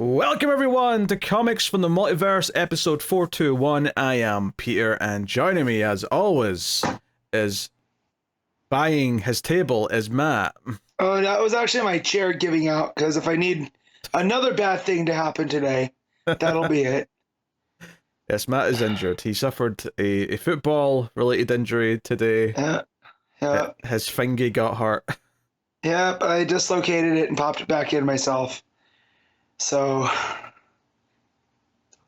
Welcome everyone to Comics from the Multiverse, episode 421. I am Peter, and joining me as always is buying his table is Matt. Oh, that was actually my chair giving out, because if I need another bad thing to happen today, that'll be it. Yes, Matt is injured. He suffered a football-related injury today. Yeah. His finger got hurt. Yeah, but I dislocated it and popped it back in myself. So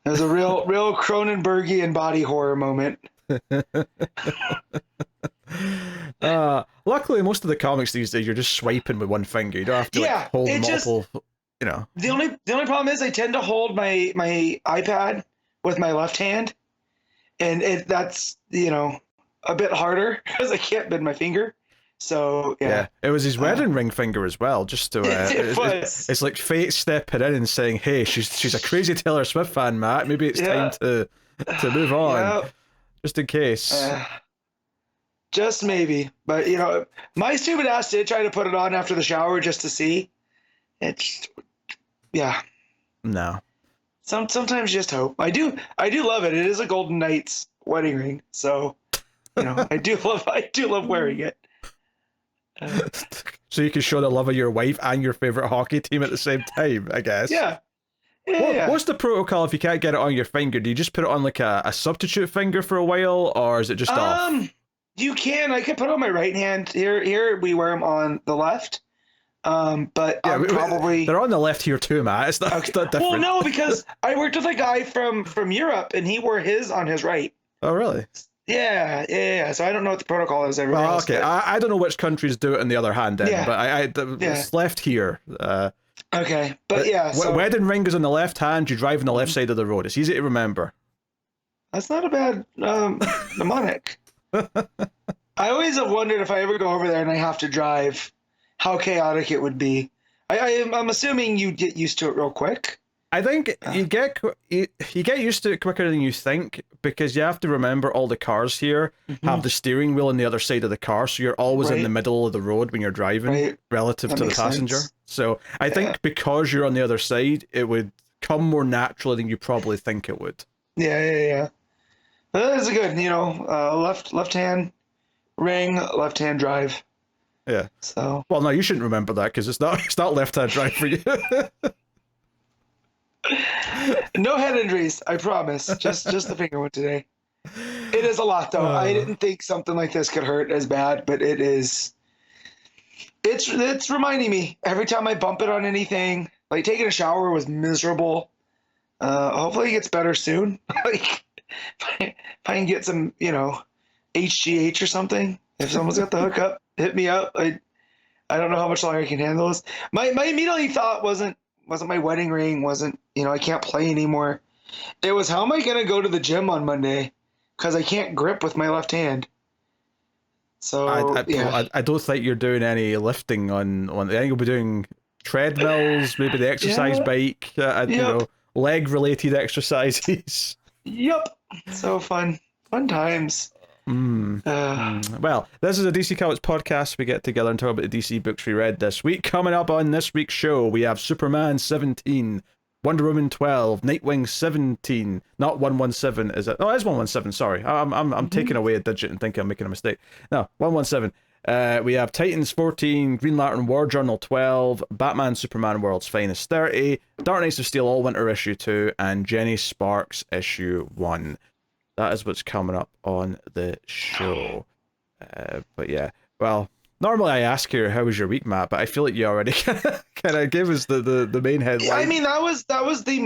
it was a real Cronenbergian body horror moment. Luckily, most of the comics these days, you're just swiping with one finger. You don't have to hold multiple. The only problem is I tend to hold my iPad with my left hand, and that's a bit harder because I can't bend my finger. So yeah, it was his wedding ring finger as well. Just to it's like fate stepping in and saying, "Hey, she's a crazy Taylor Swift fan, Matt. Maybe it's time to move on, just in case." Just maybe, but my stupid ass did try to put it on after the shower just to see. No. Sometimes you just hope. I do love it. It is a Golden Knights wedding ring, so I do love wearing it. So you can show the love of your wife and your favorite hockey team at the same time, I guess. Yeah. What's the protocol if you can't get it on your finger? Do you just put it on like a substitute finger for a while, or is it just off? You can. I could put it on my right hand. Here we wear them on the left. But probably they're on the left here too, Matt. It's not different. Well, no, because I worked with a guy from Europe, and he wore his on his right. Oh, really? Yeah. So I don't know what the protocol is everywhere else. Okay. I don't know which countries do it on the other hand, then, but it's left here. Okay, but so wedding ring is on the left hand. You drive on the left side of the road. It's easy to remember. That's not a bad mnemonic. I always have wondered if I ever go over there and I have to drive, how chaotic it would be. I'm assuming you get used to it real quick. I think you get used to it quicker than you think, because you have to remember all the cars here have the steering wheel on the other side of the car, so you're always in the middle of the road when you're driving relative to the passenger. Sense. So I think because you're on the other side, it would come more naturally than you probably think it would. Yeah. That's a good, left hand ring, left hand drive. Yeah. So. Well, no, you shouldn't remember that because it's not left hand drive for you. No head injuries, I promise. Just the finger one today. It is a lot though. I didn't think something like this could hurt as bad, but it is. It's reminding me every time I bump it on anything. Like taking a shower was miserable. Hopefully it gets better soon. Like if I can get some, HGH or something. If someone's got the hookup, hit me up. I don't know how much longer I can handle this. My immediately thought wasn't my wedding ring, wasn't, I can't play anymore. It was, how am I going to go to the gym on Monday? Because I can't grip with my left hand. So, I don't think you're doing any lifting on I think you'll be doing treadmills, maybe the exercise bike, leg-related exercises. Yep. So fun times. Well, this is a DC Comics podcast. We get together and talk about the DC books we read this week. Coming up on this week's show, we have Superman 17, Wonder Woman 12, Nightwing 17, not 117, is it? Oh, it is 117, sorry. I'm taking away a digit and thinking I'm making a mistake. No, 117. We have Titans 14, Green Lantern War Journal 12, Batman Superman World's Finest 30, Dark Knights of Steel Allwinter issue 2, and Jenny Sparks issue 1. That is what's coming up on the show. But yeah, well, normally I ask you, how was your week, Matt? But I feel like you already kind of gave us the main headline. Yeah, I mean, that was the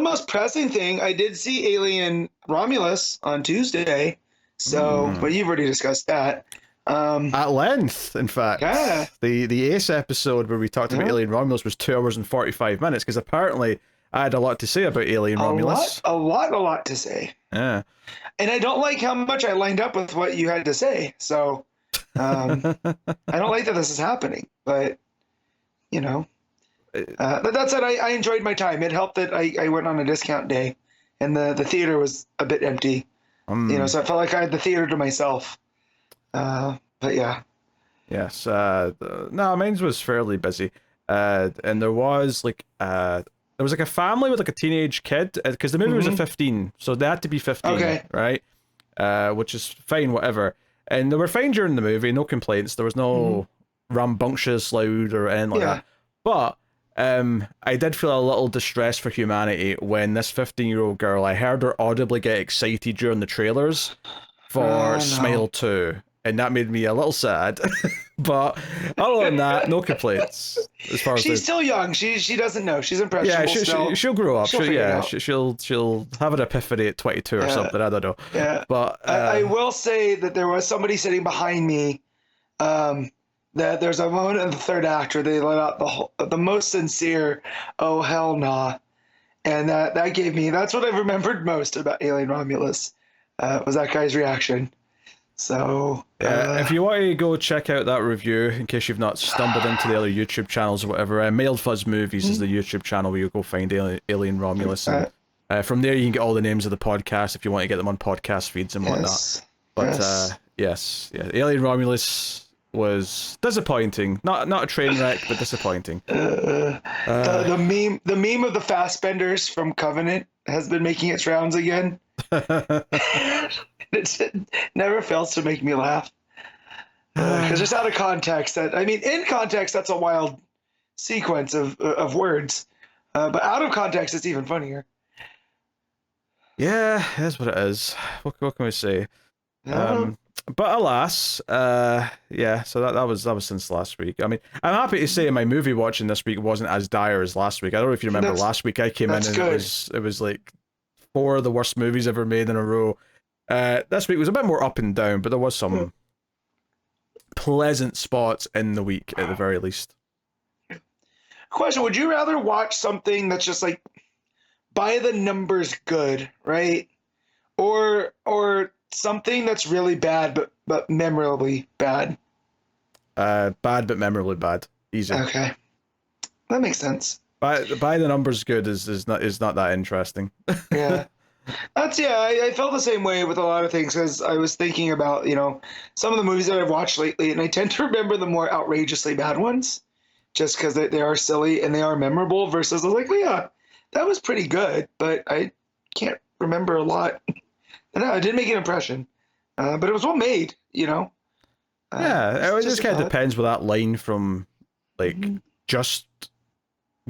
most pressing thing. I did see Alien Romulus on Tuesday, so but you've already discussed that. At length, in fact. Yeah. The Ace episode where we talked about Alien Romulus was 2 hours and 45 minutes, because apparently I had a lot to say about Alien Romulus. A lot to say. Yeah. And I don't like how much I lined up with what you had to say. So I don't like that this is happening. But, but that said, I enjoyed my time. It helped that I went on a discount day and the theater was a bit empty. So I felt like I had the theater to myself. But yeah. Yes. No, mine was fairly busy. And there was like a family with like a teenage kid, because the movie was a 15, so they had to be 15, Okay. right? Which is fine, whatever. And they were fine during the movie, no complaints. There was no rambunctious, loud, or anything like that. But I did feel a little distress for humanity when this 15-year-old girl, I heard her audibly get excited during the trailers for Smile 2, and that made me a little sad. But other than that, no complaints. As far as she's still young. She doesn't know. She's impressionable. Yeah, she'll grow up. She'll She'll have an epiphany at 22 or something. I don't know. Yeah. But I will say that there was somebody sitting behind me. That there's a moment in the third act where they let out the most sincere, "Oh hell nah," and that's what I remembered most about Alien Romulus, was that guy's reaction. So if you want to go check out that review, in case you've not stumbled into the other YouTube channels or whatever, Mailed Fuzz Movies is the YouTube channel where you go find Alien Romulus. And, from there, you can get all the names of the podcast if you want to get them on podcast feeds and whatnot. But yes, Alien Romulus was disappointing. Not a train wreck, but disappointing. The meme of the Fastbenders from Covenant has been making its rounds again. It never fails to make me laugh, because just out of context, in context, that's a wild sequence of words, but out of context, it's even funnier. Yeah, that's what it is. What can we say? But alas, so that was since last week. I mean, I'm happy to say my movie watching this week wasn't as dire as last week. I don't know if you remember last week I came in and it was like 4 of the worst movies ever made in a row. This week was a bit more up and down, but there was some pleasant spots in the week at the very least. Question: would you rather watch something that's just like by the numbers good, right? Or something that's really bad but memorably bad? Bad but memorably bad. Easy. Okay. That makes sense. By the numbers good is not that interesting. Yeah. I felt the same way with a lot of things, because I was thinking about, some of the movies that I've watched lately, and I tend to remember the more outrageously bad ones just because they are silly and they are memorable, versus I was like, well, yeah, that was pretty good, but I can't remember a lot. And it didn't make an impression, but it was well made, Yeah, it just kind of depends with that line from like just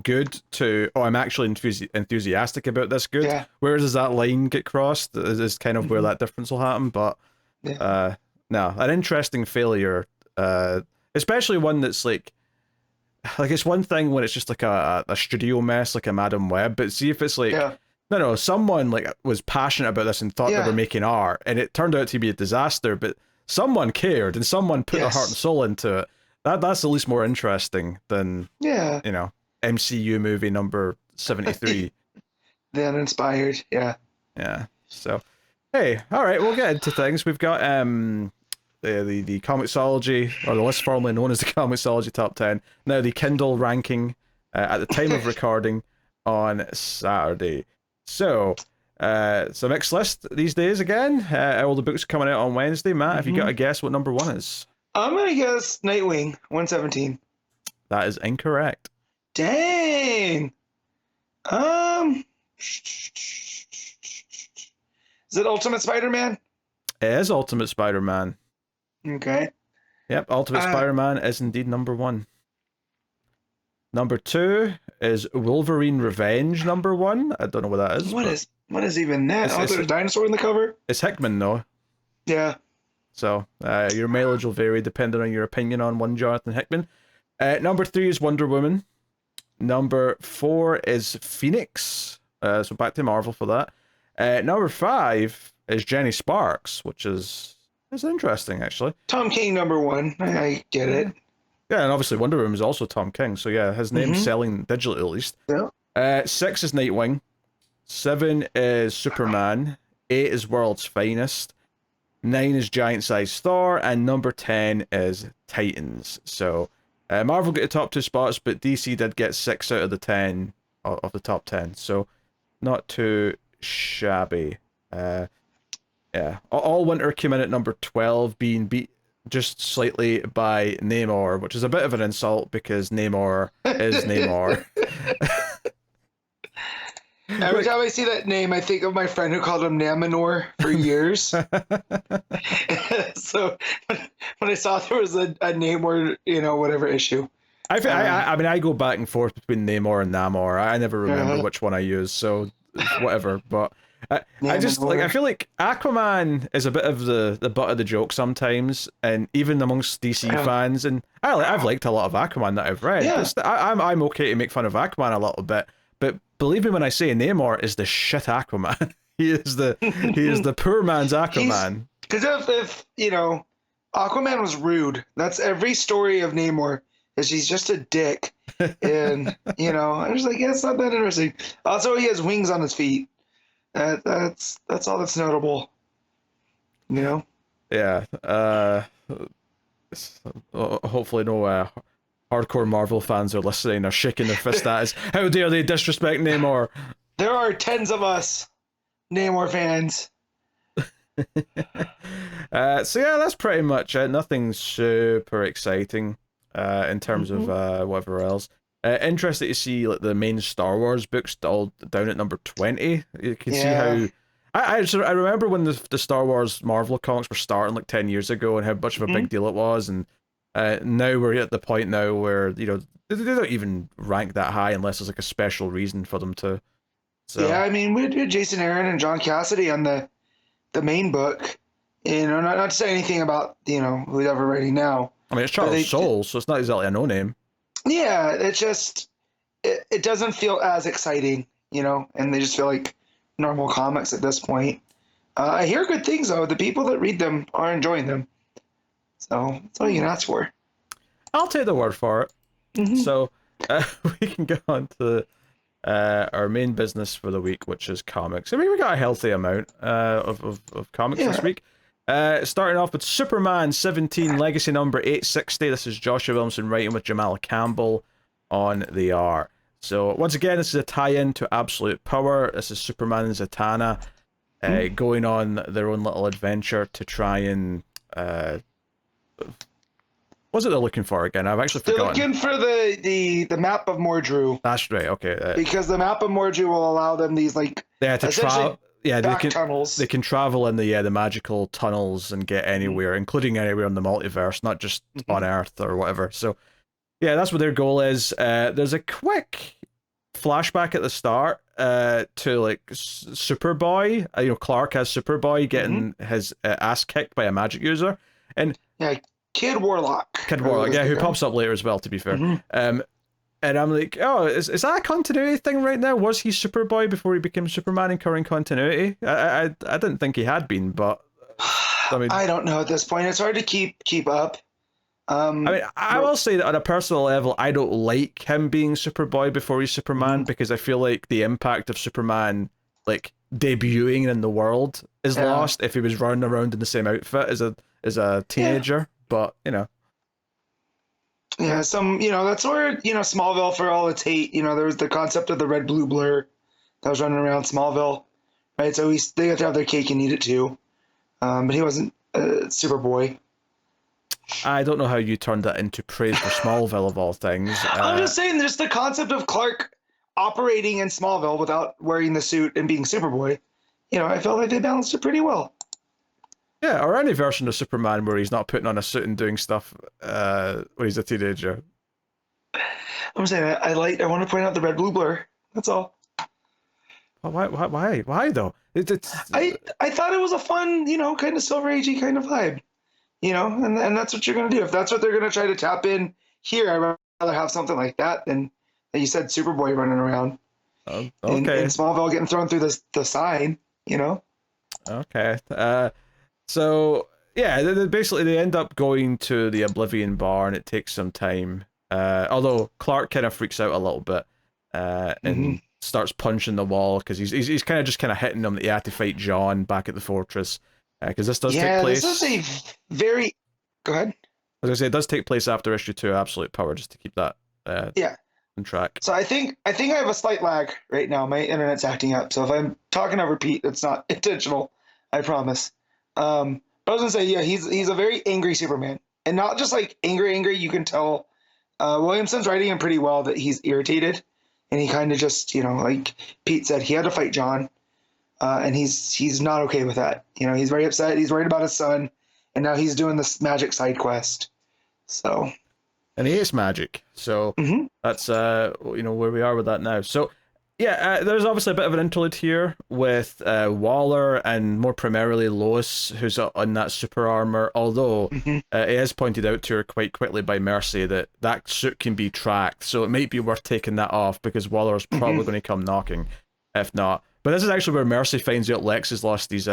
good to I'm actually enthusiastic about this good. Yeah. Where does that line get crossed is kind of where that difference will happen. But no, an interesting failure, especially one that's like it's one thing when it's just like a studio mess like a Madam Web, but see if it's like no, someone like was passionate about this and thought they were making art, and it turned out to be a disaster, but someone cared and someone put their heart and soul into it. That's at least more interesting than MCU movie number 73. The uninspired, yeah. So, hey, all right, we'll get into things. We've got the ComiXology, or the list formerly known as the ComiXology Top 10. Now the Kindle ranking at the time of recording on Saturday. So, it's a mixed list these days again. All the books coming out on Wednesday. Matt, have you got a guess what number 1 is? I'm gonna guess Nightwing 117. That is incorrect. Dang. Is it Ultimate Spider-Man? It is Ultimate Spider-Man. Okay. Yep, Ultimate Spider-Man is indeed number 1. Number 2 is Wolverine Revenge number 1. I don't know what that is. What is even that? There's a dinosaur in the cover? It's Hickman, though. Yeah. So, your mileage will vary depending on your opinion on one Jonathan Hickman. Number 3 is Wonder Woman. Number 4 is Phoenix. So back to Marvel for that. Number 5 is Jenny Sparks, which is interesting, actually. Tom King number 1. I get it. Yeah, and obviously Wonder Woman is also Tom King, so yeah, his name's selling digitally at least. Yeah. 6 is Nightwing. 7 is Superman. 8 is World's Finest. 9 is Giant Size Thor, and number 10 is Titans. So Marvel get the top 2 spots, but DC did get 6 out of the 10 of the top 10, so not too shabby. Yeah, Allwinter came in at number 12, being beat just slightly by Namor, which is a bit of an insult because Namor is Namor. Every time I see that name, I think of my friend who called him Naminor for years. So when I saw there was a Namor, whatever issue. I mean, I go back and forth between Namor and Namor. I never remember which one I use, so whatever. But I just like, I feel like Aquaman is a bit of the butt of the joke sometimes, and even amongst DC fans. And I've liked a lot of Aquaman that I've read. Yeah. I'm okay to make fun of Aquaman a little bit, but believe me when I say Namor is the shit Aquaman. He is the poor man's Aquaman. Because if Aquaman was rude. That's every story of Namor. Is he's just a dick, and I was like, yeah, it's not that interesting. Also, he has wings on his feet. That's all that's notable. Yeah. Hopefully, no hardcore Marvel fans are listening. Are shaking their fist at us. How dare they disrespect Namor? There are tens of us Namor fans. So yeah, that's pretty much it. Nothing super exciting. In terms of whatever else. Interesting to see like the main Star Wars books all down at number 20. You can see how I remember when the Star Wars Marvel comics were starting like 10 years ago and how much of a big deal it was, and now we're at the point now where they don't even rank that high unless there's like a special reason for them to. So. Yeah, I mean we had Jason Aaron and John Cassidy on the main book. Not to say anything about who's ever writing now. I mean, it's Charles Soule, so it's not exactly a no-name. Yeah, it just it doesn't feel as exciting, and they just feel like normal comics at this point. I hear good things though. The people that read them are enjoying them, so that's all you can ask for. I'll take the word for it. So we can go on to our main business for the week, which is comics. I mean, we got a healthy amount of comics this week. Starting off with Superman 17, Legacy number 860. This is Joshua Williamson writing with Jamal Campbell on the art. So, once again, this is a tie-in to Absolute Power. This is Superman and Zatanna going on their own little adventure to try and... what's it they're looking for again? I've actually forgotten. They're looking for the map of Mordru. That's right, okay. Because the map of Mordru will allow them these, like... Yeah, to travel... Yeah, tunnels. They can travel in the magical tunnels and get anywhere, including anywhere in the multiverse, not just on Earth or whatever. So, yeah, that's what their goal is. There's a quick flashback at the start to like Superboy. Clark as Superboy getting his ass kicked by a magic user, and Kid Warlock. Who pops up later as well. To be fair, and I'm like, oh, is that a continuity thing right now? Was he Superboy before he became Superman in current continuity? I didn't think he had been, but I mean, I don't know at this point. It's hard to keep up. I will say that on a personal level, I don't like him being Superboy before he's Superman because I feel like the impact of Superman like debuting in the world is lost if he was running around in the same outfit as a teenager. But yeah, that's where, Smallville, for all its hate, there was the concept of the red blue blur that was running around Smallville, right? So they have to have their cake and eat it too. But he wasn't Superboy. I don't know how you turned that into praise for Smallville of all things. I'm just saying, there's the concept of Clark operating in Smallville without wearing the suit and being Superboy. I felt like they balanced it pretty well. Yeah, or any version of Superman where he's not putting on a suit and doing stuff when he's a teenager. I'm saying I want to point out the red blue blur. That's all. Why though? I thought it was a fun, kind of Silver Agey kind of vibe. And that's what you're gonna do. If that's what they're gonna try to tap in here, I'd rather have something like that than you said, Superboy running around. Okay. In Smallville getting thrown through the sign. Okay. So yeah, they end up going to the Oblivion Bar, and it takes some time. Although Clark kind of freaks out a little bit, and starts punching the wall because he's kind of hitting them that he had to fight John back at the fortress. Because this does take place. This is a very. Go ahead. I was gonna say it does take place after issue 2, Absolute Power, just to keep that. On track. So I think I have a slight lag right now. My internet's acting up, so if I'm talking over Pete, it's not intentional. I promise. But I was gonna say, yeah, he's a very angry Superman, and not just like angry. You can tell Williamson's writing him pretty well that he's irritated, and he kind of just, like Pete said, he had to fight John, and he's not okay with that. He's very upset. He's worried about his son, and now he's doing this magic side quest. So, and he hates magic, so that's where we are with that now. So yeah, there's obviously a bit of an interlude here with Waller and more primarily Lois, who's on that super armor, although it is pointed out to her quite quickly by Mercy that suit can be tracked, so it might be worth taking that off because Waller's probably going to come knocking if not. But this is actually where Mercy finds out Lex has lost his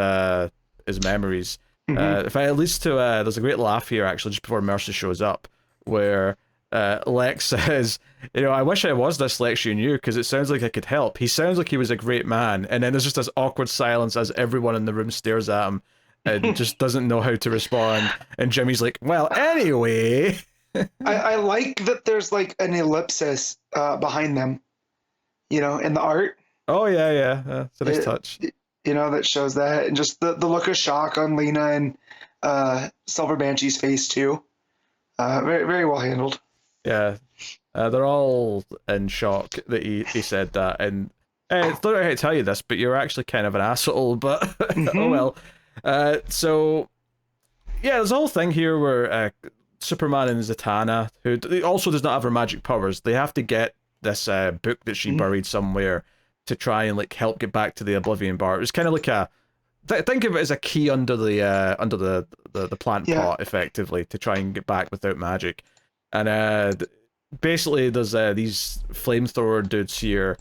memories. If I at least there's a great laugh here actually just before Mercy shows up, where Lex says, I wish I was this Lex you knew, because it sounds like I could help. He sounds like he was a great man. And then there's just this awkward silence as everyone in the room stares at him and just doesn't know how to respond. And Jimmy's like, well, anyway. I like that there's like an ellipsis behind them, in the art. Oh, yeah. It's a nice touch. That shows that. And just the look of shock on Lena and Silver Banshee's face, too. Very, very well handled. Yeah, they're all in shock that he said that, and I don't know how to tell you this, but you're actually kind of an asshole, but oh well. So, yeah, there's a whole thing here where Superman and Zatanna, who also does not have her magic powers, they have to get this book that she buried somewhere to try and like help get back to the Oblivion Bar. It's kind of like think of it as a key under the plant pot, effectively, to try and get back without magic. And basically there's these flamethrower dudes here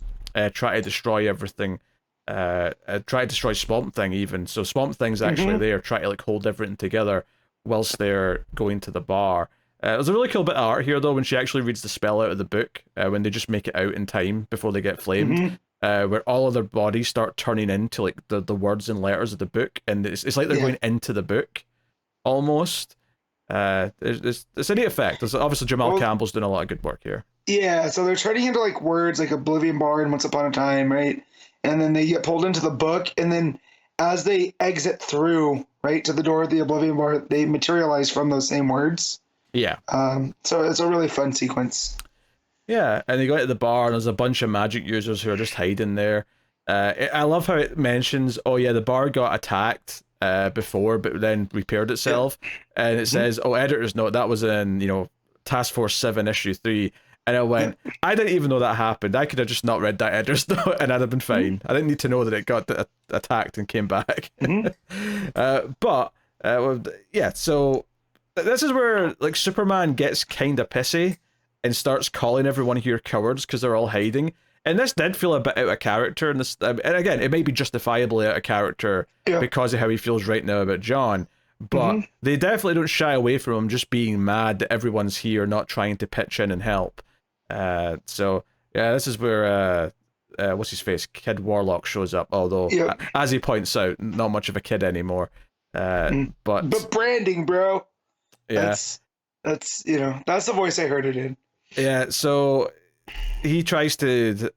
try to destroy everything, try to destroy Swamp Thing even. So Swamp Thing's actually there trying to like hold everything together whilst they're going to the bar. There's a really cool bit of art here though when she actually reads the spell out of the book, when they just make it out in time before they get flamed. Where all of their bodies start turning into like the words and letters of the book, and it's like they're going into the book almost. It's a neat effect. There's obviously Jamal Campbell's doing a lot of good work here. Yeah, so they're turning into like words like Oblivion Bar and Once Upon a Time, right? And then they get pulled into the book, and then as they exit through, right, to the door of the Oblivion Bar, they materialize from those same words. Yeah. So it's a really fun sequence. Yeah, and they go to the bar, and there's a bunch of magic users who are just hiding there. I love how it mentions, the bar got attacked before, but then repaired itself. And it says, editor's note, that was in, Task Force 7, Issue 3. And I went, I didn't even know that happened. I could have just not read that editor's note, and I'd have been fine. I didn't need to know that it got attacked and came back. So this is where, like, Superman gets kind of pissy and starts calling everyone here cowards because they're all hiding. And this did feel a bit out of character. And again, it may be justifiably out of character because of how he feels right now about John. But they definitely don't shy away from him just being mad that everyone's here, not trying to pitch in and help. This is where, what's his face? Kid Warlock shows up. Although, as he points out, not much of a kid anymore. But branding, bro. Yeah. That's the voice I heard it in. Yeah, so he tries to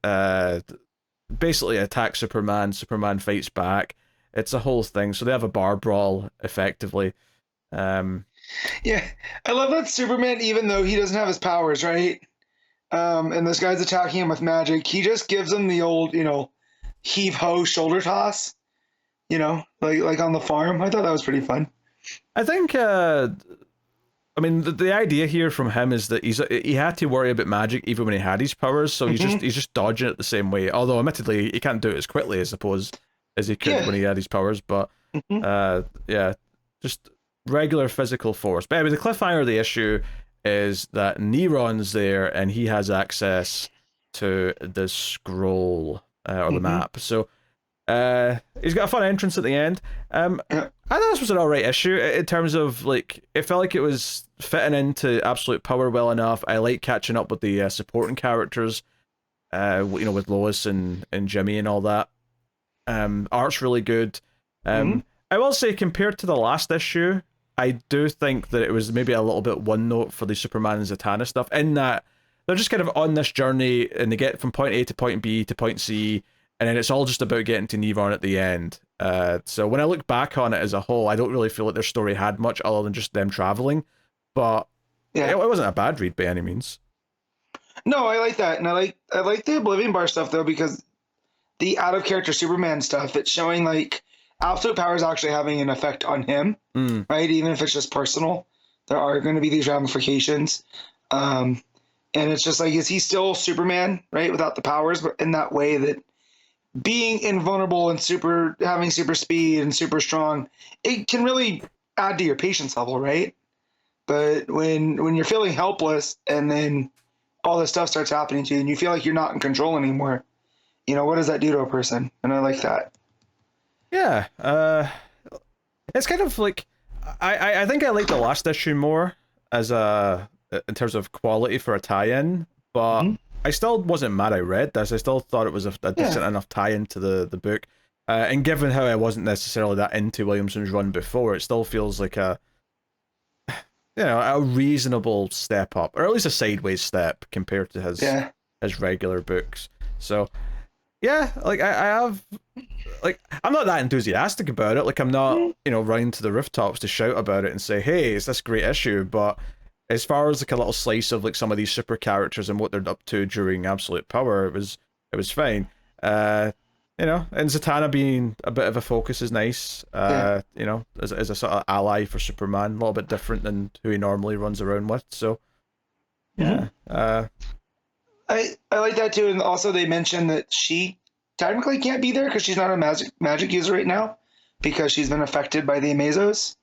basically attack Superman. Superman fights back. It's a whole thing. So they have a bar brawl, effectively. I love that Superman, even though he doesn't have his powers, right? And this guy's attacking him with magic, he just gives him the old, heave-ho shoulder toss, like on the farm. I thought that was pretty fun. I think... the idea here from him is that he had to worry about magic even when he had his powers, so he's just dodging it the same way. Although, admittedly, he can't do it as quickly, I suppose, as he could when he had his powers. But just regular physical force. But anyway, the cliffhanger of the issue is that Neron's there and he has access to the scroll or the map. So he's got a fun entrance at the end. I thought this was an alright issue in terms of, like, it felt like it was fitting into Absolute Power well enough. I like catching up with the supporting characters, with Lois and Jimmy and all that. Art's really good. I will say, compared to the last issue, I do think that it was maybe a little bit one note for the Superman and Zatanna stuff, in that they're just kind of on this journey and they get from point A to point B to point C, and then it's all just about getting to Nevon at the end. So when I look back on it as a whole, I don't really feel like their story had much other than just them traveling, but it wasn't a bad read by any means. No, I like that, and I like the Oblivion Bar stuff though, because the out of character Superman stuff, it's showing like absolute power is actually having an effect on him, right? Even if it's just personal, there are going to be these ramifications. And it's just like, is he still Superman, right? Without the powers, but in that way that being invulnerable and having super speed and super strong, it can really add to your patience level, right? But when you're feeling helpless and then all this stuff starts happening to you and you feel like you're not in control anymore, what does that do to a person? And I like that. Yeah, it's kind of like I think I like the last issue more as in terms of quality for a tie-in, but I still wasn't mad I read this. I still thought it was a decent enough tie-in to the book, and given how I wasn't necessarily that into Williamson's run before, it still feels like a reasonable step up, or at least a sideways step compared to his regular books. So. Yeah, like I have, like I'm not that enthusiastic about it. Like I'm not, running to the rooftops to shout about it and say, "Hey, it's this great issue." But as far as like a little slice of like some of these super characters and what they're up to during Absolute Power, it was fine. And Zatanna being a bit of a focus is nice. As a sort of ally for Superman, a little bit different than who he normally runs around with. So, yeah. I like that too, and also they mentioned that she technically can't be there because she's not a magic user right now because she's been affected by the Amazos,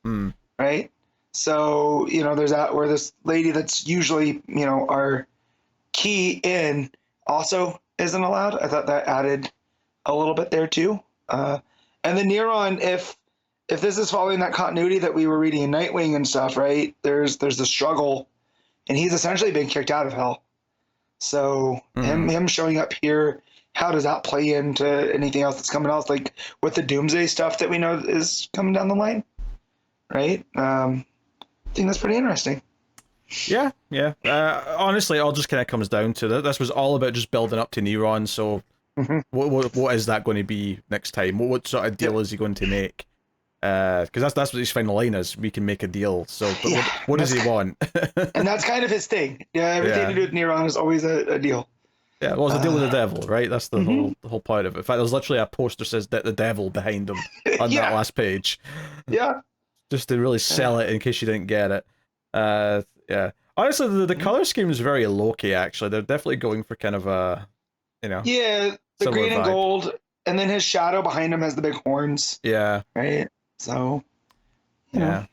right? So there's that where this lady that's usually our key in also isn't allowed. I thought that added a little bit there too. And the Neron, if this is following that continuity that we were reading in Nightwing and stuff, right? There's the struggle, and he's essentially been kicked out of hell. So him showing up here, how does that play into anything else that's coming else, like with the Doomsday stuff that we know is coming down the line, right? I think that's pretty interesting. Yeah. Honestly, it all just kind of comes down to that. This was all about just building up to Neron. So, what is that going to be next time? What sort of deal is he going to make? Because that's what his final line is. We can make a deal. So, but what does he want? And that's kind of his thing. Yeah, everything to do with Neron is always a deal. Yeah, well, it's a deal with the devil, right? That's the whole point of it. In fact, there's literally a poster that says that the devil behind him on that last page. Yeah. Just to really sell it in case you didn't get it. Yeah. Honestly, the color scheme is very low-key, actually. They're definitely going for kind of a, Yeah, the green and gold, and then his shadow behind him has the big horns. Yeah. Right? So, yeah.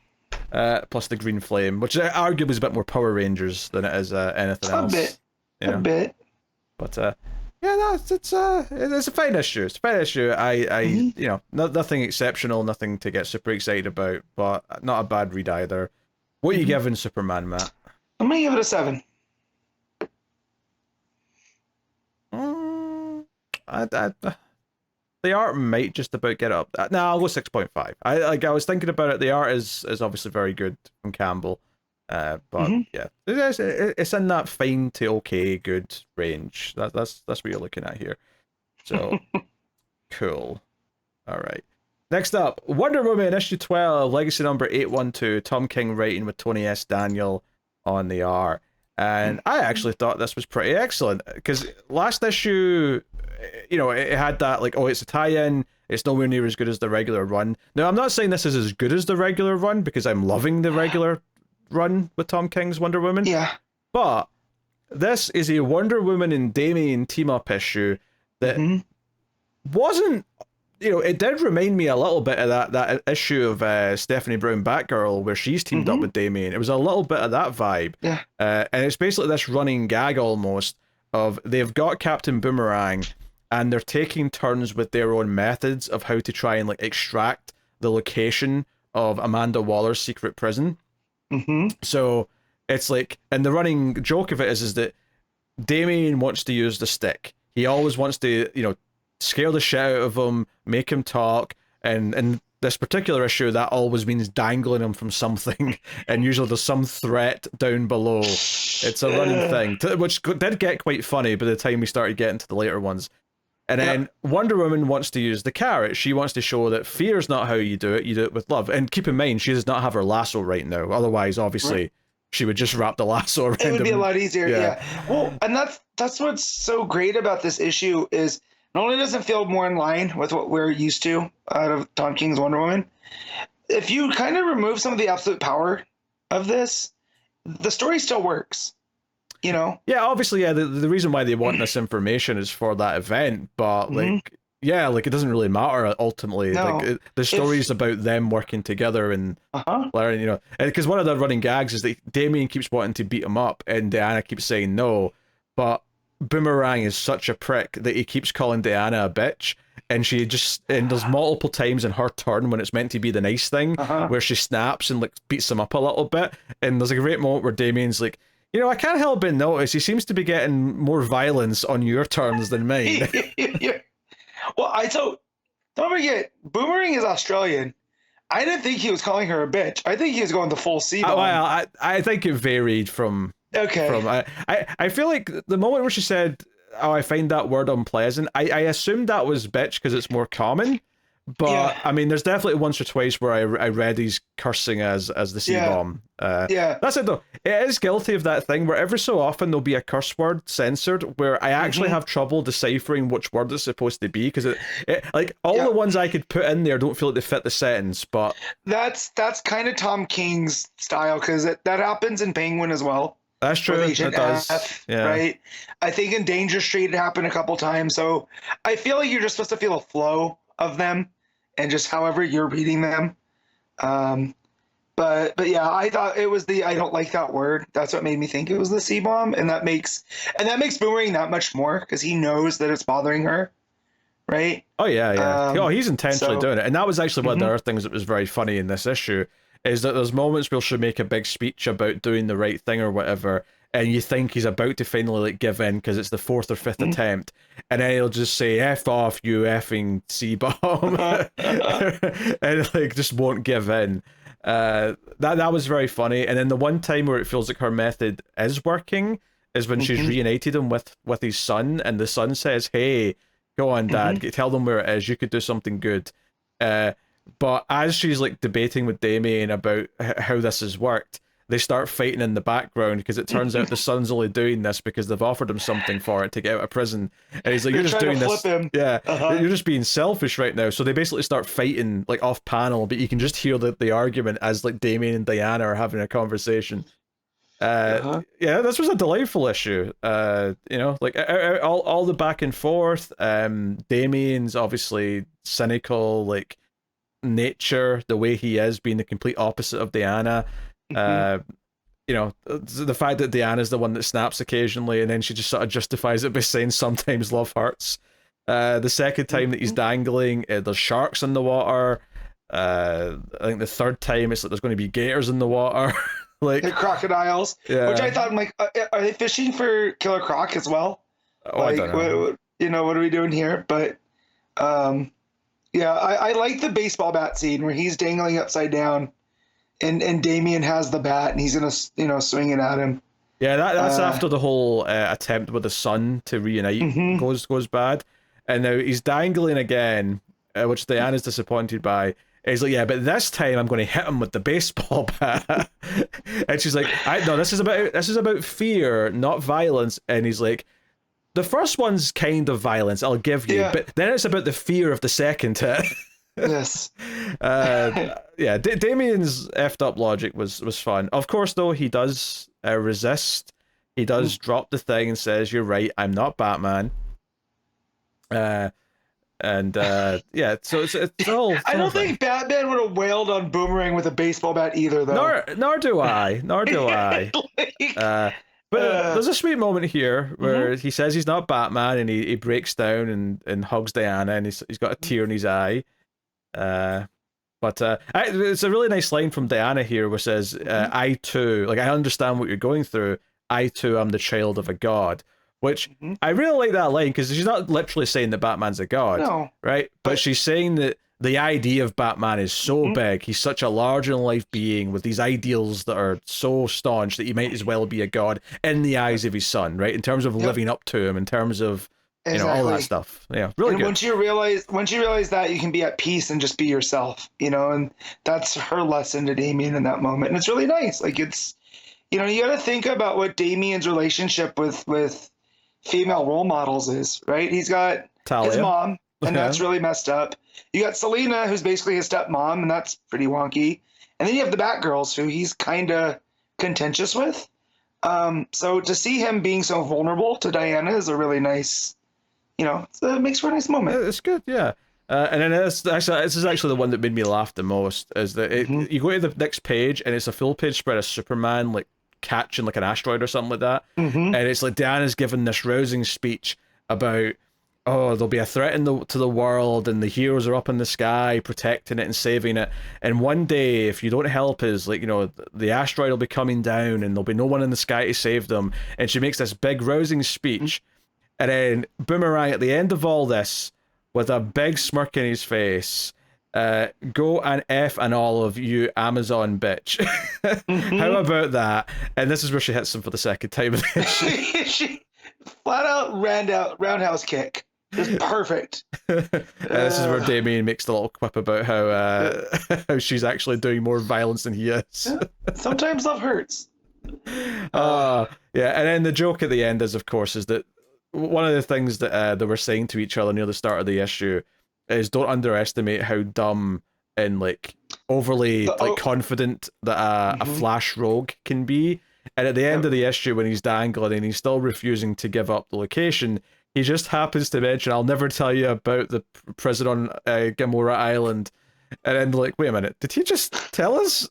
Plus the green flame, which arguably is a bit more Power Rangers than it is anything else. A bit. But it's a fine issue. It's a fine issue. Nothing exceptional, nothing to get super excited about, but not a bad read either. What are you giving Superman, Matt? I'm gonna give it a 7. The art might just about get up. No, I'll go 6.5. I was thinking about it. The art is obviously very good from Campbell, but yeah, it's in that fine to okay good range. That's what you're looking at here. So cool. All right. Next up, Wonder Woman issue 12, legacy number 812. Tom King writing with Tony S. Daniel on the art. And I actually thought this was pretty excellent because last issue, it had that like, oh, it's a tie-in. It's nowhere near as good as the regular run. Now, I'm not saying this is as good as the regular run because I'm loving the regular run with Tom King's Wonder Woman. Yeah. But this is a Wonder Woman and Damian team-up issue that wasn't, it did remind me a little bit of that issue of Stephanie Brown Batgirl where she's teamed up with Damian. It was a little bit of that vibe. Yeah. And it's basically this running gag almost of they've got Captain Boomerang and they're taking turns with their own methods of how to try and like extract the location of Amanda Waller's secret prison. So it's like, and the running joke of it is that Damian wants to use the stick. He always wants to, scare the shit out of him, make him talk, and in this particular issue, that always means dangling him from something, and usually there's some threat down below. It's a running thing, which did get quite funny by the time we started getting to the later ones. And then Wonder Woman wants to use the carrot. She wants to show that fear is not how you do it with love. And keep in mind, she does not have her lasso right now. Otherwise, obviously, she would just wrap the lasso around him. It would be a lot easier, yeah. Well, and that's what's so great about this issue is not only does it feel more in line with what we're used to out of Tom King's Wonder Woman, if you kind of remove some of the absolute power of this, the story still works. You know? Yeah, obviously, yeah. The reason why they want this information is for that event, but like, yeah, like it doesn't really matter ultimately. No. Like the story's about them working together and learning, you know. Because one of the running gags is that Damian keeps wanting to beat him up, and Diana keeps saying no, but Boomerang is such a prick that he keeps calling Diana a bitch, and there's multiple times in her turn when it's meant to be the nice thing where she snaps and like beats him up a little bit, and there's a great moment where Damian's like, you know, I can't help but notice he seems to be getting more violence on your turns than mine. Well, don't forget, Boomerang is Australian. I didn't think he was calling her a bitch. I think he was going the full C-bomb. Well, I think it varied from... Okay. I feel like the moment where she said, oh, I find that word unpleasant, I assumed that was bitch because it's more common. But I mean, there's definitely once or twice where I read he's cursing as the C-bomb. That's it though. It is guilty of that thing where every so often there'll be a curse word censored where I actually have trouble deciphering which word it's supposed to be because it like all the ones I could put in there don't feel like they fit the sentence. But that's kind of Tom King's style because that happens in Penguin as well. That's true. It does. Right. I think in Danger Street it happened a couple times. So I feel like you're just supposed to feel a flow of them. And just however you're reading them. But yeah, I thought it was I don't like that word. That's what made me think it was the C-bomb. And that makes Boomerang that much more because he knows that it's bothering her. Right? Oh, yeah. He's intentionally doing it. And that was actually one of the other things that was very funny in this issue is that there's moments where she'll make a big speech about doing the right thing or whatever. And you think he's about to finally like give in because it's the fourth or fifth attempt, and then he'll just say "F off, you effing C-bomb," and like just won't give in. That was very funny. And then the one time where it feels like her method is working is when she's reunited him with his son, and the son says, "Hey, go on, Dad, tell them where it is. You could do something good." But as she's like debating with Damien about how this has worked, they start fighting in the background because it turns out the son's only doing this because they've offered him something for it to get out of prison. And he's like, you're just doing this. Flip him. Yeah, you're just being selfish right now. So they basically start fighting like off panel, but you can just hear the argument as like Damien and Diana are having a conversation. Yeah, this was a delightful issue. You know, like all the back and forth. Damien's obviously cynical, like nature, the way he is, being the complete opposite of Diana. You know, the fact that Diana's the one that snaps occasionally and then she just sort of justifies it by saying sometimes love hurts. The second time that he's dangling, there's sharks in the water. I think the third time it's like there's going to be gators in the water. Like the crocodiles, which I thought, I'm like, are they fishing for Killer Croc as well? I don't know. What are we doing here? But yeah, I like the baseball bat scene where he's dangling upside down. And Damien has the bat, and he's gonna, swing it at him. Yeah, that's after the whole attempt with the son to reunite goes bad, and now he's dangling again, which Diana's disappointed by. And he's like, yeah, but this time I'm going to hit him with the baseball bat, and she's like, no, this is about fear, not violence. And he's like, the first one's kind of violence, I'll give you, but then it's about the fear of the second hit. Yes. Yeah, Damien's effed up logic was fun. Of course, though, he does resist. He does drop the thing and says, "You're right, I'm not Batman." Yeah, so it's all. I don't think Batman would have wailed on Boomerang with a baseball bat either, though. Nor do I. But there's a sweet moment here where he says he's not Batman, and he breaks down and hugs Diana, and he's got a tear in his eye. But it's a really nice line from Diana here where it says, I too, like, I understand what you're going through. I too am the child of a god. Which I really like that line because she's not literally saying that Batman's a god, right? But she's saying that the idea of Batman is so big. He's such a larger-than-life being with these ideals that are so staunch that he might as well be a god in the eyes of his son, right? In terms of living up to him, in terms of all that Exactly. stuff. Yeah, really And good. once you realize that, you can be at peace and just be yourself, and that's her lesson to Damien in that moment. And it's really nice. Like it's, you got to think about what Damien's relationship with female role models is, right? He's got his Talia. mom, and Yeah. that's really messed up. You got Selena, who's basically his stepmom, and that's pretty wonky. And then you have the Batgirls, who he's kind of contentious with. So to see him being so vulnerable to Diana is a really nice, it makes for a nice moment. It's good, yeah. And then this is actually the one that made me laugh the most. Is that you go to the next page and it's a full page spread of Superman like catching like an asteroid or something like that, and it's like Diana's given this rousing speech about there'll be a threat to the world and the heroes are up in the sky protecting it and saving it, and one day if you don't help us, like the asteroid will be coming down and there'll be no one in the sky to save them. And she makes this big rousing speech, and then Boomerang at the end of all this, with a big smirk in his face, go and F and all of you Amazon bitch. How about that? And this is where she hits him for the second time of the issue. She flat out roundhouse kick. Just perfect. This is where Damien makes the little quip about how she's actually doing more violence than he is. Sometimes love hurts. Yeah, and then the joke at the end is, of course, is that one of the things that they were saying to each other near the start of the issue is don't underestimate how dumb and like overly confident that a Flash rogue can be. And at the end of the issue, when he's dangling and he's still refusing to give up the location, he just happens to mention, "I'll never tell you about the prison on Gamora Island." And then like, wait a minute, did he just tell us?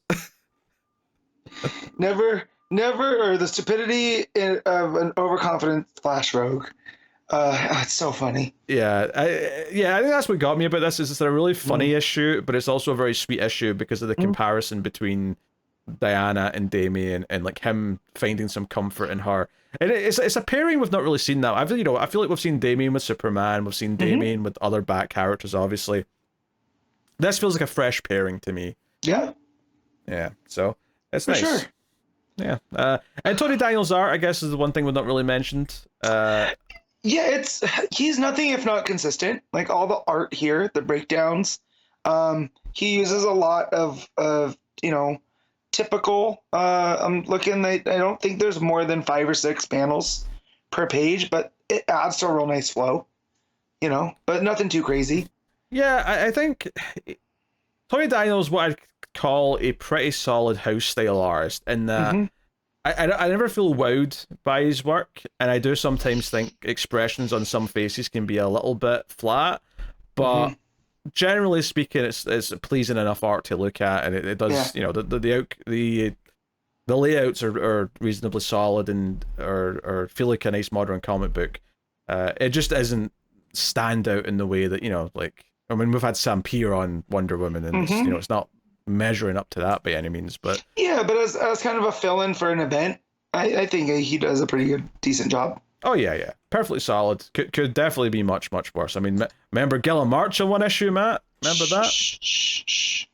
Never, or the stupidity of an overconfident Flash rogue. It's so funny. Yeah, I think that's what got me about this. Is it's a really funny issue, but it's also a very sweet issue because of the comparison between Diana and Damien, and like him finding some comfort in her. And it's a pairing we've not really seen now. I feel like we've seen Damien with Superman, we've seen Damien with other Bat characters, obviously. This feels like a fresh pairing to me. Yeah. Yeah, so it's For nice. sure. Yeah. And Tony Daniel's art, I guess, is the one thing we've not really mentioned. Yeah, he's nothing if not consistent. Like all the art here, the breakdowns, he uses a lot of typical. I'm looking. I don't think there's more than 5 or 6 panels per page, but it adds to a real nice flow. But nothing too crazy. Yeah, I think Tony Daniel's what I'd call a pretty solid house style artist, in that I never feel wowed by his work, and I do sometimes think expressions on some faces can be a little bit flat, but generally speaking, it's pleasing enough art to look at, and it does, the layouts are reasonably solid and or feel like a nice modern comic book. It just isn't stand out in the way that, we've had Sam Peer on Wonder Woman, and it's not measuring up to that by any means, but but as kind of a fill-in for an event, I think he does a pretty decent job. Oh yeah, perfectly solid. Could definitely be much worse. I mean, remember Gillen March in one issue, Matt? Remember that? Shh.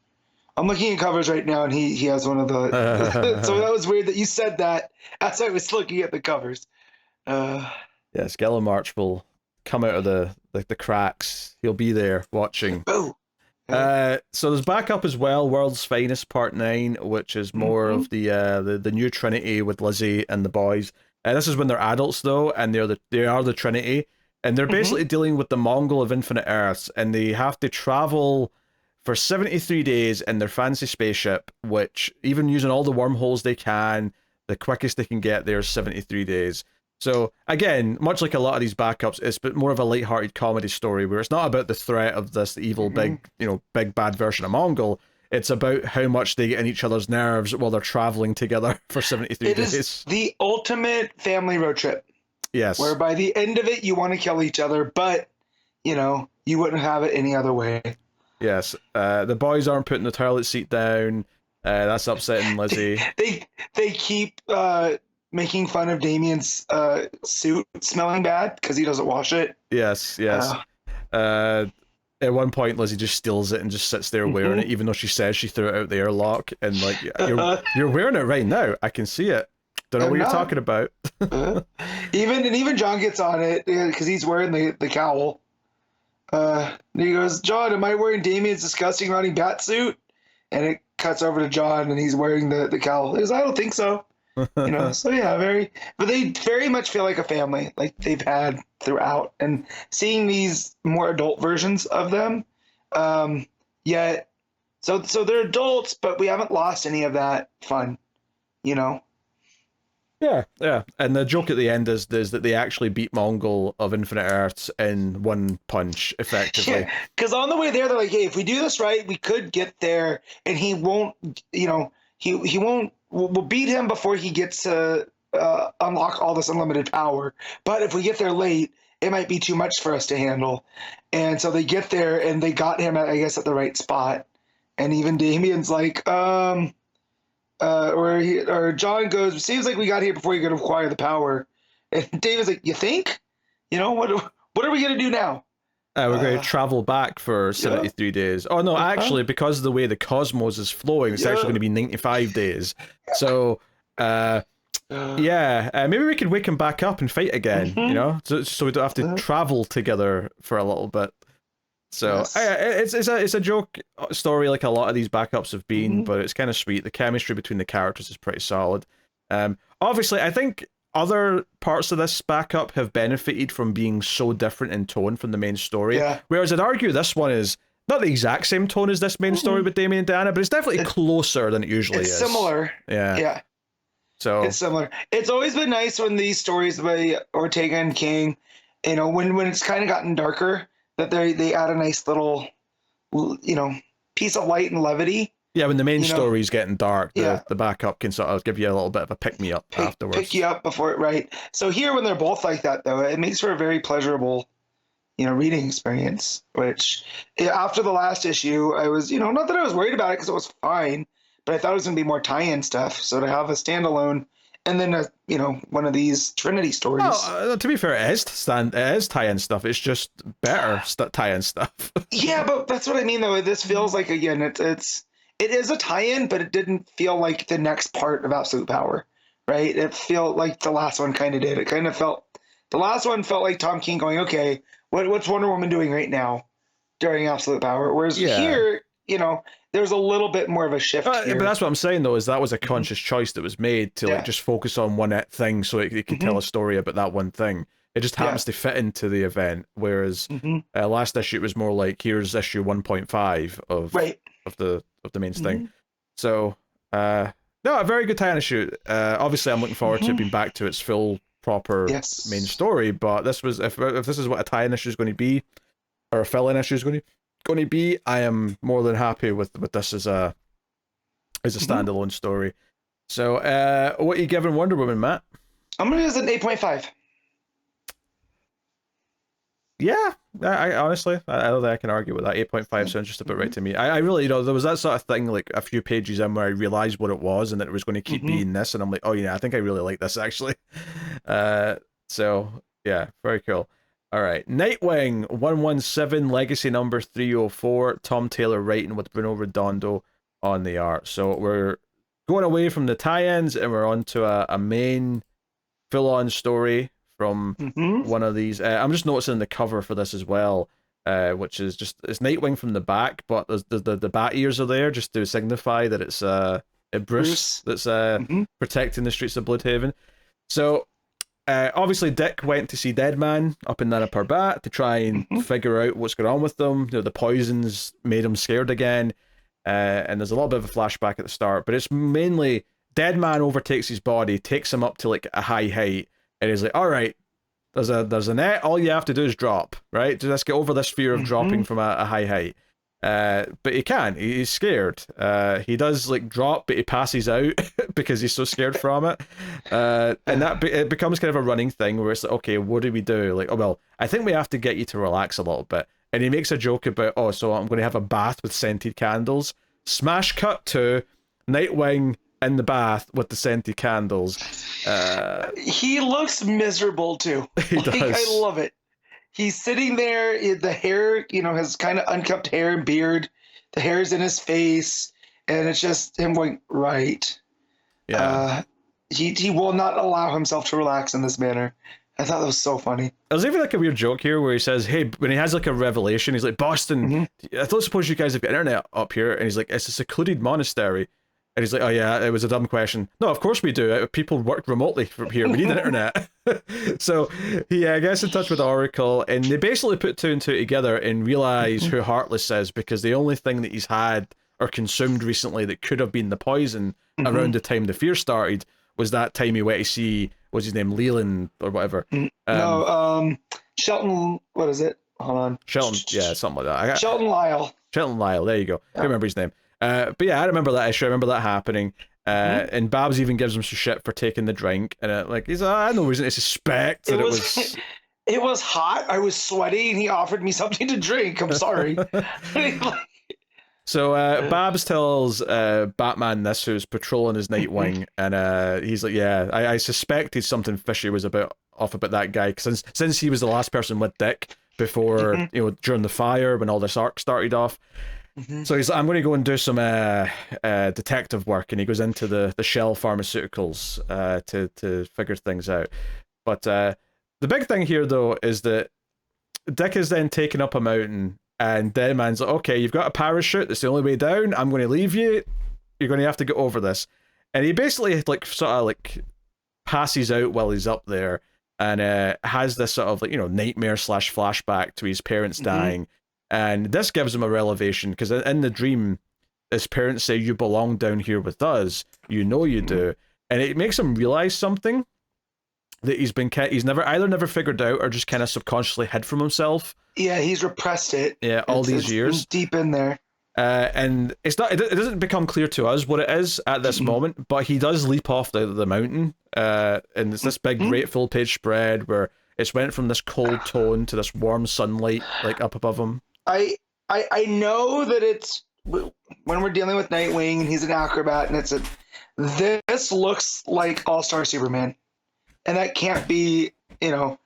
I'm looking at covers right now, and he has one of the. So that was weird that you said that as I was looking at the covers. Yes, Gillen March will come out of the cracks. He'll be there watching. Oh. So there's backup as well, World's Finest Part 9, which is more of the new Trinity with Lizzie and the boys. This is when they're adults though, and they are the Trinity, and they're basically dealing with the Mongol of Infinite Earths, and they have to travel for 73 days in their fancy spaceship, which, even using all the wormholes they can, the quickest they can get there is 73 days. So again, much like a lot of these backups, it's more of a lighthearted comedy story where it's not about the threat of this evil big bad version of Mongol. It's about how much they get in each other's nerves while they're traveling together for 73 days. It is the ultimate family road trip. Yes. Where by the end of it, you want to kill each other, but, you wouldn't have it any other way. Yes. The boys aren't putting the toilet seat down. That's upsetting Lizzie. They keep making fun of Damien's suit smelling bad because he doesn't wash it. Yes. At one point, Lizzie just steals it and just sits there wearing it, even though she says she threw it out the airlock. And you're wearing it right now. I can see it. Don't know I'm what you're not. talking about. Even John gets on it because he's wearing the cowl. And he goes, John, am I wearing Damien's disgusting running bat suit? And it cuts over to John, and he's wearing the cowl. He goes, I don't think so. So yeah, but they very much feel like a family, like they've had throughout. And seeing these more adult versions of them, yet, so they're adults, but we haven't lost any of that fun, Yeah. And the joke at the end is that they actually beat Mongol of Infinite Earths in one punch, effectively. Yeah, because on the way there, they're like, hey, if we do this right, we could get there, and he won't, he won't, we'll beat him before he gets to unlock all this unlimited power. But if we get there late, it might be too much for us to handle. And so they get there, and they got him, I guess, at the right spot. And even Damien's like, or John goes, it seems like we got here before you could acquire the power. And David's like, you think? What are we going to do now? We're going to travel back for 73 days. Oh, no, actually, because of the way the cosmos is flowing, it's actually going to be 95 days. So, maybe we could wake him back up and fight again, so we don't have to travel together for a little bit. So, it's a joke story like a lot of these backups have been, but it's kind of sweet. The chemistry between the characters is pretty solid. Obviously, I think other parts of this backup have benefited from being so different in tone from the main story. Yeah. Whereas I'd argue this one is not the exact same tone as this main story with Damien and Diana, but it's definitely closer than it usually is. It's similar. Yeah. So it's similar. It's always been nice when these stories by Ortega and King, when it's kind of gotten darker, that they add a nice little, piece of light and levity. Yeah, when the main story's getting dark, the backup can sort of give you a little bit of a pick-me-up afterwards. Pick you up before it, right? So here, when they're both like that, though, it makes for a very pleasurable, reading experience, which after the last issue, I was, not that I was worried about it because it was fine, but I thought it was going to be more tie-in stuff. So to have a standalone and then, one of these Trinity stories. Well, to be fair, it is tie-in stuff. It's just better tie-in stuff. Yeah, but that's what I mean, though. This feels like, again, it is a tie-in, but it didn't feel like the next part of Absolute Power, right? It felt like the last one kind of did. The last one felt like Tom King going, okay, what's Wonder Woman doing right now during Absolute Power? Whereas here, there's a little bit more of a shift here. But that's what I'm saying, though, is that was a conscious choice that was made to just focus on one thing so it could tell a story about that one thing. It just happens to fit into the event, whereas last issue it was more like, here's issue 1.5 of the main thing. So, no, a very good tie-in issue. Obviously, I'm looking forward to it being back to its full, proper main story, but this was, if this is what a tie-in issue is going to be, or a fill-in issue is going to be, I am more than happy with this as a standalone story. So, what are you giving Wonder Woman, Matt? I'm going to use an 8.5. Yeah, I honestly, I don't think I can argue with that. 8.5 sounds just about right to me. I really, there was that sort of thing, like a few pages in where I realized what it was and that it was going to keep being this, and I'm like, oh yeah, I think I really like this actually. So yeah, very cool. All right, Nightwing 117, legacy number 304. Tom Taylor writing with Bruno Redondo on the art. So we're going away from the tie-ins and we're on to a main full-on story from one of these. I'm just noticing the cover for this as well, which is just, it's Nightwing from the back, but there's the bat ears are there just to signify that it's Bruce that's protecting the streets of Bloodhaven. So obviously Dick went to see Deadman up in Nana Parbat to try and figure out what's going on with them. The poisons made him scared again, and there's a little bit of a flashback at the start, but it's mainly Deadman overtakes his body, takes him up to like a high height, and he's like, all right, there's a net, all you have to do is drop, right? Just get over this fear of dropping from a high height. But he can't, he's scared. He does like drop, but he passes out because he's so scared from it. And it becomes kind of a running thing where it's like, okay, what do we do? Like, oh, well, I think we have to get you to relax a little bit. And he makes a joke about, oh, so I'm going to have a bath with scented candles. Smash cut to Nightwing in the bath with the scented candles. He looks miserable too. He does. I love it. He's sitting there, the hair, his kind of unkempt hair and beard, the hair's in his face, and it's just him going, right. Yeah. he will not allow himself to relax in this manner. I thought that was so funny. There's even like a weird joke here where he says, hey, when he has like a revelation, he's like, Boston, I don't suppose you guys have got internet up here. And he's like, it's a secluded monastery. And he's like, oh yeah, it was a dumb question. No, of course we do. People work remotely from here. We need an internet. So he gets in touch with Oracle, and they basically put two and two together and realize who Heartless is, because the only thing that he's had or consumed recently that could have been the poison around the time the fear started was that time he went to see, what's his name, Leland or whatever. Shelton, what is it? Hold on. Shelton, yeah, something like that. Shelton Lyle. Shelton Lyle, there you go. I remember his name. But yeah, I remember that issue. I remember that happening. And Babs even gives him some shit for taking the drink. And like, he's I had no reason to suspect that it was... It was hot. I was sweaty, and he offered me something to drink. I'm sorry. So Babs tells Batman this, who's patrolling his Nightwing, and he's like, yeah, I suspected something fishy was off about that guy, cause since he was the last person with Dick before, during the fire, when all this arc started off. So he's like, I'm going to go and do some detective work, and he goes into the Shell Pharmaceuticals to figure things out. But the big thing here, though, is that Dick is then taken up a mountain, and Deadman's like, okay, you've got a parachute, that's the only way down, I'm going to leave you, you're going to have to get over this. And he basically passes out while he's up there, and has this sort of nightmare / flashback to his parents dying. And this gives him a revelation, because in the dream, his parents say, you belong down here with us, you know you do. And it makes him realize something that he's never figured out, or just kind of subconsciously hid from himself. Yeah, he's repressed it. Yeah, all these years. Deep in there. And it doesn't become clear to us what it is at this moment, but he does leap off the mountain, and it's this big, great full-page spread where it's went from this cold tone to this warm sunlight, like, up above him. I know that it's when we're dealing with Nightwing and he's an acrobat, and this looks like All-Star Superman, and that can't be an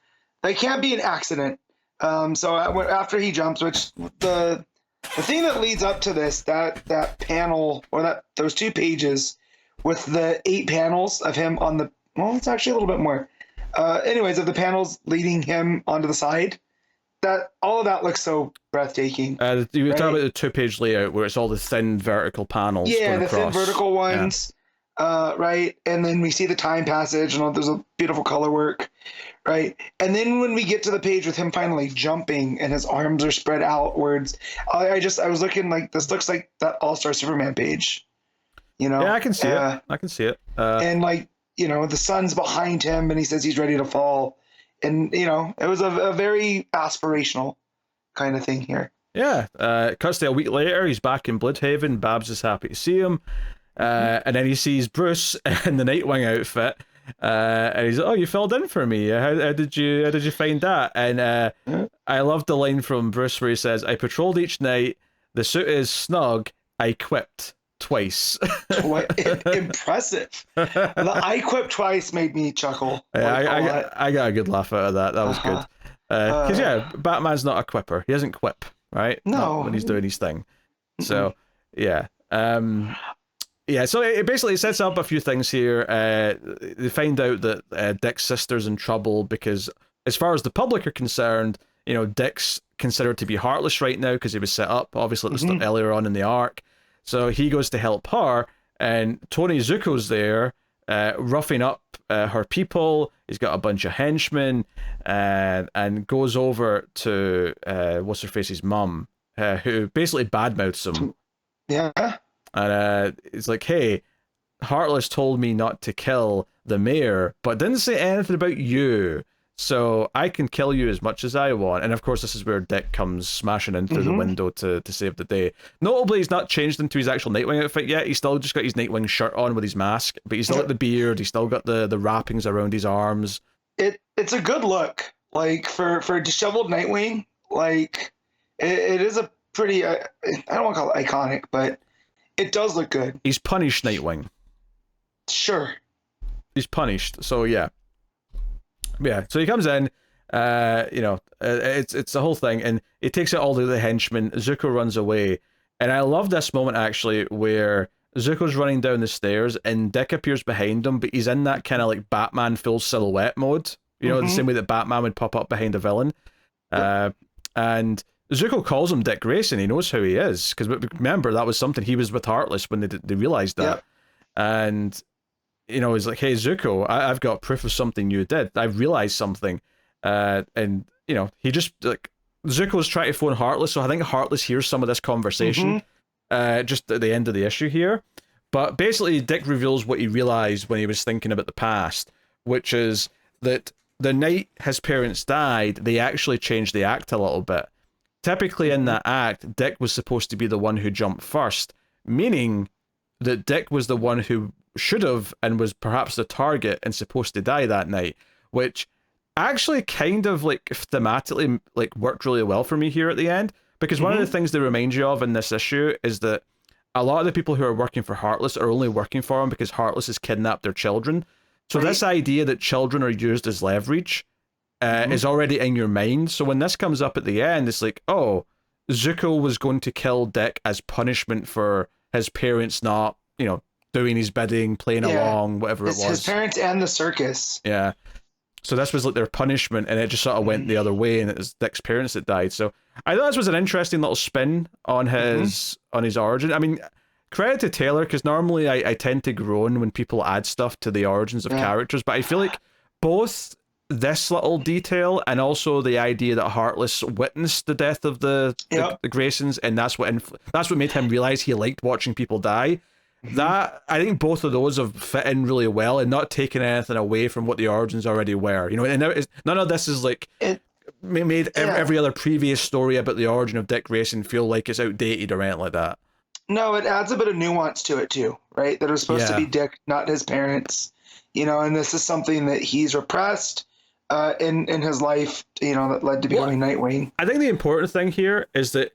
accident. So after he jumps, which the thing that leads up to this, that panel, or those 2 pages with the 8 panels of him on the, well, it's actually a little bit more. Anyways, of the panels leading him onto the side. That all of that looks so breathtaking. You were talking about the 2-page layout where it's all the thin vertical panels. Yeah, the thin vertical ones. Yeah. Right, and then we see the time passage, and there's a beautiful color work, right? And then when we get to the page with him finally jumping and his arms are spread outwards, I was looking like, this looks like that All-Star Superman page. Yeah, I can see it. I can see it. And the sun's behind him, and he says he's ready to fall. And, it was a very aspirational kind of thing here. Yeah. Cuts to a week later, he's back in Bloodhaven. Babs is happy to see him. And then he sees Bruce in the Nightwing outfit. And he's like, oh, you filled in for me. How did you find that? And I love the line from Bruce where he says, I patrolled each night. The suit is snug. I quipped twice. What impressive. The I quip twice made me chuckle. Yeah, I got a good laugh out of that. That was good. Because Batman's not a quipper. He doesn't quip, right? No. Not when he's doing his thing. So yeah. So it basically sets up a few things here. They find out that Dick's sister's in trouble because, as far as the public are concerned, Dick's considered to be heartless right now because he was set up, obviously, earlier on in the arc. So he goes to help her, and Tony Zuko's there, roughing up her people. He's got a bunch of henchmen, and goes over to what's-her-face's mum, who basically badmouths him. Yeah. And it's like, hey, Heartless told me not to kill the mayor, but didn't say anything about you. So I can kill you as much as I want. And of course, this is where Dick comes smashing in through the window to save the day. Notably, he's not changed into his actual Nightwing outfit yet. He's still just got his Nightwing shirt on with his mask, but he's still got the beard. He's still got the wrappings around his arms. It's a good look, like for disheveled Nightwing. Like it is a pretty. I don't want to call it iconic, but it does look good. He's punished Nightwing. Sure. He's punished. So yeah. Yeah, so he comes in, it's the whole thing, and he takes out all the henchmen. Zuko runs away, and I love this moment actually where Zuko's running down the stairs, and Dick appears behind him, but he's in that kind of like Batman full silhouette mode. You know, the same way that Batman would pop up behind a villain. And Zuko calls him Dick Grayson. He knows who he is, because remember, that was something he was with Heartless when they realized that. And, you know, he's like, hey, Zuko, I've got proof of something you did. I've realized something. And, you know, he just, like, Zuko's trying to phone Heartless, so I think Heartless hears some of this conversation just at the end of the issue here. But basically, Dick reveals what he realized when he was thinking about the past, which is that the night his parents died, they actually changed the act a little bit. Typically in that act, Dick was supposed to be the one who jumped first, meaning that Dick was the one who should have and was perhaps the target and supposed to die that night, which actually kind of like thematically like worked really well for me here at the end, because one of the things they remind you of in this issue is that a lot of the people who are working for Heartless are only working for him because Heartless has kidnapped their children. So this idea that children are used as leverage is already in your mind. So when this comes up at the end, it's like, oh, Zuko was going to kill Dick as punishment for his parents not, you know, doing his bidding, playing along, whatever it was. His parents and the circus. Yeah. So this was like their punishment, and it just sort of went the other way, and it was Dick's parents that died. So I thought this was an interesting little spin on his origin. I mean, credit to Taylor, because normally I tend to groan when people add stuff to the origins of characters, but I feel like both this little detail and also the idea that Heartless witnessed the death of the Graysons, and that's what made him realize he liked watching people die. That, I think both of those have fit in really well and not taken anything away from what the origins already were. You know, and none of this is like made every other previous story about the origin of Dick Grayson feel like it's outdated or anything like that. No, it adds a bit of nuance to it too, right? That it was supposed to be Dick, not his parents. You know, and this is something that he's repressed in his life, you know, that led to becoming Nightwing. I think the important thing here is that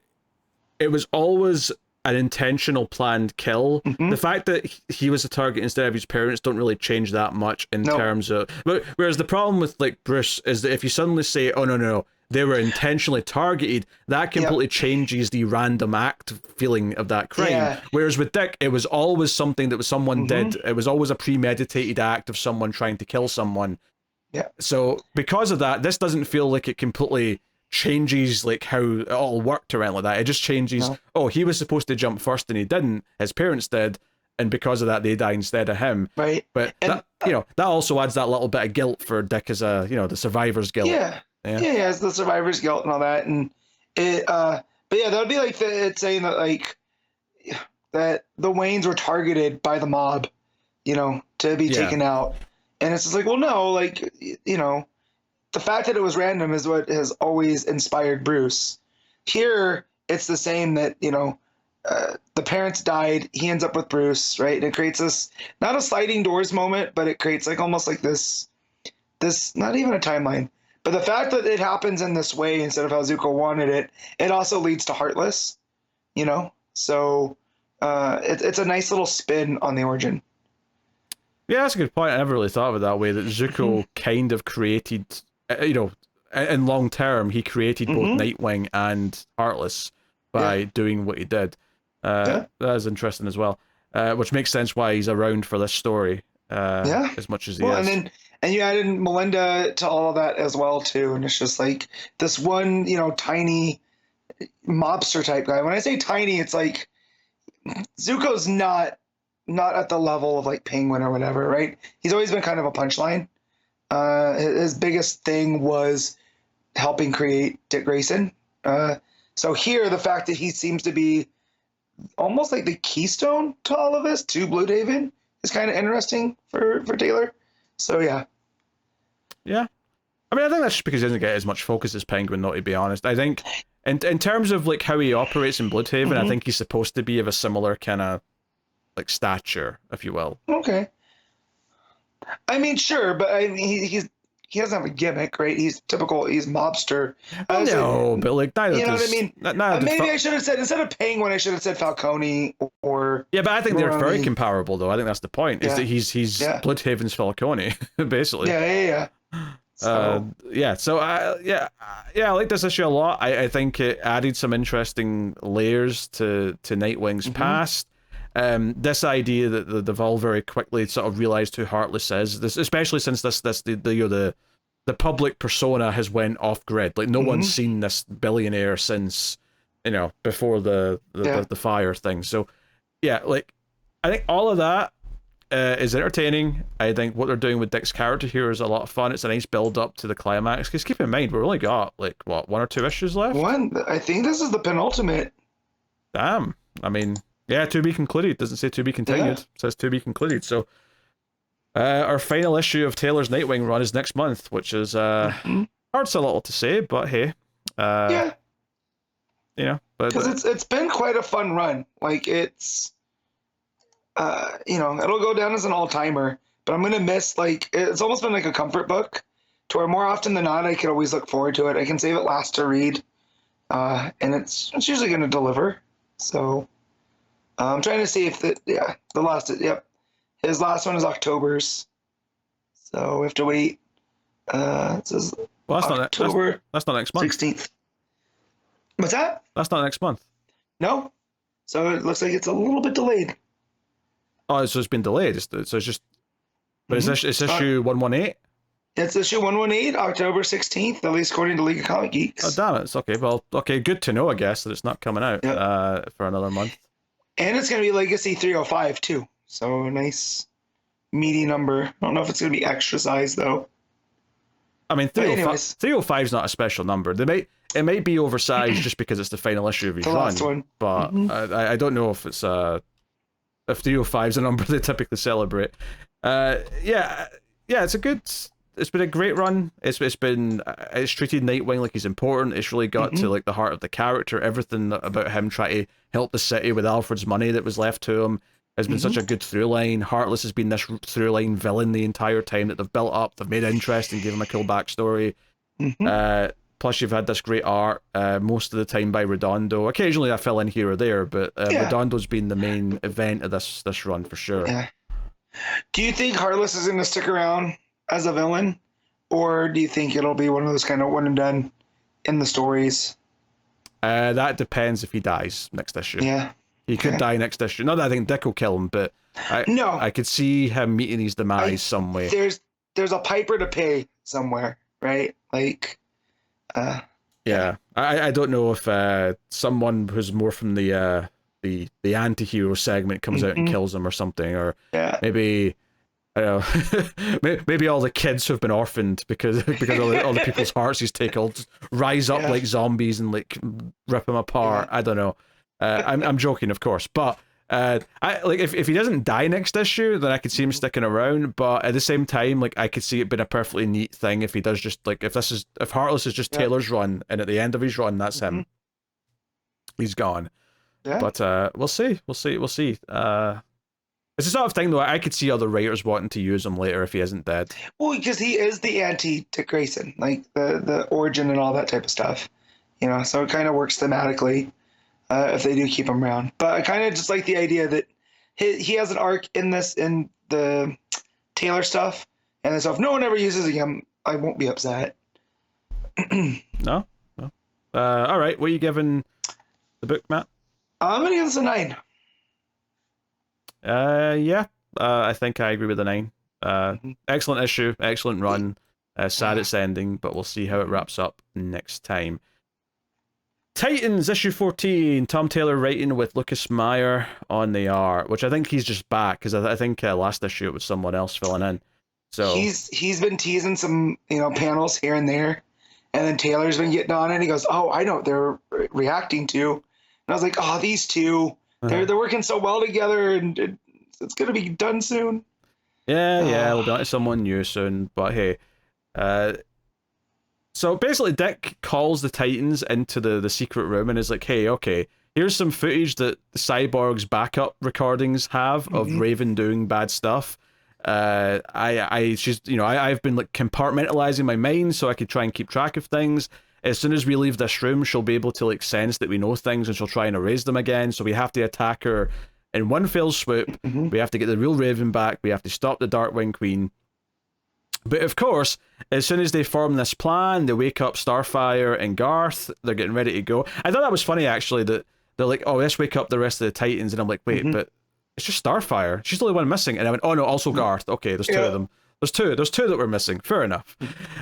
it was always an intentional planned kill. The fact that he was a target instead of his parents don't really change that much in terms of... But whereas the problem with like Bruce is that if you suddenly say, oh no, they were intentionally targeted, that completely changes the random act feeling of that crime. Whereas with Dick, it was always something that someone did. It was always a premeditated act of someone trying to kill someone. So because of that, this doesn't feel like it completely changes like how it all worked around like that. It just changes, oh, he was supposed to jump first and he didn't, his parents did, and because of that they die instead of him. Right. But that, you know, that also adds that little bit of guilt for Dick as a, you know, the survivor's guilt. As the survivor's guilt and all that. And it but yeah, that would be like it's saying that like that the Waynes were targeted by the mob, you know, to be taken out. And it's just like, well, no, like, you know, the fact that it was random is what has always inspired Bruce. Here, it's the same that, you know, the parents died, he ends up with Bruce, right? And it creates this, not a sliding doors moment, but it creates like almost like this, not even a timeline. But the fact that it happens in this way instead of how Zuko wanted it, it also leads to Heartless, you know? So it's a nice little spin on the origin. Yeah, that's a good point. I never really thought of it that way, that Zuko kind of created... you know, in long term, he created both Nightwing and Heartless by doing what he did. That is interesting as well, which makes sense why he's around for this story as much as he is. And you added Melinda to all of that as well too, and it's just like this one, you know, tiny mobster type guy. When I say tiny, it's like Zuko's not at the level of like Penguin or whatever, right? He's always been kind of a punchline. His biggest thing was helping create Dick Grayson. So here, the fact that he seems to be almost like the keystone to all of this, to Blue Haven, is kind of interesting for Taylor. So yeah. I mean, I think that's just because he doesn't get as much focus as Penguin, though, to be honest. I think in terms of like how he operates in Bloodhaven, I think he's supposed to be of a similar kind of like stature, if you will. Okay. I mean, sure, but I mean, he doesn't have a gimmick, right? He's mobster. No, but like neither. You know what I mean? Maybe I should have said, instead of Penguin, I should have said Falcone or. Yeah, but I think they're very comparable, though. I think that's the point. Is that he's Bloodhaven's Falcone, basically. Yeah. So. So I like this issue a lot. I think it added some interesting layers to Nightwing's past. This idea that they've all very quickly sort of realized who Heartless is, this, especially since the public persona has went off grid. Like no one's seen this billionaire since, before the fire thing. So yeah, like I think all of that is entertaining. I think what they're doing with Dick's character here is a lot of fun. It's a nice build up to the climax. Because keep in mind, we've only got like what, 1 or 2 issues left. I think this is the penultimate. Damn. I mean, yeah, to be concluded. Doesn't say to be continued. Yeah. It says to be concluded. So our final issue of Taylor's Nightwing run is next month, which is hard's a little to say, but hey. Yeah. But because it's been quite a fun run. Like it's. It'll go down as an all-timer, but I'm gonna miss, like, it's almost been like a comfort book to where more often than not I can always look forward to it. I can save it last to read, and it's usually gonna deliver. So I'm trying to see if his last one is October's, so we have to wait. It says that's October. That's not next month. 16th. What's that? That's not next month. No, so it looks like it's a little bit delayed. Oh, so it's been delayed. So it's just. But is this issue 118? It's issue 118, October 16th, at least according to League of Comic Geeks. Oh, damn it. It's okay. Well, okay, good to know, I guess, that it's not coming out for another month. And it's going to be Legacy 305, too. So a nice, meaty number. I don't know if it's going to be extra size, though. I mean, 305 is not a special number. It might be oversized just because it's the final issue of his the run. last one. But I don't know if it's if 305 is a number they typically celebrate. It's been a great run. It's treated Nightwing like he's important. It's really got to like the heart of the character. Everything about him trying to help the city with Alfred's money that was left to him has been such a good through line. Heartless has been this through line villain the entire time that they've built up. They've made interest and given him a cool backstory. Plus, you've had this great art most of the time by Redondo. Occasionally, I fill in here or there, but Redondo's been the main event of this run for sure. Yeah. Do you think Heartless is going to stick around as a villain, or do you think it'll be one of those kind of one and done in the stories? That depends if he dies next issue. Yeah. He could die next issue. Not that I think Dick will kill him, but I could see him meeting his demise some way. There's a piper to pay somewhere, right? Like, yeah. I don't know if someone who's more from the anti-hero segment comes out and kills him or something, or maybe I don't know, maybe all the kids who've been orphaned because all the people's hearts he's taken will just rise up like zombies and like rip him apart. I don't know. I'm joking, of course, but if he doesn't die next issue, then I could see him sticking around. But at the same time, like I could see it being a perfectly neat thing if he does just like if Heartless is just Taylor's run, and at the end of his run, that's him. He's gone. Yeah. But we'll see. It's the sort of thing though. I could see other writers wanting to use him later if he isn't dead. Well, because he is the anti-Dick Grayson, like the origin and all that type of stuff. So it kind of works thematically. If they do keep him around. But I kind of just like the idea that he has an arc in the Taylor stuff, and so if no one ever uses him, I won't be upset. No. All right, what are you giving the book, Matt? I'm gonna give this a 9. I think I agree with the 9. Excellent issue, excellent run. Sad it's ending, but we'll see how it wraps up next time. Titans, issue 14, Tom Taylor writing with Lucas Meyer on the art, which I think he's just back, because I think last issue it was someone else filling in. So he's been teasing some panels here and there, and then Taylor's been getting on it, and he goes, "Oh, I know what they're reacting to," and I was like, "Oh, these two, they're working so well together, and it's gonna be done soon." Yeah, we'll be on to someone new soon, but hey, so basically Dick calls the Titans into the secret room and is like, "Hey, okay, here's some footage that the Cyborg's backup recordings have of Raven doing bad stuff. I've been like compartmentalizing my mind so I could try and keep track of things. As soon as we leave this room, she'll be able to like sense that we know things and she'll try and erase them again. So we have to attack her in one fell swoop. We have to get the real Raven back. We have to stop the Darkwing Queen." But of course, as soon as they form this plan, they wake up Starfire and Garth. They're getting ready to go. I thought that was funny, actually, that they're like, "Oh, let's wake up the rest of the Titans." And I'm like, wait, but it's just Starfire. She's the only one missing. And I went, oh no, also Garth. Okay, there's two of them. There's two that were missing. Fair enough.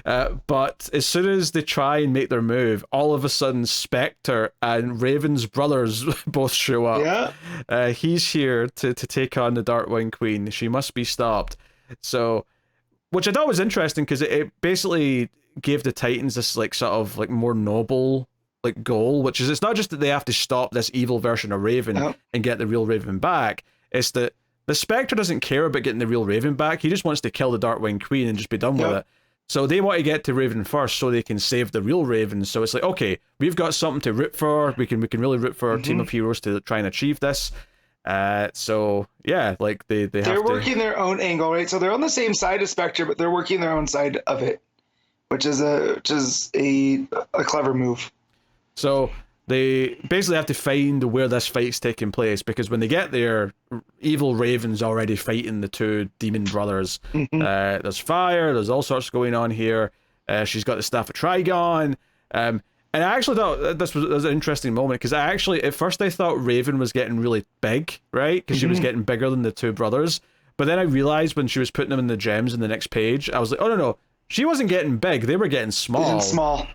But as soon as they try and make their move, all of a sudden Spectre and Raven's brothers both show up. Yeah. He's here to take on the Darkwing Queen. She must be stopped. So, which I thought was interesting because it basically gave the Titans this like sort of like more noble like goal, which is it's not just that they have to stop this evil version of Raven and get the real Raven back. It's that the Spectre doesn't care about getting the real Raven back. He just wants to kill the Darkwing Queen and just be done with it. So they want to get to Raven first so they can save the real Raven. So it's like, okay, we've got something to root for. We can really root for our team of heroes to try and achieve this. So yeah, like they're working their own angle, right? So they're on the same side of Spectre, but they're working their own side of it, which is a clever move. So they basically have to find where this fight's taking place, because when they get there, evil Raven's already fighting the two demon brothers. There's fire, there's all sorts going on here. She's got the Staff of Trigon. And I actually thought this was an interesting moment, because at first I thought Raven was getting really big, right? Because she was getting bigger than the two brothers. But then I realized when she was putting them in the gems in the next page, I was like, oh no. She wasn't getting big, they were getting small.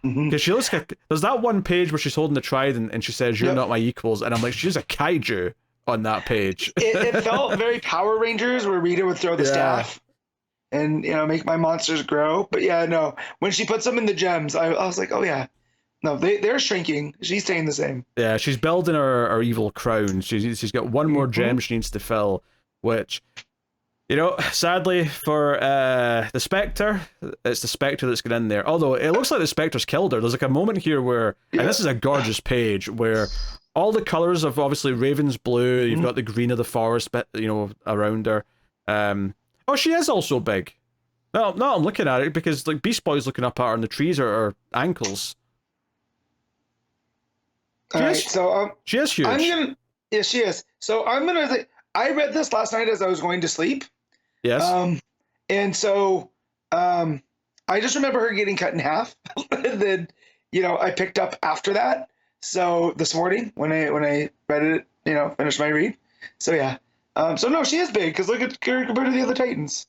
Because she looks like, there's that one page where she's holding the trident and she says, you're not my equals. And I'm like, she's a kaiju on that page. It felt very Power Rangers, where Rita would throw the staff and, make my monsters grow. But yeah, no, when she puts them in the gems, I was like, oh yeah. No, they're shrinking. She's staying the same. Yeah, she's building her evil crown. She's got one more gem she needs to fill, which... sadly for the Spectre, it's the Spectre that's got in there. Although it looks like the Spectre's killed her. There's like a moment here where, and this is a gorgeous page, where all the colors of obviously Raven's blue, you've got the green of the forest, around her. Oh, she is also big. No, I'm looking at it because like Beast Boy's looking up at her and the trees are her ankles. She is huge. She is. So I'm gonna say, I read this last night as I was going to sleep. Yes. And so I just remember her getting cut in half. And then, I picked up after that. So this morning when I read it, finished my read. So yeah. So no, she is big, because look at her compared to the other Titans.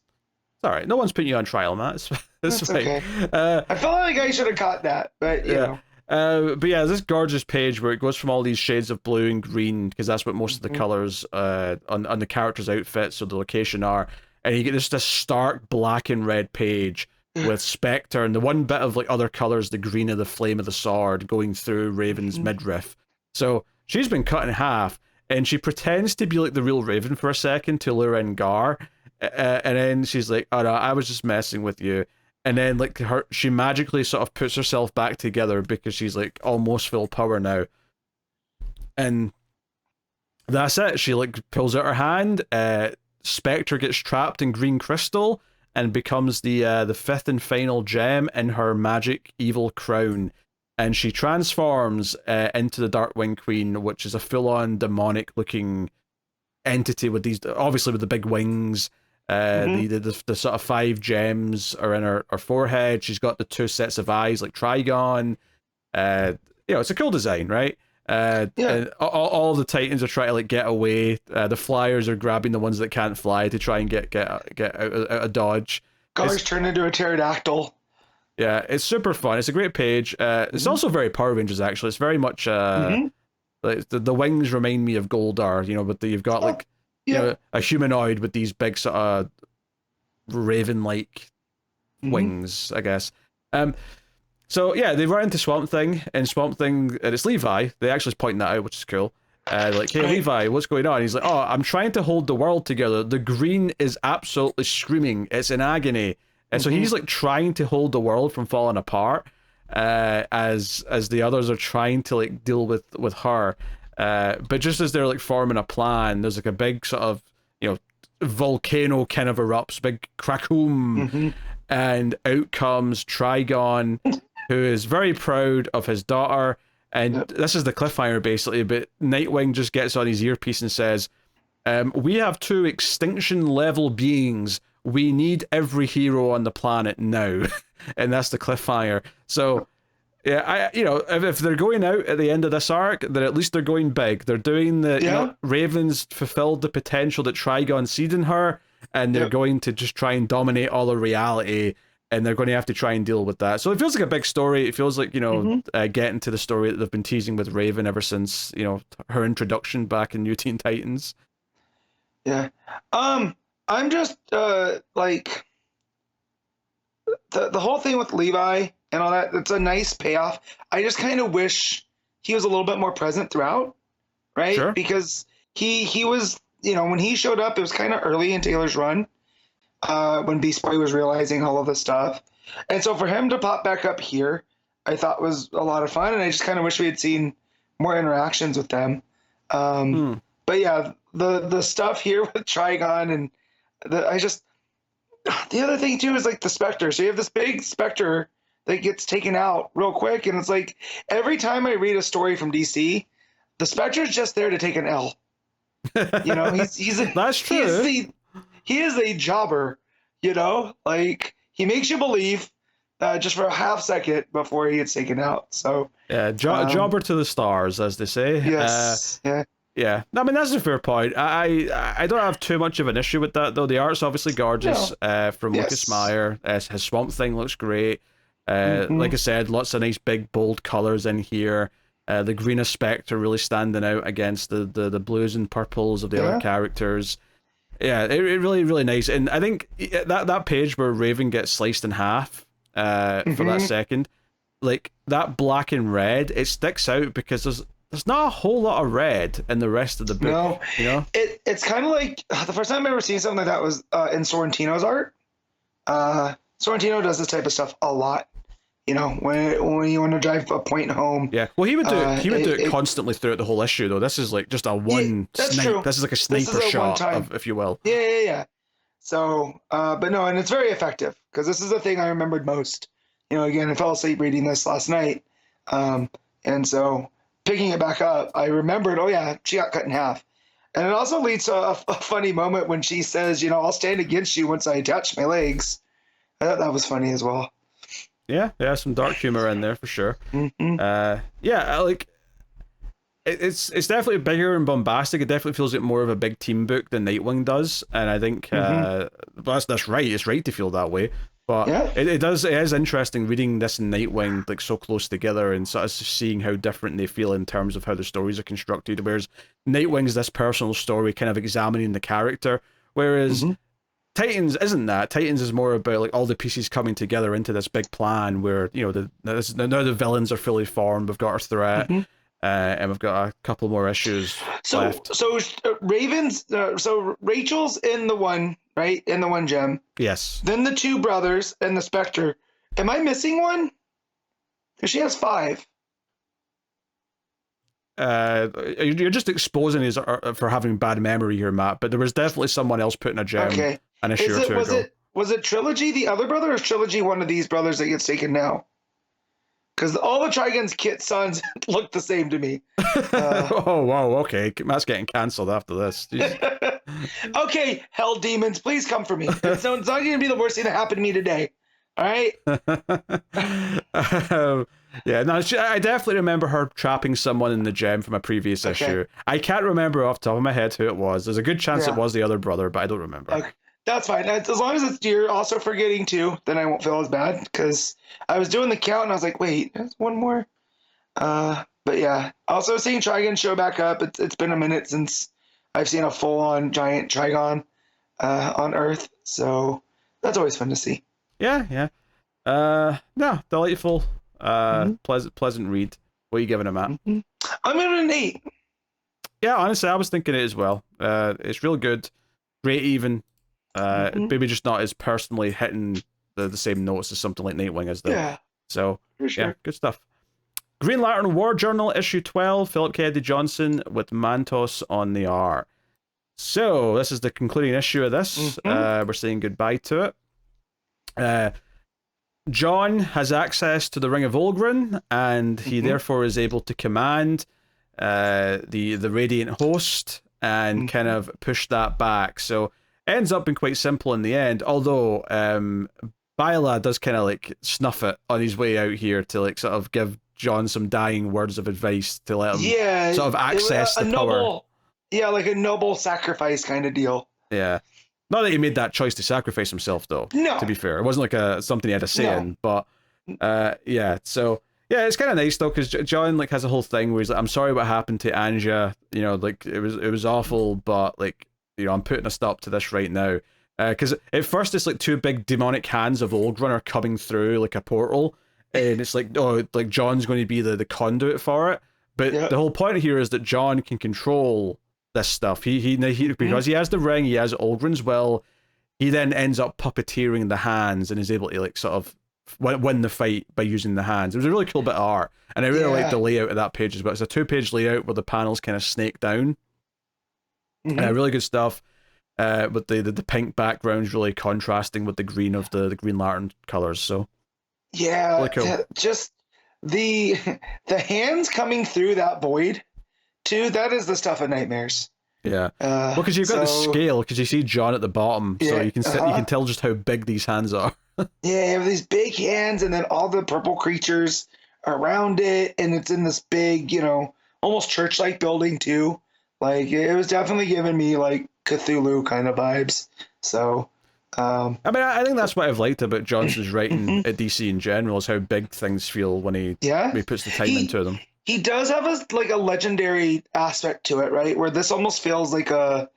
It's all right. No one's putting you on trial, Matt. It's fine. Okay. I felt like I should have caught that, but you know. But yeah, this gorgeous page where it goes from all these shades of blue and green, because that's what most of the colors on the characters' outfits or the location are, and you get this stark black and red page with Spectre and the one bit of like other colors, the green of the flame of the sword going through Raven's midriff. So she's been cut in half, and she pretends to be like the real Raven for a second to lure in Gar, and then she's like, "Oh no, I was just messing with you." And then like she magically sort of puts herself back together because she's like almost full power now. And that's it. She like pulls out her hand. Spectre gets trapped in green crystal and becomes the fifth and final gem in her magic evil crown. And she transforms into the Darkwing Queen, which is a full-on demonic looking entity with these, obviously with the big wings. The sort of 5 gems are in her forehead. She's got the 2 sets of eyes like Trigon. It's a cool design, right? And all the Titans are trying to like get away. The Flyers are grabbing the ones that can't fly to try and get out of dodge. Gar's turned into a pterodactyl. Yeah, it's super fun. It's a great page. It's also very Power Rangers actually. It's very much like the wings remind me of Goldar, but you've got like a humanoid with these big sort of raven-like wings, I guess. So yeah, they run into Swamp Thing, and it's Levi. They actually point that out, which is cool. Like, hey Levi, what's going on? He's like, oh, I'm trying to hold the world together. The green is absolutely screaming. It's in agony. And so he's like trying to hold the world from falling apart, as the others are trying to like deal with her. But just as they're like forming a plan, there's like a big sort of volcano kind of erupts, big krakoom, and out comes Trigon, who is very proud of his daughter. And this is the cliffhanger basically, but Nightwing just gets on his earpiece and says, we have 2 extinction level beings. We need every hero on the planet now. And that's the cliffhanger. So Yeah, if they're going out at the end of this arc, then at least they're going big. They're doing Raven's fulfilled the potential that Trigon seed in her, and they're going to just try and dominate all of reality, and they're going to have to try and deal with that. So it feels like a big story. It feels like, getting to the story that they've been teasing with Raven ever since, her introduction back in New Teen Titans. Yeah. I'm just, like, the whole thing with Levi and all that, it's a nice payoff. I just kind of wish he was a little bit more present throughout, right? Sure. Because he was, when he showed up, it was kind of early in Taylor's run, when Beast Boy was realizing all of this stuff. And so for him to pop back up here, I thought was a lot of fun, and I just kind of wish we had seen more interactions with them. But yeah, the stuff here with Trigon and the other thing too is like the Spectre. So you have this big Spectre that gets taken out real quick, and it's like every time I read a story from DC, the Spectre's just there to take an L. That's true. He is a jobber, like he makes you believe just for a half second before he gets taken out. So yeah, jobber to the stars, as they say. Yes. Yeah, I mean, that's a fair point. I don't have too much of an issue with that, though. The art's obviously gorgeous. From Lucas Meyer. His Swamp Thing looks great. Like I said, lots of nice big bold colors in here. The green Spectre really standing out against the blues and purples of the other characters. Yeah, it really, really nice. And I think that page where Raven gets sliced in half for that second, like that black and red, it sticks out because there's not a whole lot of red in the rest of the book. No, it's kind of like the first time I've ever seen something like that was in Sorrentino's art. Sorrentino does this type of stuff a lot. When you want to drive a point home. Yeah, well, he would do it constantly throughout the whole issue, though. This is like just a one snipe. True. This is like a sniper shot, if you will. Yeah. So, but no, and it's very effective because this is the thing I remembered most. Again, I fell asleep reading this last night, and so picking it back up, I remembered. Oh yeah, she got cut in half, and it also leads to a funny moment when she says, "I'll stand against you once I attach my legs." I thought that was funny as well. Yeah, some dark humor in there for sure. Like it's definitely bigger and bombastic. It definitely feels like more of a big team book than Nightwing does, and I think that's right. It's right to feel that way. But it is interesting reading this and Nightwing like so close together and sort of seeing how different they feel in terms of how the stories are constructed. Whereas Nightwing's this personal story, kind of examining the character, whereas Titans isn't that. Titans is more about like all the pieces coming together into this big plan where, now the villains are fully formed. We've got our threat, and we've got a couple more issues left. So Raven's, so Rachel's in the one, right? In the one gem. Yes. Then the two brothers and the Spectre. Am I missing one? Because she has 5. You're just exposing his for having bad memory here, Matt. But there was definitely someone else putting a gem an issue or two ago. Was it Trilogy the other brother, or is Trilogy one of these brothers that gets taken now? Because all the Trigon's kid sons look the same to me. Oh wow, okay, Matt's getting cancelled after this. Okay, hell demons, please come for me. It's not going to be the worst thing that happened to me today. All right. I definitely remember her trapping someone in the gem from a previous issue. I can't remember off the top of my head who it was. There's a good chance it was the other brother, but I don't remember. Okay. That's fine. As long as you're also forgetting 2, then I won't feel as bad, because I was doing the count and I was like, wait, there's one more. But yeah, also seeing Trigon show back up. It's been a minute since I've seen a full-on giant Trigon on Earth, so that's always fun to see. Yeah. Delightful. Pleasant read. What are you giving it, Matt? I'm giving it an 8. Yeah, honestly, I was thinking it as well. It's real good, great even. Maybe just not as personally hitting the same notes as something like Nightwing is there. Yeah. So for sure. Yeah, good stuff. Green Lantern War Journal issue 12, Philip Kennedy Johnson with Montos on the art. So this is the concluding issue of this. We're saying goodbye to it. John has access to the Ring of Olgrin, and he therefore is able to command the Radiant Host and kind of push that back. So ends up being quite simple in the end, although Bila does kind of like snuff it on his way out here to like sort of give John some dying words of advice to let him sort of access the power. Yeah, like a noble sacrifice kind of deal. Yeah. Not that he made that choice to sacrifice himself, though. No. To be fair, it wasn't like something he had to say in. But yeah, so yeah, it's kind of nice though, because John like has a whole thing where he's like, "I'm sorry what happened to Anja. You know, like it was awful, but like I'm putting a stop to this right now." Because at first it's like two big demonic hands of Allwinter coming through like a portal, and it's like like John's going to be the conduit for it. But the whole point here is that John can control this stuff. He because he has the ring, he has Aldrin's will. He then ends up puppeteering the hands and is able to like sort of win the fight by using the hands. It was a really cool bit of art, and I really like the layout of that page as well. It's a 2-page layout where the panels kind of snake down. Really good stuff. With the pink backgrounds really contrasting with the green of the Green Lantern colors. So really cool. Just the hands coming through that void too. That is the stuff of nightmares. Yeah, well, because you've got the scale, because you see John at the bottom, so you can tell just how big these hands are. Yeah, you have these big hands, and then all the purple creatures around it, and it's in this big, almost church-like building too. Like it was definitely giving me like Cthulhu kind of vibes. So, I mean, I think that's what I've liked about Johnson's writing at DC in general, is how big things feel when he puts the time into them. He does have a legendary aspect to it, right? Where this almost feels like a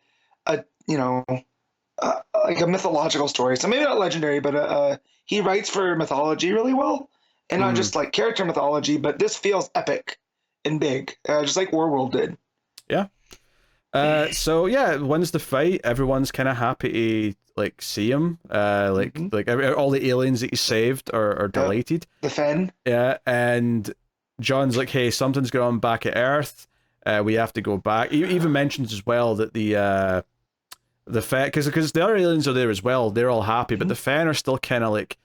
mythological story. So maybe not legendary, but he writes for mythology really well, and not just like character mythology. But this feels epic and big, just like Warworld did. Yeah. So yeah, wins the fight. Everyone's kind of happy to like see him. Like all the aliens that he saved are delighted. The Fen. Yeah, and John's like, "Hey, something's going on back at Earth. We have to go back." He even mentions as well that the Fen, because the other aliens are there as well. They're all happy, but the Fen are still kind of like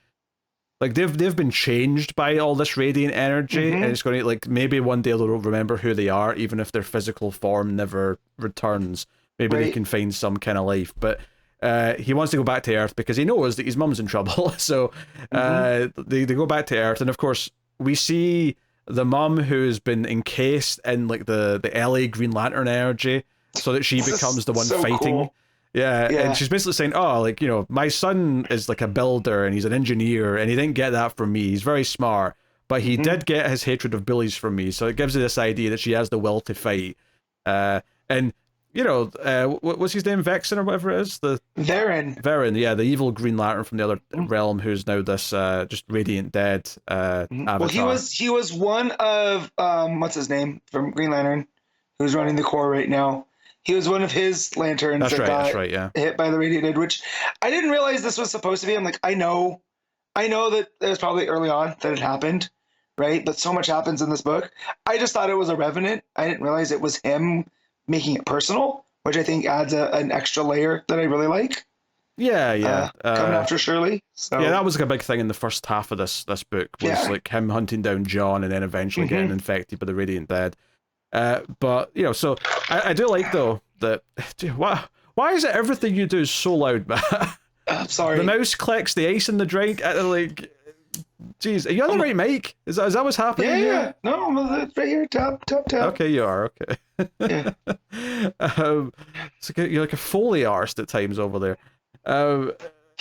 they've been changed by all this radiant energy, and it's going to like maybe one day they'll remember who they are, even if their physical form never returns. Maybe they can find some kind of life, but he wants to go back to Earth because he knows that his mum's in trouble. So they go back to Earth, and of course we see the mum who has been encased in like the LA Green Lantern energy, so that she becomes the one fighting. Cool. Yeah, and she's basically saying, "Oh, like, my son is like a builder and he's an engineer, and he didn't get that from me. He's very smart, but he did get his hatred of bullies from me." So it gives you this idea that she has the will to fight. And what's his name, Vexen or whatever it is, the Varen, yeah, the evil Green Lantern from the other realm, who's now this just radiant dead avatar. Well, he was one of what's his name from Green Lantern, who's running the Corps right now. He was one of his lanterns that got hit by the radiated, which I didn't realize this was supposed to be. I'm like, I know that it was probably early on that it happened, right? But so much happens in this book. I just thought it was a Revenant. I didn't realize it was him making it personal, which I think adds an extra layer that I really like. Yeah. Coming after Shirley. So. Yeah, that was like a big thing in the first half of this book, was like him hunting down John and then eventually getting infected by the Radiant Dead. But so I do like though that why is it everything you do is so loud, Matt? I'm sorry. The mouse clicks the ice in the drink. Like, jeez, are you on the right mic? Is that what's happening? Yeah. No, I'm right here. Tap. Okay, you are okay. Yeah. You're like a Foley artist at times over there.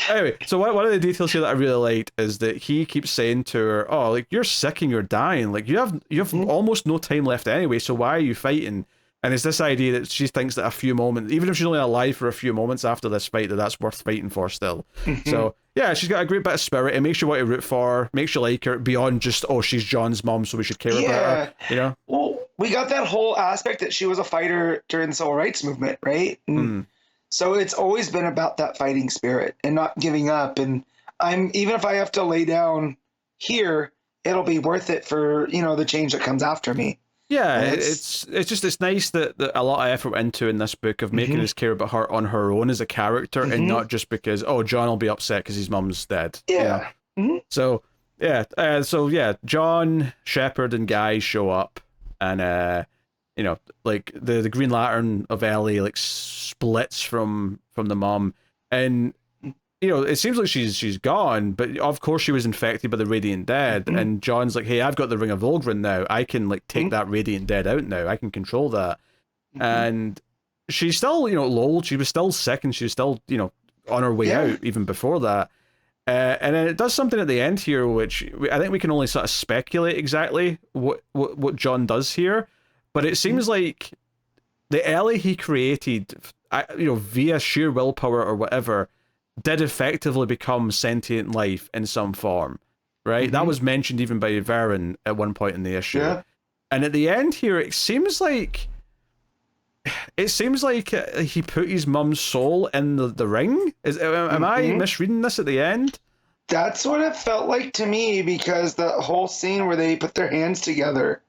Anyway, so one of the details here that I really liked is that he keeps saying to her, "Oh, like, you're sick and you're dying. Like, you have almost no time left anyway. So why are you fighting?" And it's this idea that she thinks that a few moments, even if she's only alive for a few moments after this fight, that's worth fighting for still. So yeah, she's got a great bit of spirit. It makes you want to root for her, makes you like her beyond just, oh, she's John's mom, so we should care about her. Well, we got that whole aspect that she was a fighter during the civil rights movement, right? So it's always been about that fighting spirit and not giving up. And even if I have to lay down here, it'll be worth it for, the change that comes after me. Yeah, it's nice that a lot of effort went into in this book of making us care about her on her own as a character, and not just because, oh, John will be upset because his mum's dead. Yeah. So John, Shepard, and Guy show up, and like the Green Lantern of Ellie like splits from the mom, and it seems like she's gone, but of course she was infected by the Radiant Dead, and John's like, hey, I've got the Ring of Volgren now. I can like take that Radiant Dead out now. I can control that. And she's still, lulled. She was still sick, and she was still, on her way out even before that. And then it does something at the end here, which I think we can only sort of speculate exactly what John does here. But it seems like the Ellie he created, via sheer willpower or whatever, did effectively become sentient life in some form, right? That was mentioned even by Varen at one point in the issue. Yeah. And at the end here, it seems like he put his mum's soul in the ring. Am I misreading this at the end? That's what it felt like to me, because the whole scene where they put their hands together,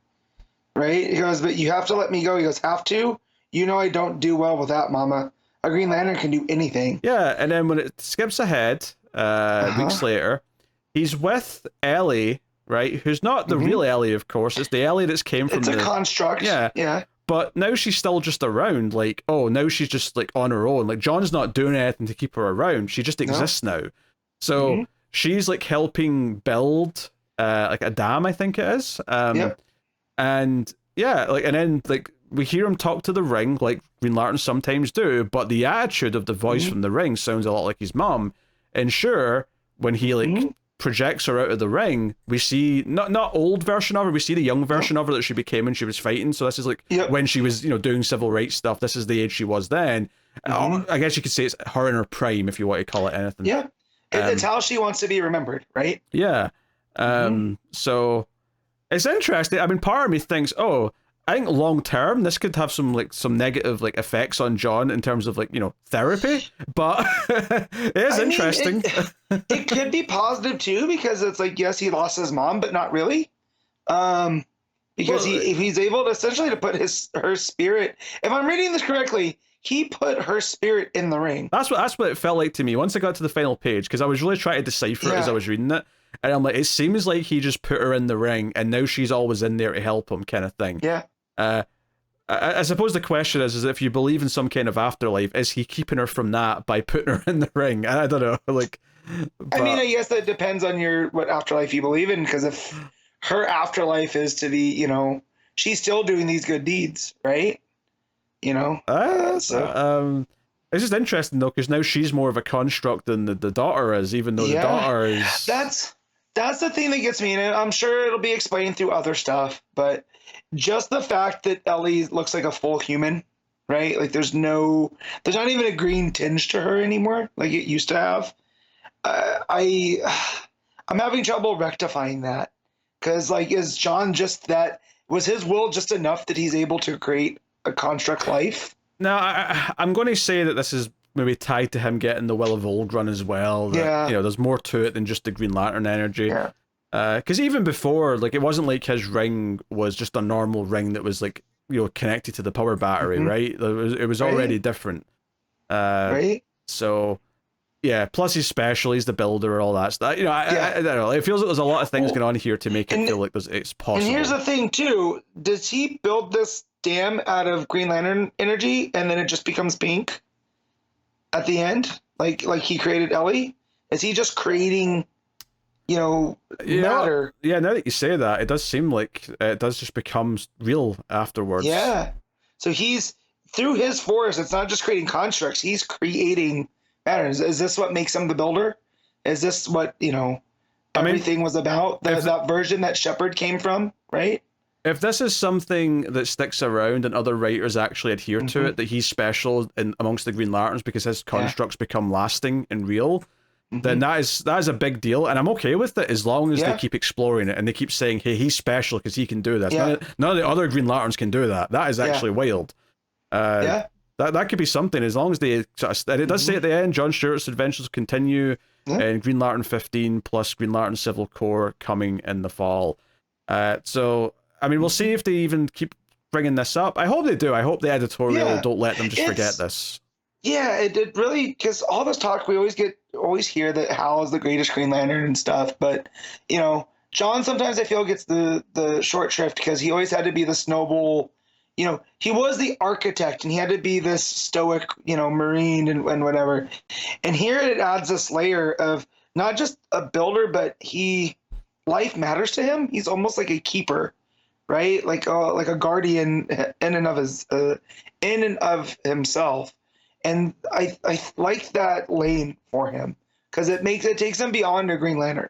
right? He goes, but you have to let me go. He goes, have to? I don't do well with that, Mama. A Green Lantern can do anything. Yeah, and then when it skips ahead, weeks later, he's with Ellie, right? Who's not the real Ellie, of course. It's the Ellie that's came from It's a construct. Yeah. But now she's still just around, like, now she's just, like, on her own. Like, John's not doing anything to keep her around. She just exists now. So she's, like, helping build, like, a dam, I think it is. And, yeah, like, and then, like, we hear him talk to the ring, like Green Lanterns sometimes do, but the attitude of the voice from the ring sounds a lot like his mum. And sure, when he, like, projects her out of the ring, we see not old version of her, we see the young version of her that she became when she was fighting. So this is like when she was doing civil rights stuff. This is the age she was then. I guess you could say it's her in her prime, if you want to call it anything. It's how she wants to be remembered, right? So it's interesting. I mean, part of me thinks, I think long term this could have some negative like effects on John in terms of like therapy, but it is interesting. It could be positive too, because it's like, yes, he lost his mom, but not really, because he's able to essentially to put her spirit. If I'm reading this correctly, he put her spirit in the ring. That's what it felt like to me once I got to the final page, because I was really trying to decipher it as I was reading it. And I'm like, it seems like he just put her in the ring, and now she's always in there to help him, kind of thing. Yeah. I suppose the question is if you believe in some kind of afterlife, is he keeping her from that by putting her in the ring? I don't know. Like, I mean, I guess that depends on what afterlife you believe in, because if her afterlife is to be, she's still doing these good deeds, right? It's just interesting though, because now she's more of a construct than the daughter is, even though the daughter is. That's the thing that gets me, and I'm sure it'll be explained through other stuff, but just the fact that Ellie looks like a full human, right? Like there's not even a green tinge to her anymore, like it used to have. I'm having trouble rectifying that, because like, is John just that? Was his will just enough that he's able to create a construct life? No, I'm going to say that this is maybe tied to him getting the Will of Volgren as well. That, there's more to it than just the Green Lantern energy. Yeah. Because even before, like, it wasn't like his ring was just a normal ring that was like, connected to the power battery, right? It was already different. Right. So, yeah. Plus he's special. He's the builder, all that stuff. I don't know. It feels like there's a lot of things going on here to make it feel like it's possible. And here's the thing too: does he build this dam out of Green Lantern energy, and then it just becomes pink at the end, like he created Ellie? Is he just creating, matter? Yeah, now that you say that, it does seem like it does just become real afterwards. Yeah. So he's, through his force, it's not just creating constructs, he's creating matter. Is this what makes him the builder? Is this what, everything was about? That version that Shepard came from, right? If this is something that sticks around and other writers actually adhere to it, that he's special amongst the Green Lanterns because his constructs become lasting and real, then that is a big deal, and I'm okay with it as long as they keep exploring it and they keep saying, hey, he's special because he can do this. None of the other Green Lanterns can do that. That is actually wild. That could be something, as long as they and it does say at the end, John Stewart's adventures continue in Green Lantern 15 plus Green Lantern Civil Corps coming in the fall. So I mean, we'll see if they even keep bringing this up. I hope they do. I hope the editorial don't let them just forget this. Yeah, it really, because all this talk, we always hear that Hal is the greatest Green Lantern and stuff, but John sometimes I feel gets the short shrift, because he always had to be the snowball, he was the architect and he had to be this stoic, Marine and whatever. And here it adds this layer of not just a builder, but life matters to him. He's almost like a keeper, right? Like a guardian in and of himself. And I like that lane for him because it takes him beyond a Green Lantern,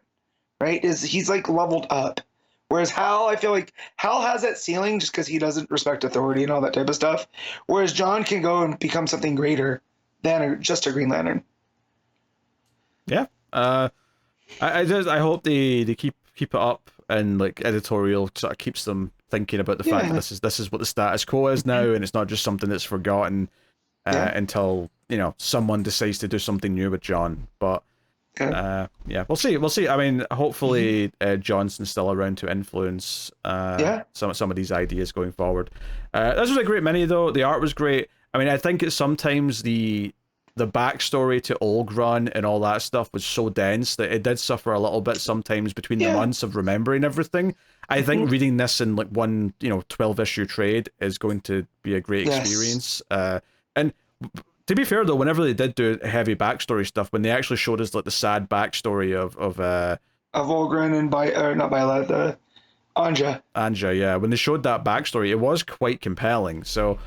right? He's like leveled up. Whereas Hal, I feel like Hal has that ceiling just because he doesn't respect authority and all that type of stuff. Whereas John can go and become something greater than just a Green Lantern. Yeah. I hope they keep it up, and like editorial sort of keeps them thinking about the fact that this is what the status quo is now, and it's not just something that's forgotten until someone decides to do something new with John. But we'll see. I mean, hopefully Johnson's still around to influence some of these ideas going forward. This was a great mini though. The art was great. I mean, I think it's sometimes the backstory to Olgrun and all that stuff was so dense that it did suffer a little bit sometimes between the months of remembering everything. I think reading this in like one 12-issue trade is going to be a great experience. And to be fair though, whenever they did do heavy backstory stuff, when they actually showed us like the sad backstory of Olgrun and Anja, yeah, when they showed that backstory, it was quite compelling. So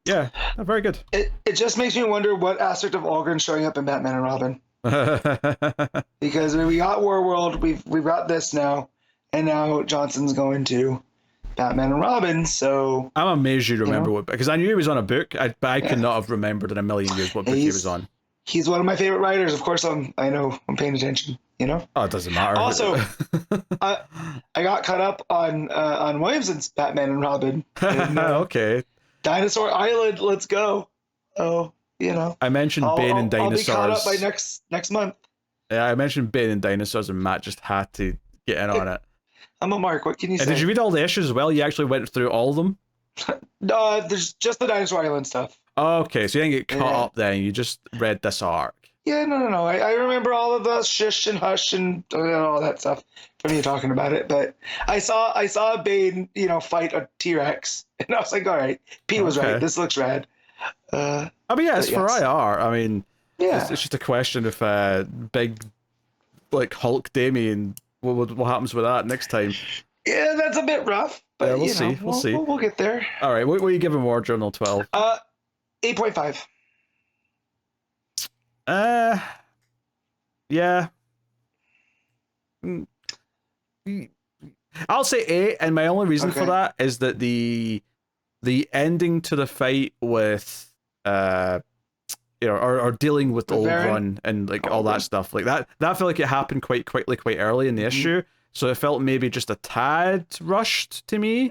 yeah, very good. It just makes me wonder what aspect of Olgrun showing up in Batman and Robin. Because we got Warworld, we've got this now, and now Johnson's going to Batman and Robin. So I'm amazed you remember what, because I knew he was on a book, but I could not have remembered in a million years what book he was on. He's one of my favorite writers. Of course, I know I'm paying attention. Oh, it doesn't matter. Also, I got caught up on Williamson's Batman and Robin. And, okay. Dinosaur Island, let's go. Oh, I mentioned Bane and Dinosaurs. I'll be caught up by next month. Yeah, I mentioned Bane and Dinosaurs, and Matt just had to get in on it. I'm a Mark. What can you say? Did you read all the issues as well? You actually went through all of them? There's just the Dinosaur Island stuff. Okay, so you didn't get caught up then. You just read this arc. Yeah, no. I remember all of the shush and hush and all that stuff from you talking about it. But I saw Bane, fight a T-Rex, and I was like, all right, Pete was right. This looks rad. I mean, yeah, it's for IR. I mean, it's just a question of big, like Hulk Damien. What happens with that next time? Yeah, that's a bit rough. But yeah, we'll see. We'll see. We'll get there. All right, what are you giving War Journal 12? 8.5. Yeah. I'll say 8, and my only reason for that is that the ending to the fight with or dealing with the Olgrun and like all that stuff like that felt like it happened quite quickly, quite early in the issue, so it felt maybe just a tad rushed to me.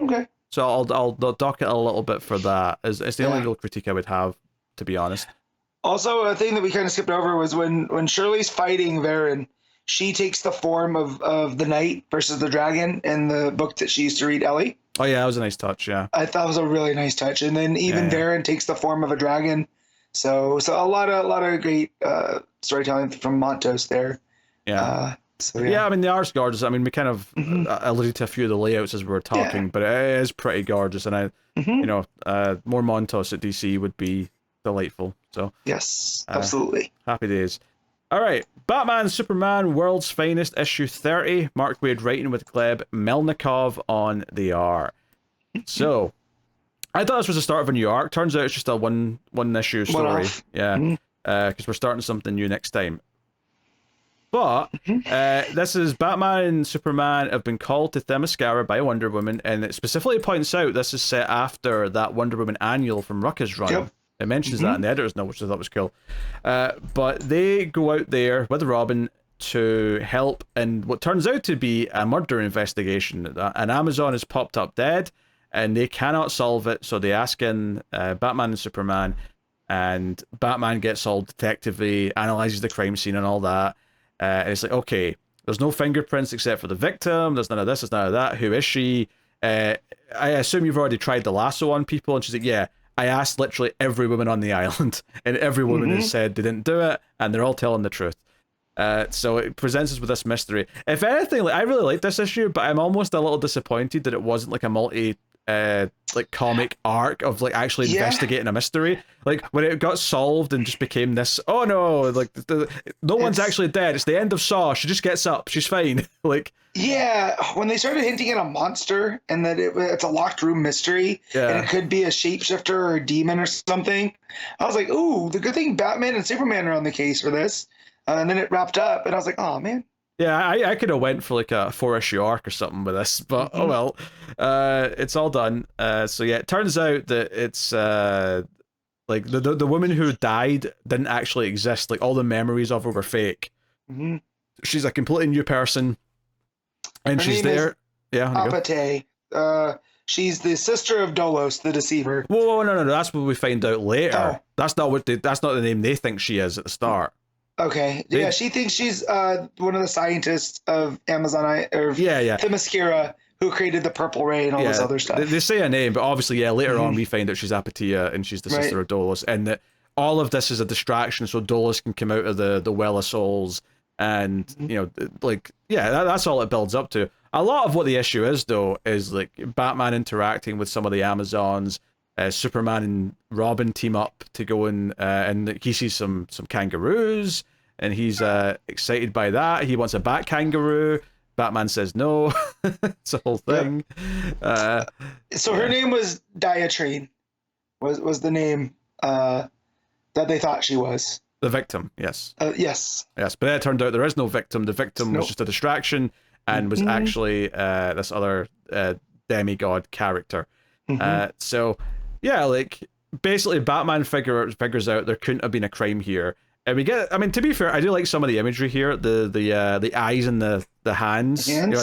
So I'll dock it a little bit for that. It's the only real critique I would have, to be honest. Also, a thing that we kind of skipped over was when Shirley's fighting Varen, she takes the form of the knight versus the dragon in the book that she used to read, Ellie. Oh yeah, that was a nice touch. Yeah, I thought it was a really nice touch. And then even Varen takes the form of a dragon. So a lot of great storytelling from Montos there. Yeah. I mean, the art's gorgeous. I mean, we kind of alluded to a few of the layouts as we were talking, but it is pretty gorgeous. And more Montos at DC would be delightful. So yes, absolutely. Happy days. All right, Batman, Superman, World's Finest, issue 30. Mark Waid writing with Gleb, Melnikov on the art. So, I thought this was the start of a new arc. Turns out it's just a one issue story. Yeah, because we're starting something new next time. But this is Batman and Superman have been called to Themyscira by Wonder Woman, and it specifically points out this is set after that Wonder Woman annual from Rucka's run. Yep. It mentions that in the editor's note, which I thought was cool. But they go out there with Robin to help in what turns out to be a murder investigation. An Amazon has popped up dead, and they cannot solve it, so they ask in Batman and Superman, and Batman gets all detective-y, analyzes the crime scene and all that. And it's like, okay, there's no fingerprints except for the victim, there's none of this, there's none of that, who is she? I assume you've already tried the lasso on people, and she's like, yeah, I asked literally every woman on the island, and every woman has said they didn't do it, and they're all telling the truth. So it presents us with this mystery. If anything, I really like this issue, but I'm almost a little disappointed that it wasn't like a like comic arc of like actually investigating a mystery. Like when it got solved and just became this, oh no, like no one's actually dead. It's the end of Saw. She just gets up. She's fine. Like yeah, when they started hinting at a monster and that it's a locked room mystery and it could be a shapeshifter or a demon or something, I was like, ooh, the good thing Batman and Superman are on the case for this. And then it wrapped up, and I was like, oh man. Yeah, I could have went for like a 4-issue arc or something with this, but oh well. It's all done. So yeah, it turns out that it's like the woman who died didn't actually exist. Like all the memories of her were fake. She's a completely new person, and Her she's name there. Yeah, Apate. She's the sister of Dolos, the Deceiver. Whoa, no, that's what we find out later. Oh. That's not the name they think she is at the start. Okay. Yeah, she thinks she's one of the scientists of Amazon or Themyscira, who created the Purple Ray and all this other stuff. They say a name, but obviously, later on we find out she's Apatia and she's the sister of Dolos, and that all of this is a distraction so Dolos can come out of the Well of Souls, and that's all it builds up to. A lot of what the issue is, though, is like Batman interacting with some of the Amazons. Superman and Robin team up to go and he sees some kangaroos, and he's excited by that. He wants a bat kangaroo. Batman says no. It's a whole thing. So her name was Diatrine, was the name that they thought she was. The victim, yes. Yes. Yes, but it turned out there is no victim. The victim was just a distraction and was actually this other demigod character. So, yeah, like, basically Batman figures out there couldn't have been a crime here. And we get, I mean, to be fair, I do like some of the imagery here, the eyes and the hands. You know,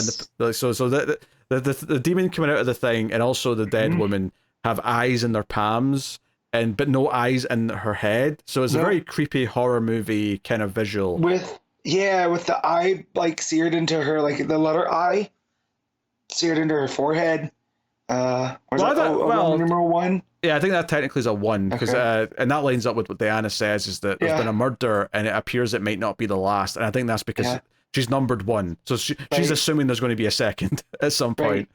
so the demon coming out of the thing and also the dead woman have eyes in their palms, but no eyes in her head. So it's a very creepy horror movie kind of visual. With the eye like seared into her, like the letter I seared into her forehead. Number 1? Yeah, I think that technically is a 1 because and that lines up with what Diana says, is that there's been a murder and it appears it might not be the last, and I think that's because she's numbered 1, so she's assuming there's going to be a second at some point.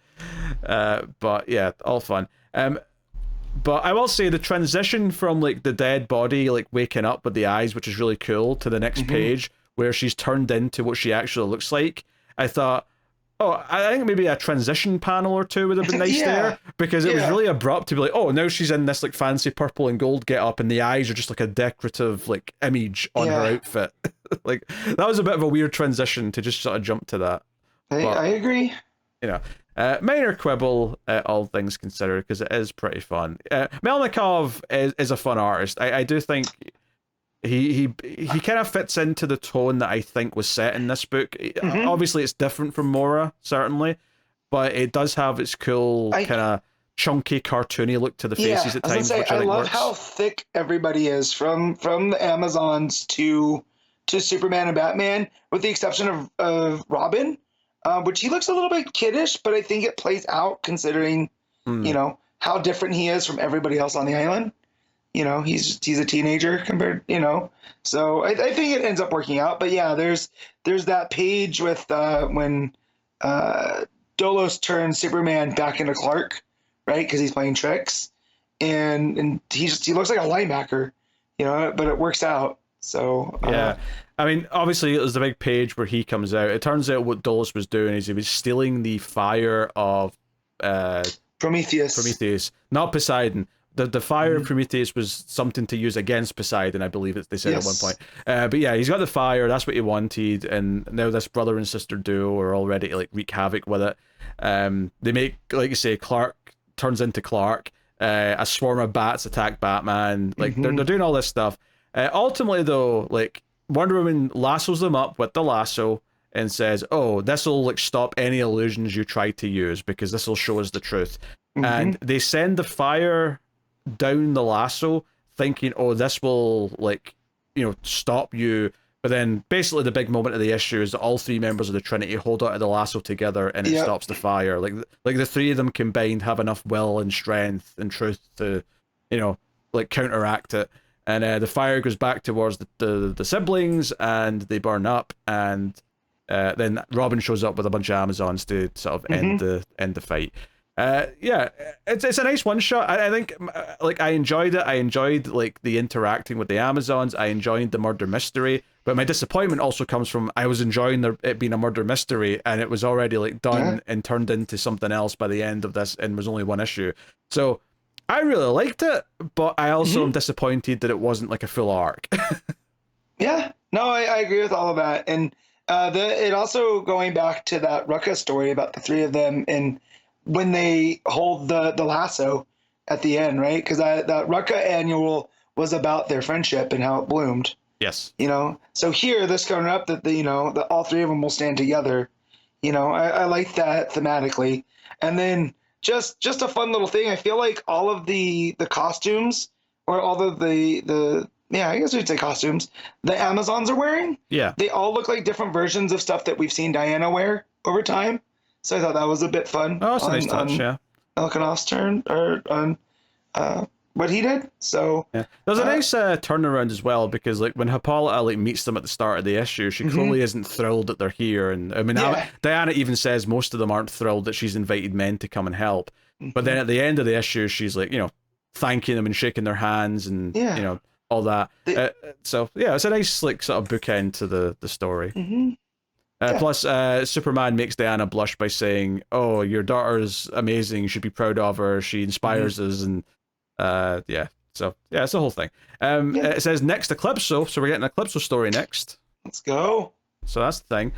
But yeah, all fun. But I will say the transition from like the dead body like waking up with the eyes, which is really cool, to the next page where she's turned into what she actually looks like. I thought, I think maybe a transition panel or 2 would have been nice there, because it was really abrupt to be like, oh, now she's in this like fancy purple and gold get up and the eyes are just like a decorative like image on her outfit. Like that was a bit of a weird transition to just sort of jump to that. I agree. You know, minor quibble, all things considered, because it is pretty fun. Melnikov is a fun artist. I do think he kind of fits into the tone that I think was set in this book. Obviously, it's different from Mora, certainly, but it does have its cool kind of chunky, cartoony look to the faces at times, which I think love works. how thick everybody is, from the Amazons to Superman and Batman, with the exception of Robin, which he looks a little bit kiddish, but I think it plays out considering you know how different he is from everybody else on the island. You know, he's a teenager compared, you know, so I think it ends up working out. But yeah, there's that page with when Dolos turns Superman back into Clark, right? Because he's playing tricks, and he looks like a linebacker, you know, but it works out. So yeah, I mean, obviously it was the big page where he comes out. It turns out what Dolos was doing is he was stealing the fire of Prometheus, not Poseidon. The fire of Prometheus was something to use against Poseidon, I believe they said at one point. But yeah, he's got the fire. That's what he wanted, and now this brother and sister duo are all ready to like wreak havoc with it. They make, like you say, Clark turns into Clark. A swarm of bats attack Batman. Like they're doing all this stuff. Ultimately, though, like Wonder Woman lassos them up with the lasso and says, "Oh, this will like stop any illusions you try to use because this will show us the truth." And they send the fire down the lasso thinking, oh, this will like, you know, stop you, but then basically the big moment of the issue is that all 3 members of the Trinity hold onto the lasso together and it stops the fire. Like the 3 of them combined have enough will and strength and truth to, you know, like counteract it, and the fire goes back towards the siblings and they burn up, and then Robin shows up with a bunch of Amazons to sort of end the fight. Yeah, it's a nice one shot. I think like I enjoyed it. I enjoyed like the interacting with the Amazons. I enjoyed the murder mystery. But my disappointment also comes from I was enjoying it being a murder mystery, and it was already like done and turned into something else by the end of this, and was only one issue. So I really liked it, but I also am disappointed that it wasn't like a full arc. Yeah, no, I agree with all of that, and it also going back to that Rucka story about the three of them and when they hold the lasso at the end, right? Because that Rucka annual was about their friendship and how it bloomed. Yes. You know, so here this coming up that that all three of them will stand together. You know, I like that thematically, and then just a fun little thing. I feel like all of the costumes or all of the yeah, I guess we'd say costumes the Amazons are wearing. Yeah, they all look like different versions of stuff that we've seen Diana wear over time. So I thought that was a bit fun. Oh, that's a nice touch, yeah. Melnikoff's turn, or on what he did. So yeah, there's a nice turnaround as well, because like when Hippolyta like meets them at the start of the issue, she clearly isn't thrilled that they're here, and I mean Diana even says most of them aren't thrilled that she's invited men to come and help. But then at the end of the issue, she's like, thanking them and shaking their hands and all that. So yeah, it's a nice like sort of bookend to the story. Plus, Superman makes Diana blush by saying, "Oh, your daughter's amazing. You should be proud of her. She inspires us." And yeah, so yeah, it's the whole thing. It says next Eclipso, so we're getting an Eclipso story next. Let's go. So that's the thing.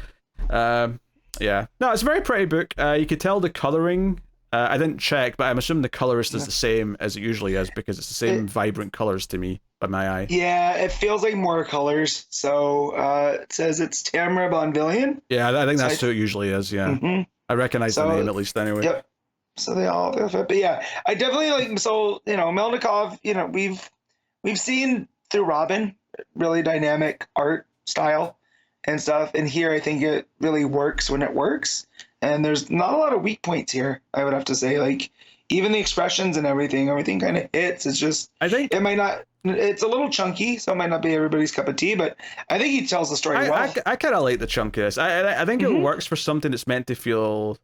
Yeah, no, it's a very pretty book. You could tell the coloring. I didn't check, but I'm assuming the colorist is the same as it usually is, because it's the same vibrant colors to me by my eye. Yeah, it feels like more colors. So it says it's Tamara Bonvillian. Yeah, I think that's who it usually is. Yeah, I recognize the name at least anyway. Yep. So they all fit, but yeah, I definitely like. So Melnikov. We've seen through Robin really dynamic art style and stuff, and here I think it really works when it works. And there's not a lot of weak points here, I would have to say. Like, even the expressions and everything kind of hits. It's just, I think it might not, it's a little chunky, so it might not be everybody's cup of tea, but I think he tells the story well. I kind of like the chunkiness. I think it works for something that's meant to feel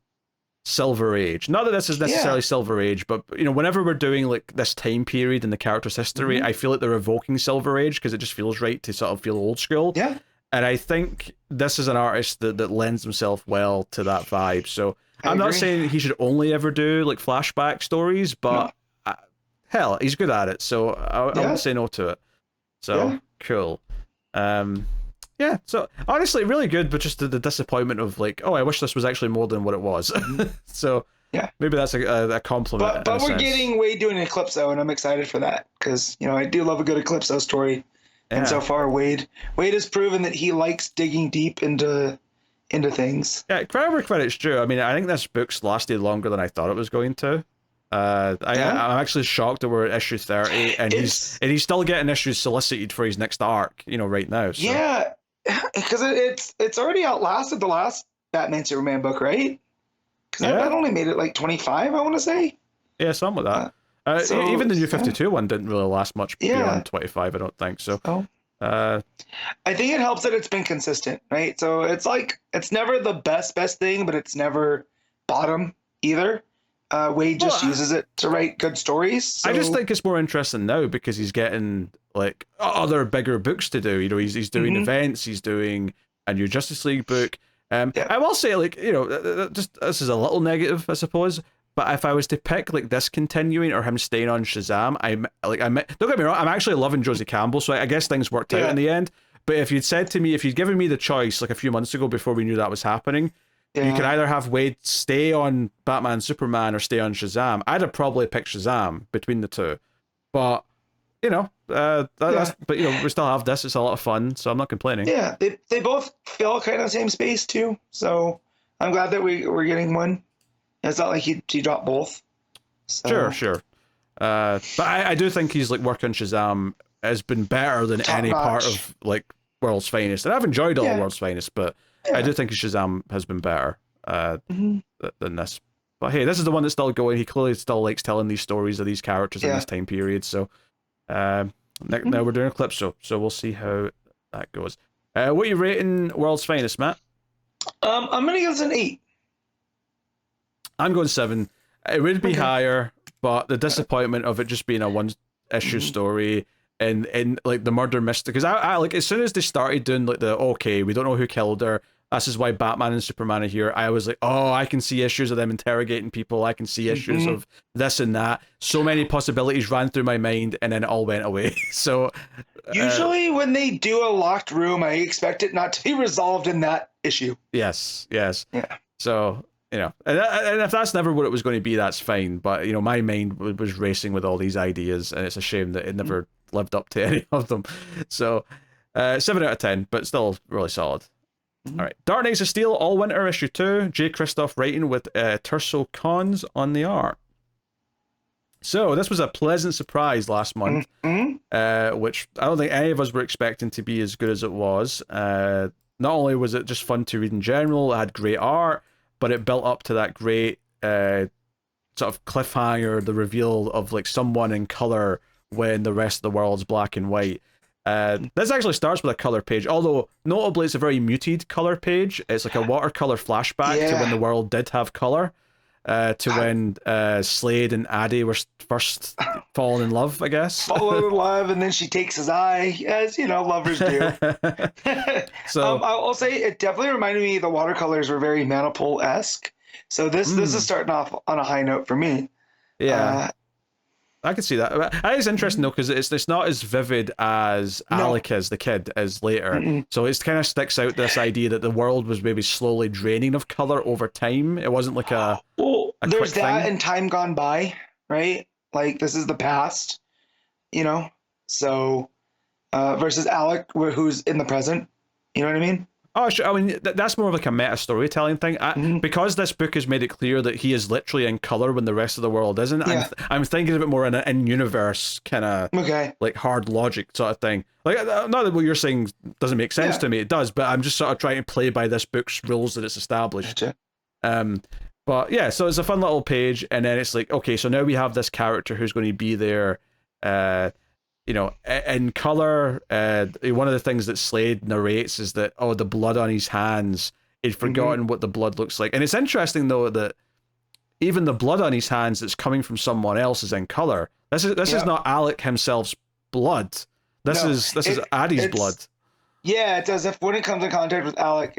Silver Age. Not that this is necessarily Silver Age, but, whenever we're doing, like, this time period in the character's history, I feel like they're evoking Silver Age, because it just feels right to sort of feel old school. Yeah. And I think this is an artist that lends himself well to that vibe. So I'm not saying he should only ever do like flashback stories, but hell, he's good at it. So I wouldn't say no to it. So cool. Yeah. So honestly, really good, but just the disappointment of like, oh, I wish this was actually more than what it was. So maybe that's a compliment. But we're getting Waid doing an Eclipso, and I'm excited for that because I do love a good Eclipso story. And so far, Waid has proven that he likes digging deep into things. Yeah, credit where credit's due. I mean, I think this book's lasted longer than I thought it was going to. I'm actually shocked that we're at issue 30, and he's still getting issues solicited for his next arc, right now. So. Yeah, because it's already outlasted the last Batman Superman book, right? Because that only made it like 25, I want to say. Yeah, something like that. Even the New 52 one didn't really last much beyond 25, I don't think. So, I think it helps that it's been consistent, right? So it's like, it's never the best thing, but it's never bottom either. Waid just uses it to write good stories. So. I just think it's more interesting now because he's getting like other bigger books to do. He's doing events, he's doing a new Justice League book. I will say, like, just this is a little negative, I suppose. But if I was to pick like this continuing or him staying on Shazam, don't get me wrong, I'm actually loving Josie Campbell, so I guess things worked out in the end. But if you'd said to me, if you'd given me the choice like a few months ago before we knew that was happening, you could either have Waid stay on Batman Superman or stay on Shazam. I'd have probably picked Shazam between the two. But we still have this. It's a lot of fun, so I'm not complaining. Yeah, they both feel kind of the same space too. So I'm glad that we're getting one. It's not like he dropped both. So. Sure. But I do think he's like work on Shazam has been better than any part of like World's Finest. And I've enjoyed all World's Finest, but I do think his Shazam has been better than this. But hey, this is the one that's still going. He clearly still likes telling these stories of these characters in this time period. So now we're doing Eclipso, so we'll see how that goes. What are you rating World's Finest, Matt? I'm gonna give this an 8. I'm going 7. It would be higher, but the disappointment of it just being a one issue story and like the murder mystery, because I like as soon as they started doing like the okay, we don't know who killed her. This is why Batman and Superman are here. I was like, oh, I can see issues of them interrogating people. I can see issues of this and that. So many possibilities ran through my mind, and then it all went away. So usually when they do a locked room, I expect it not to be resolved in that issue. Yes. Yeah. So, you know, and if that's never what it was going to be, that's fine. But, you know, my mind was racing with all these ideas, and it's a shame that it never lived up to any of them. So, 7 out of 10, but still really solid. All right. Dark Knights of Steel, Allwinter, issue 2. J. Kristoff writing with Tirso Cons on the art. So, this was a pleasant surprise last month, which I don't think any of us were expecting to be as good as it was. Not only was it just fun to read in general, it had great art, but it built up to that great sort of cliffhanger, the reveal of like someone in color when the rest of the world's black and white. This actually starts with a color page, although notably it's a very muted color page. It's like a watercolor flashback to when the world did have color, to when Slade and Addie were first falling in love, I guess. Falling in love, and then she takes his eye, as you know, lovers do. So I'll say it definitely reminded me the watercolors were very Manipul-esque. So this is starting off on a high note for me. Yeah. I can see that. It is interesting though, because it's not as vivid as Alec is, the kid, as later. So it kind of sticks out this idea that the world was maybe slowly draining of color over time. It wasn't like a there's that thing. and time gone by, right? Like this is the past, you know. So versus Alec, who's in the present. You know what I mean? Oh, sure. I mean, that's more of like a meta storytelling thing. Because this book has made it clear that he is literally in color when the rest of the world isn't. Yeah. I'm thinking of it more in an in-universe kind of like hard logic sort of thing. Like, not that what you're saying doesn't make sense to me. It does, but I'm just sort of trying to play by this book's rules that it's established. Gotcha. But yeah, so it's a fun little page, and then it's like, okay, so now we have this character who's going to be there. You know, in color, one of the things that Slade narrates is that, oh, the blood on his hands, he'd forgotten what the blood looks like. And it's interesting, though, that even the blood on his hands that's coming from someone else is in color. This is not Alec himself's blood. This is Addie's blood. Yeah, it's as if when it comes in contact with Alec,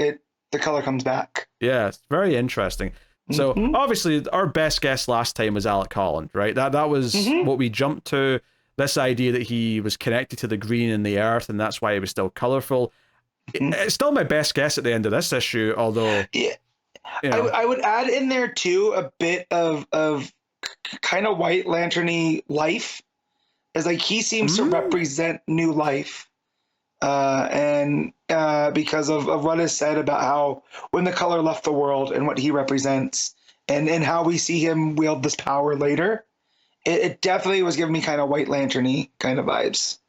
the color comes back. Yeah, it's very interesting. So, obviously, our best guess last time was Alec Holland, right? That was what we jumped to. This idea that he was connected to the green and the earth, and that's why he was still colorful. It's still my best guess at the end of this issue, although... Yeah. You know. I would add in there, too, a bit of kind of White Lantern-y life. As like he seems to represent new life. And because of what is said about how when the color left the world and what he represents, and how we see him wield this power later... It definitely was giving me kind of White Lantern-y kind of vibes.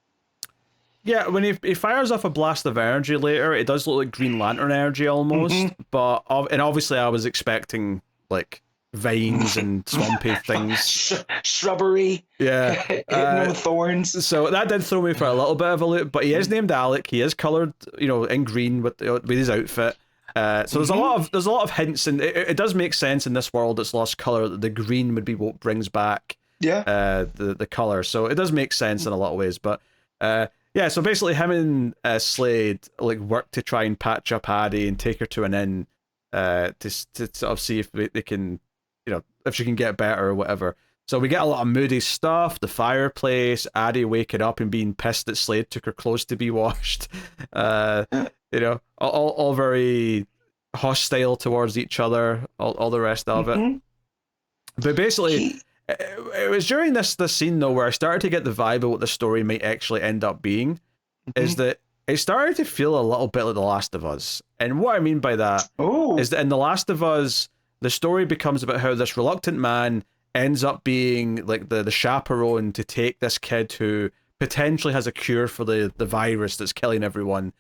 Yeah, when he fires off a blast of energy later, it does look like Green Lantern energy almost. But and obviously I was expecting like vines and swampy things, shrubbery. Yeah, hitting with thorns. So that did throw me for a little bit of a loop. But he is named Alec. He is colored, you know, in green with his outfit. So there's a lot of hints, and it does make sense in this world that's lost color that the green would be what brings back. The color, so it does make sense in a lot of ways. But yeah, so basically him and Slade like work to try and patch up Addie and take her to an inn to sort of see if they can, you know, if she can get better or whatever. So we get a lot of moody stuff, the fireplace, Addie waking up and being pissed that Slade took her clothes to be washed. You know, all very hostile towards each other, all the rest of it. But basically it was during this scene though where I started to get the vibe of what the story might actually end up being, is that it started to feel a little bit like The Last of Us. And what I mean by that is that in The Last of Us, the story becomes about how this reluctant man ends up being like the chaperone to take this kid who potentially has a cure for the virus that's killing everyone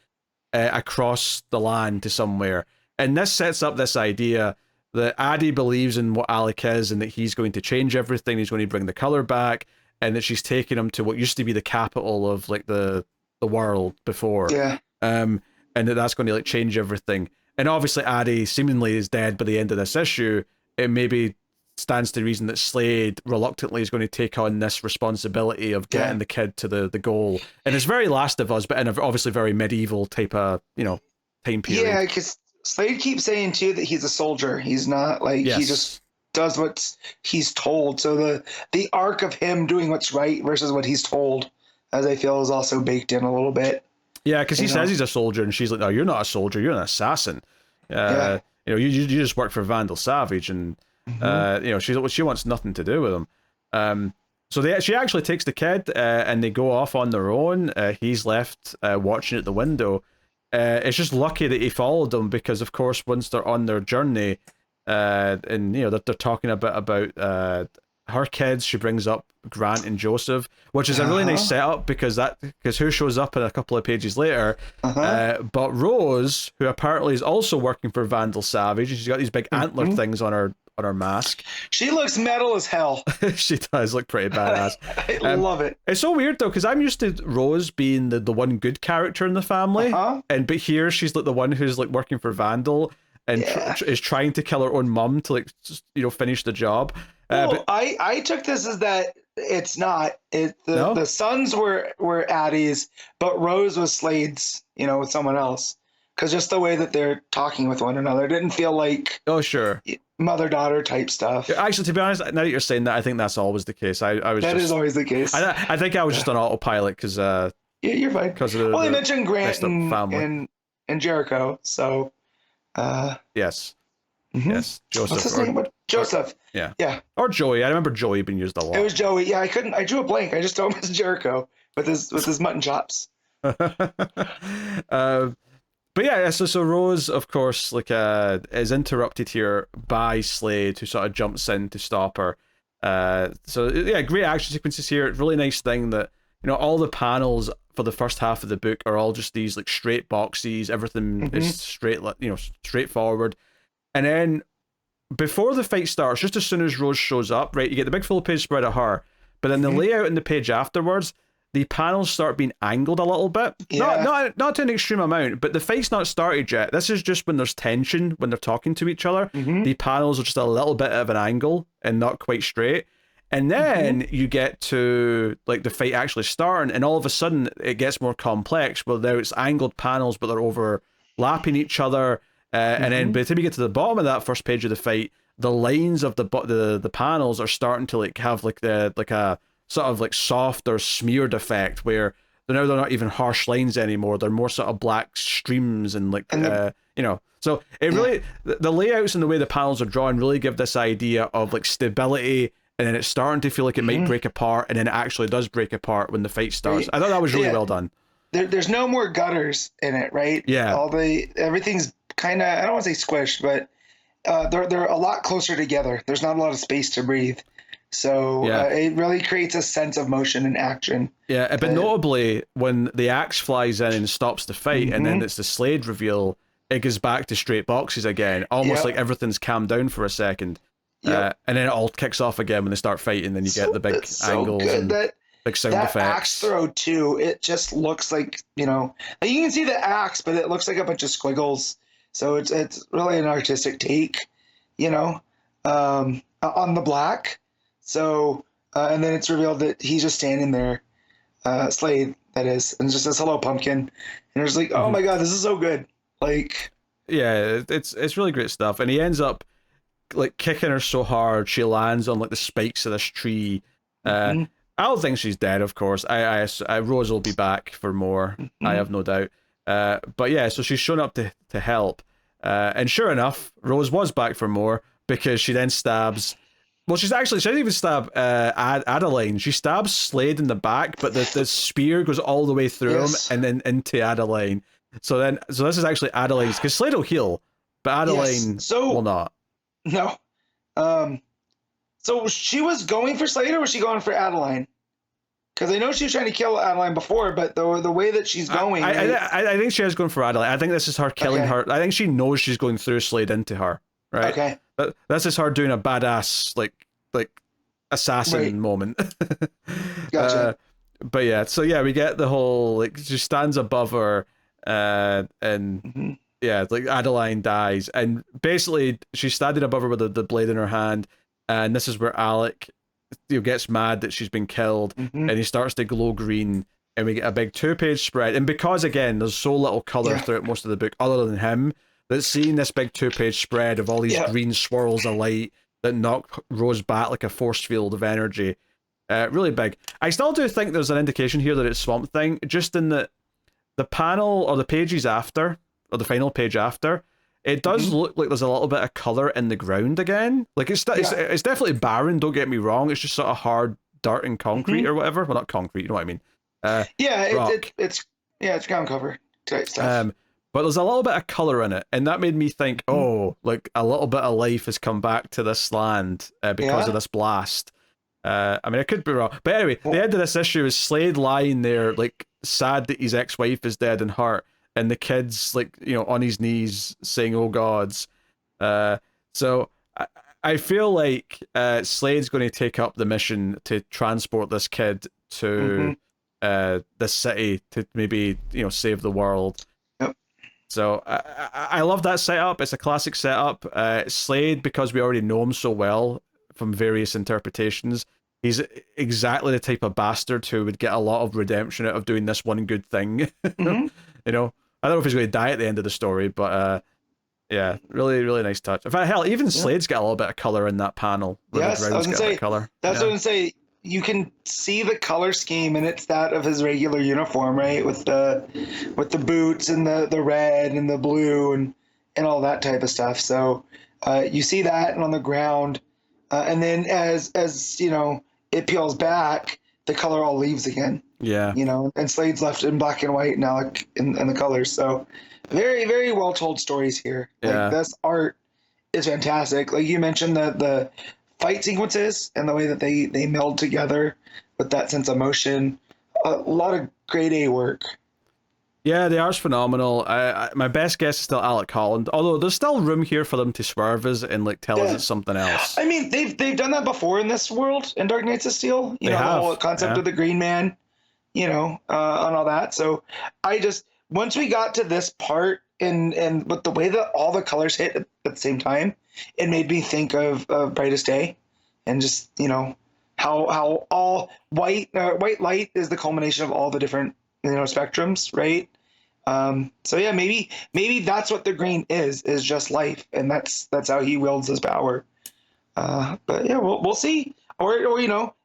across the land to somewhere. And this sets up this idea that Addie believes in what Alec is and that he's going to change everything. He's going to bring the color back, and that she's taking him to what used to be the capital of like the world before. Yeah. And that's going to like change everything. And obviously Addie seemingly is dead by the end of this issue. It maybe stands to reason that Slade reluctantly is going to take on this responsibility of getting the kid to the goal. And it's very Last of Us, but in a obviously very medieval type of, time period. Yeah, because Slade keeps saying too that he's a soldier. He's not like he just does what he's told. So the arc of him doing what's right versus what he's told, as I feel, is also baked in a little bit. Yeah, because he says he's a soldier, and she's like, "No, you're not a soldier. You're an assassin. You just work for Vandal Savage." And she wants nothing to do with him. So she actually takes the kid, and they go off on their own. He's left watching at the window. It's just lucky that he followed them, because of course once they're on their journey, and they're talking a bit about her kids, she brings up Grant and Joseph, which is a really nice setup, because who shows up in a couple of pages later, but Rose, who apparently is also working for Vandal Savage, and she's got these big antler things on her mask. She looks metal as hell. She does look pretty badass. I love it. It's so weird though, because I'm used to Rose being the one good character in the family, but here she's like the one who's like working for Vandal and is trying to kill her own mum to finish the job. But I took this as that it's not. The sons were Addie's, but Rose was Slade's, with someone else. Because just the way that they're talking with one another didn't feel like mother-daughter type stuff. Actually, to be honest, now that you're saying that, I think that's always the case. That is always the case. I think I was just on autopilot because you're fine. Because they mentioned Grant and Jericho, so yes. Mm-hmm. Yes, Joseph. What's his name? Joseph. Yeah. Or Joey. I remember Joey being used a lot. It was Joey. Yeah, I drew a blank. I just told him it's Jericho with his mutton chops. But yeah, so Rose, of course, is interrupted here by Slade, who sort of jumps in to stop her. So yeah, great action sequences here. Really nice thing that all the panels for the first half of the book are all just these like straight boxes. Everything is straightforward. And then before the fight starts, just as soon as Rose shows up, right, you get the big full page spread of her, but then the layout in the page afterwards, the panels start being angled a little bit. Yeah. Not to an extreme amount, but the fight's not started yet. This is just when there's tension, when they're talking to each other. The panels are just a little bit of an angle and not quite straight. And then you get to like the fight actually starting, and all of a sudden it gets more complex. Well, now it's angled panels, but they're overlapping each other. And then by the time you get to the bottom of that first page of the fight, the lines of the panels are starting to have a sort of like soft or smeared effect, where they're not even harsh lines anymore. They're more sort of black streams and So it really, the layouts and the way the panels are drawn really give this idea of like stability, and then it's starting to feel like it might break apart, and then it actually does break apart when the fight starts. I thought that was really well done. There's no more gutters in it, right? Yeah. Everything's kind of, I don't want to say squished, but they're a lot closer together. There's not a lot of space to breathe. So it really creates a sense of motion and action. Yeah, but notably, when the axe flies in and stops the fight, and then it's the Slade reveal, it goes back to straight boxes again, almost like everything's calmed down for a second. And then it all kicks off again when they start fighting, then you get the big angles and big sound effects. That axe throw, too, it just looks like, you can see the axe, but it looks like a bunch of squiggles. So it's really an artistic take, on the black. So, and then it's revealed that he's just standing there, Slade, that is, and just this hello pumpkin. And it's like, oh my God, this is so good. Like, yeah, it's really great stuff. And he ends up like kicking her so hard, she lands on like the spikes of this tree. I don't think she's dead, of course. I Rose will be back for more. I have no doubt. But yeah, so she's shown up to help. And sure enough, Rose was back for more, because she then stabs. Well, she didn't even stab Adeline. She stabs Slade in the back, but the spear goes all the way through him and then into Adeline. So this is actually Adeline's, because Slade will heal, but Adeline will not. No. So she was going for Slade, or was she going for Adeline? Because I know she was trying to kill Adeline before, but the way that she's going... I think she is going for Adeline. I think this is her killing her. I think she knows she's going through Slade into her, right? Okay. But this is her doing a badass, like assassin moment. Gotcha. But yeah, so yeah, we get the whole, like, she stands above her, and yeah, like Adeline dies, and basically she's standing above her with the blade in her hand. and this is where Alec gets mad that she's been killed, and he starts to glow green, and we get a big 2-page spread. And because again, there's so little color throughout most of the book, other than him, that seeing this big 2-page spread of all these green swirls of light that knock Rose back like a force field of energy, really big. I still do think there's an indication here that it's Swamp Thing, just in that the panel or the pages after, or the final page after, it does look like there's a little bit of color in the ground again. Like it's definitely barren. Don't get me wrong. It's just sort of hard dirt and concrete or whatever. Well, not concrete. You know what I mean? It's ground cover type stuff. But there's a little bit of color in it, and that made me think, like a little bit of life has come back to this land because of this blast. I mean, I could be wrong, but anyway, the end of this issue is Slade lying there, like sad that his ex-wife is dead and hurt, and the kid's like, on his knees saying, "Oh gods." So I feel like Slade's going to take up the mission to transport this kid to this city to maybe save the world. So I love that setup. It's a classic setup. Slade, because we already know him so well from various interpretations, he's exactly the type of bastard who would get a lot of redemption out of doing this one good thing. I don't know if he's going to die at the end of the story, but yeah, really, really nice touch. In fact, hell, even Slade's got a little bit of color in that panel. Yes, I was going to say, color. That's what I was going to say. You can see the color scheme, and it's that of his regular uniform, right? With the boots and the red and the blue and all that type of stuff. So you see that, and on the ground, and then as it peels back, the color all leaves again. Yeah. And Slade's left in black and white now, like in the colors. So very, very well told stories here. Like this art is fantastic. Like you mentioned, the fight sequences and the way that they meld together with that sense of motion, a lot of grade A work. Yeah, the art's phenomenal. My best guess is still Alec Holland, although there's still room here for them to swerve us and like tell us it's something else. I mean, they've done that before in this world in Dark Knights of Steel. The whole concept of the Green Man, and all that. So once we got to this part and with the way that all the colors hit at the same time, it made me think of Brightest Day, and just how all white light is the culmination of all the different spectrums, right? So yeah, maybe that's what the green is just life, and that's how he wields his power. But yeah, we'll see. Or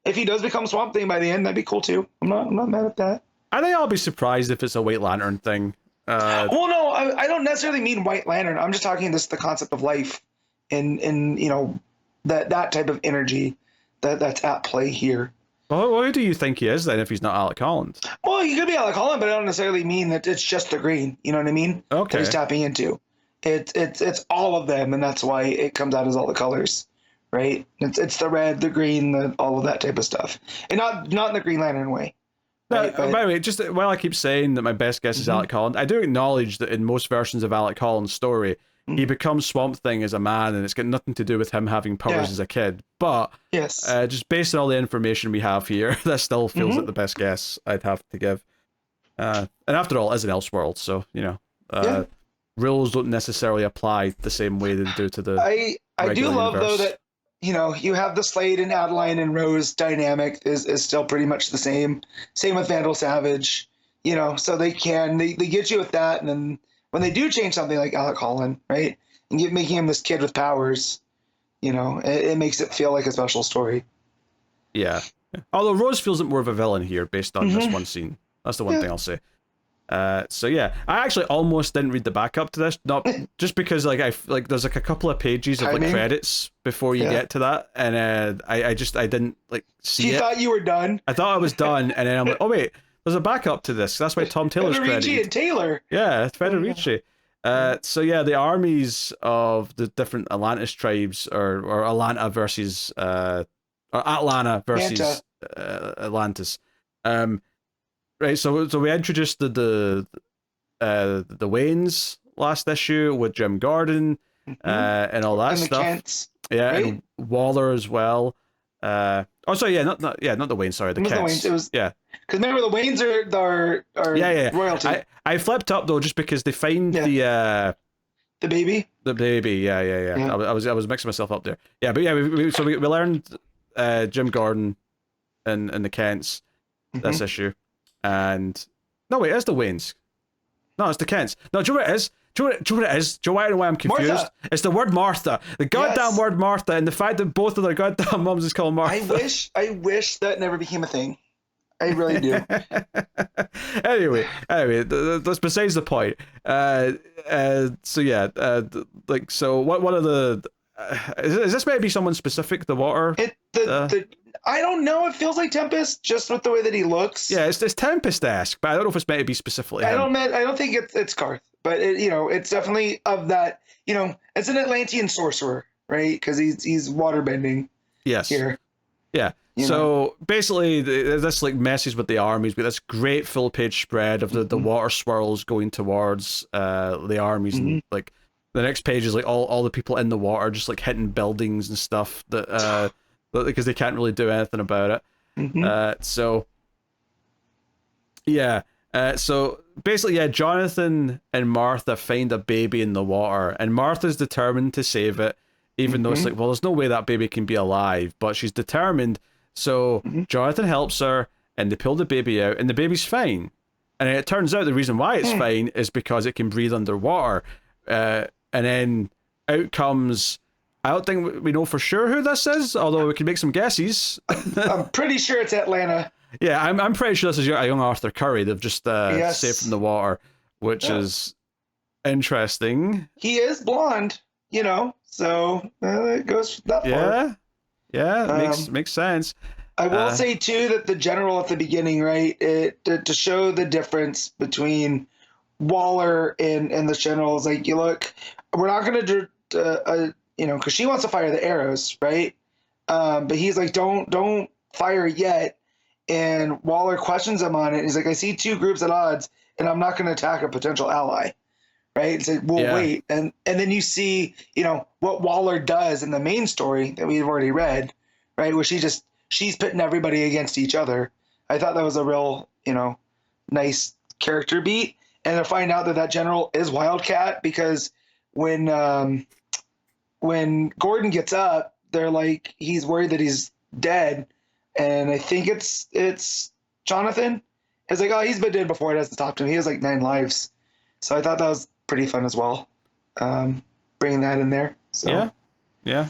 if he does become Swamp Thing by the end, that'd be cool too. I'm not mad at that. I think I'll be surprised if it's a White Lantern thing. Well, no, I don't necessarily mean White Lantern. I'm just talking the concept of life, and that type of energy that's at play here. Well, who do you think he is then if he's not Alec Holland? Well, he could be Alec Holland, but I don't necessarily mean that it's just the green. You know what I mean? Okay. That he's tapping into. It's all of them, and that's why it comes out as all the colors, right? It's the red, the green, all of that type of stuff, and not in the Green Lantern way. Right? By the way, just while I keep saying that my best guess is Alec Holland, I do acknowledge that in most versions of Alec Holland's story, he becomes Swamp Thing as a man, and it's got nothing to do with him having powers as a kid. But just based on all the information we have here, that still feels like the best guess I'd have to give. And after all, it is an Elseworld, so rules don't necessarily apply the same way they do to the. I do love universe. Though that you have the Slade and Adeline and Rose dynamic is still pretty much the same. Same with Vandal Savage, so they get you with that, and then when they do change something like Alec Holland, right, and making him this kid with powers, it makes it feel like a special story. Yeah. Although Rose feels like more of a villain here based on this one scene. That's the one thing I'll say. So yeah, I actually almost didn't read the backup to this, not just because there's a couple of pages of credits before you get to that, and I didn't see it. You thought you were done? I thought I was done, and then I'm like, oh wait, there's a backup to this. That's why Tom Taylor's credited. Federici and Taylor. Yeah, it's Federici. So yeah, the armies of the different Atlantis tribes, or Atlanta versus or Atlanta versus Atlantis. Right, so we introduced the Waynes last issue with Jim Gordon and all that stuff. Kents, right? And Waller as well. Not the Waynes. Sorry, the Kents. It was because remember the Waynes are royalty. I flipped up though just because they find the The baby. The baby, yeah. Yeah. I was mixing myself up there. Yeah, but yeah, we learned Jim Gordon and the Kents this issue, and no wait, it's the Waynes. No, it's the Kents. No, do you know what it is? Do you know what it is? Do you know why I'm confused? Martha. It's the word Martha. The goddamn word Martha, and the fact that both of their goddamn mums is called Martha. I wish that never became a thing. I really do. anyway, that's besides the point. So yeah, like, so what are the? Is this maybe someone specific? The water. I don't know. It feels like Tempest, just with the way that he looks. Yeah, it's Tempest-esque, but I don't know if it's meant to be specifically him. I don't think it's Garth, but it's definitely of that. It's an Atlantean sorcerer, right? Because he's waterbending. Yes. Here. Yeah. So basically, this like messes with the armies. But this great full-page spread of the water swirls going towards the armies, and like the next page is like all the people in the water just like hitting buildings and stuff that because they can't really do anything about it. So basically, Jonathan and Martha find a baby in the water, and Martha's determined to save it, even though it's like, well, there's no way that baby can be alive, but she's determined. So Jonathan helps her, and they pull the baby out, and the baby's fine. And it turns out the reason why it's fine is because it can breathe underwater. And then out comes, I don't think we know for sure who this is, although we can make some guesses. I'm pretty sure it's Atlanta. Yeah, I'm pretty sure this is a young Arthur Curry they've just saved from the water, which is interesting. He is blonde, so it goes that far. Yeah, makes sense. I will say too that the general at the beginning, right, to show the difference between Waller and the generals, like, you look, we're not going to do, because she wants to fire the arrows, right? But he's like, don't fire yet. And Waller questions him on it. He's like, I see two groups at odds, and I'm not going to attack a potential ally. Right? It's like, we'll wait. And then you see, what Waller does in the main story that we've already read, right? Where she's putting everybody against each other. I thought that was a real, nice character beat. And to find out that general is Wildcat, because when Gordon gets up, they're like, he's worried that he's dead. And I think it's Jonathan. It's like, oh, he's been dead before. It hasn't stopped him. He has like 9 lives. So I thought that was pretty fun as well, bringing that in there. So yeah.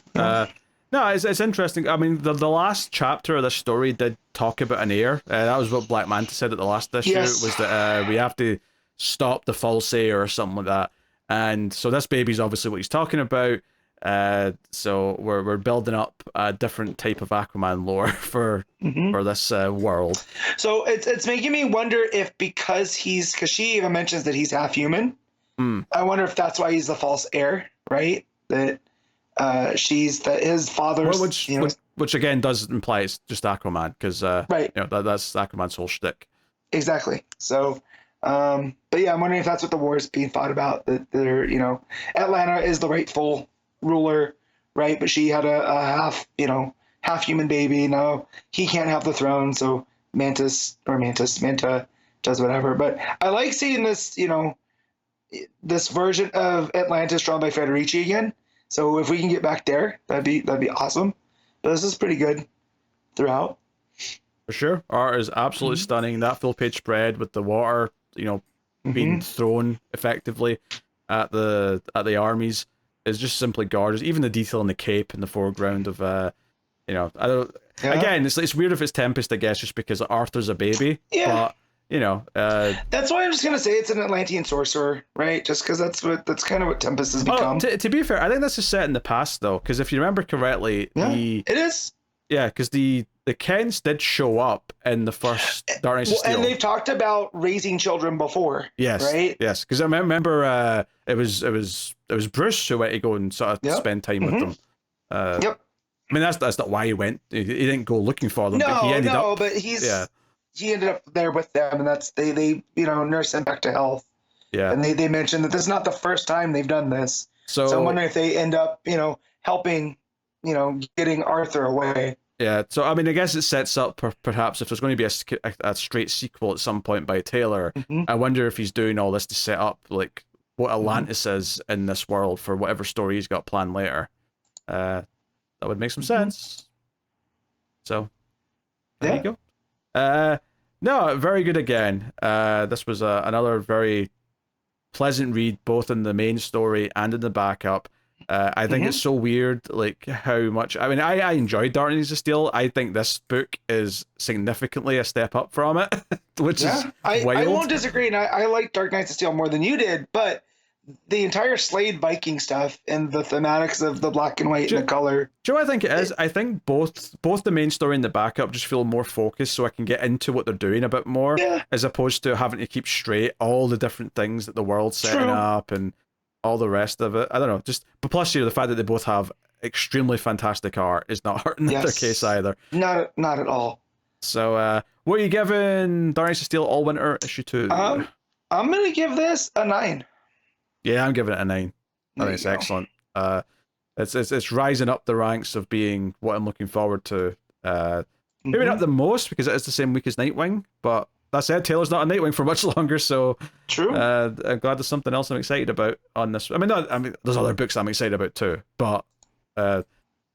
No, it's interesting. I mean, the last chapter of this story did talk about an heir. That was what Black Manta said at the last issue. Yes. Was that we have to stop the false heir or something like that. And so this baby's obviously what he's talking about. So we're building up a different type of Aquaman lore for this world. So it's making me wonder if because she even mentions that he's half human. I wonder if that's why he's the false heir, right? That his father's, which again does imply it's just Aquaman, because right, that's Aquaman's whole shtick. Exactly. So. But yeah, I'm wondering if that's what the war is being fought about. That they're, Atlanta is the rightful ruler, right? But she had a half human baby. Now he can't have the throne, so Manta does whatever. But I like seeing this, this version of Atlantis drawn by Federici again. So if we can get back there, that'd be awesome. But this is pretty good throughout. For sure, art is absolutely stunning. That full page spread with the water, being thrown effectively at the armies is just simply gorgeous. Even the detail in the cape in the foreground of I don't. Yeah. Again, it's weird if it's Tempest, I guess, just because Arthur's a baby. Yeah. But that's why I'm just gonna say it's an Atlantean sorcerer, right? Just because that's kind of what Tempest has become. To be fair, I think this is set in the past though, because if you remember correctly, it is. Yeah, because the Kents did show up in the first Darkness of Steel. And they've talked about raising children before. Yes, right. Yes, because I remember it was Bruce who went to go and sort of spend time with them. Yep. I mean, that's not why he went. He didn't go looking for them. But he ended up. But he ended up there with them, and that's they nurse him back to health. Yeah. And they mentioned that this is not the first time they've done this. So I'm wondering if they end up helping getting Arthur away. Yeah, so I mean, I guess it sets up perhaps if there's going to be a straight sequel at some point by Taylor. I wonder if he's doing all this to set up like what Atlantis is in this world for whatever story he's got planned later. That would make some sense. So there you go. No, very good again. This was another very pleasant read, both in the main story and in the backup. I think it's so weird, like how much. I mean, I enjoyed Dark Knights of Steel. I think this book is significantly a step up from it, which is wild. I won't disagree, and I like Dark Knights of Steel more than you did, but the entire Slade Viking stuff and the thematics of the black and white and the color. Do you know what I think it is? I think both the main story and the backup just feel more focused, so I can get into what they're doing a bit more, as opposed to having to keep straight all the different things that the world's setting up and all the rest of it. I don't know. But plus, the fact that they both have extremely fantastic art is not hurting their case either. Not at all. So, what are you giving Dark Knights of Steel Allwinter issue 2? I'm gonna give this a 9. Yeah, I'm giving it a 9. I think it's excellent. It's rising up the ranks of being what I'm looking forward to. Maybe not the most, because it is the same week as Nightwing, but that said, Taylor's not on Nightwing for much longer, so true. I'm glad there's something else I'm excited about on this. I mean, there's other books I'm excited about too, but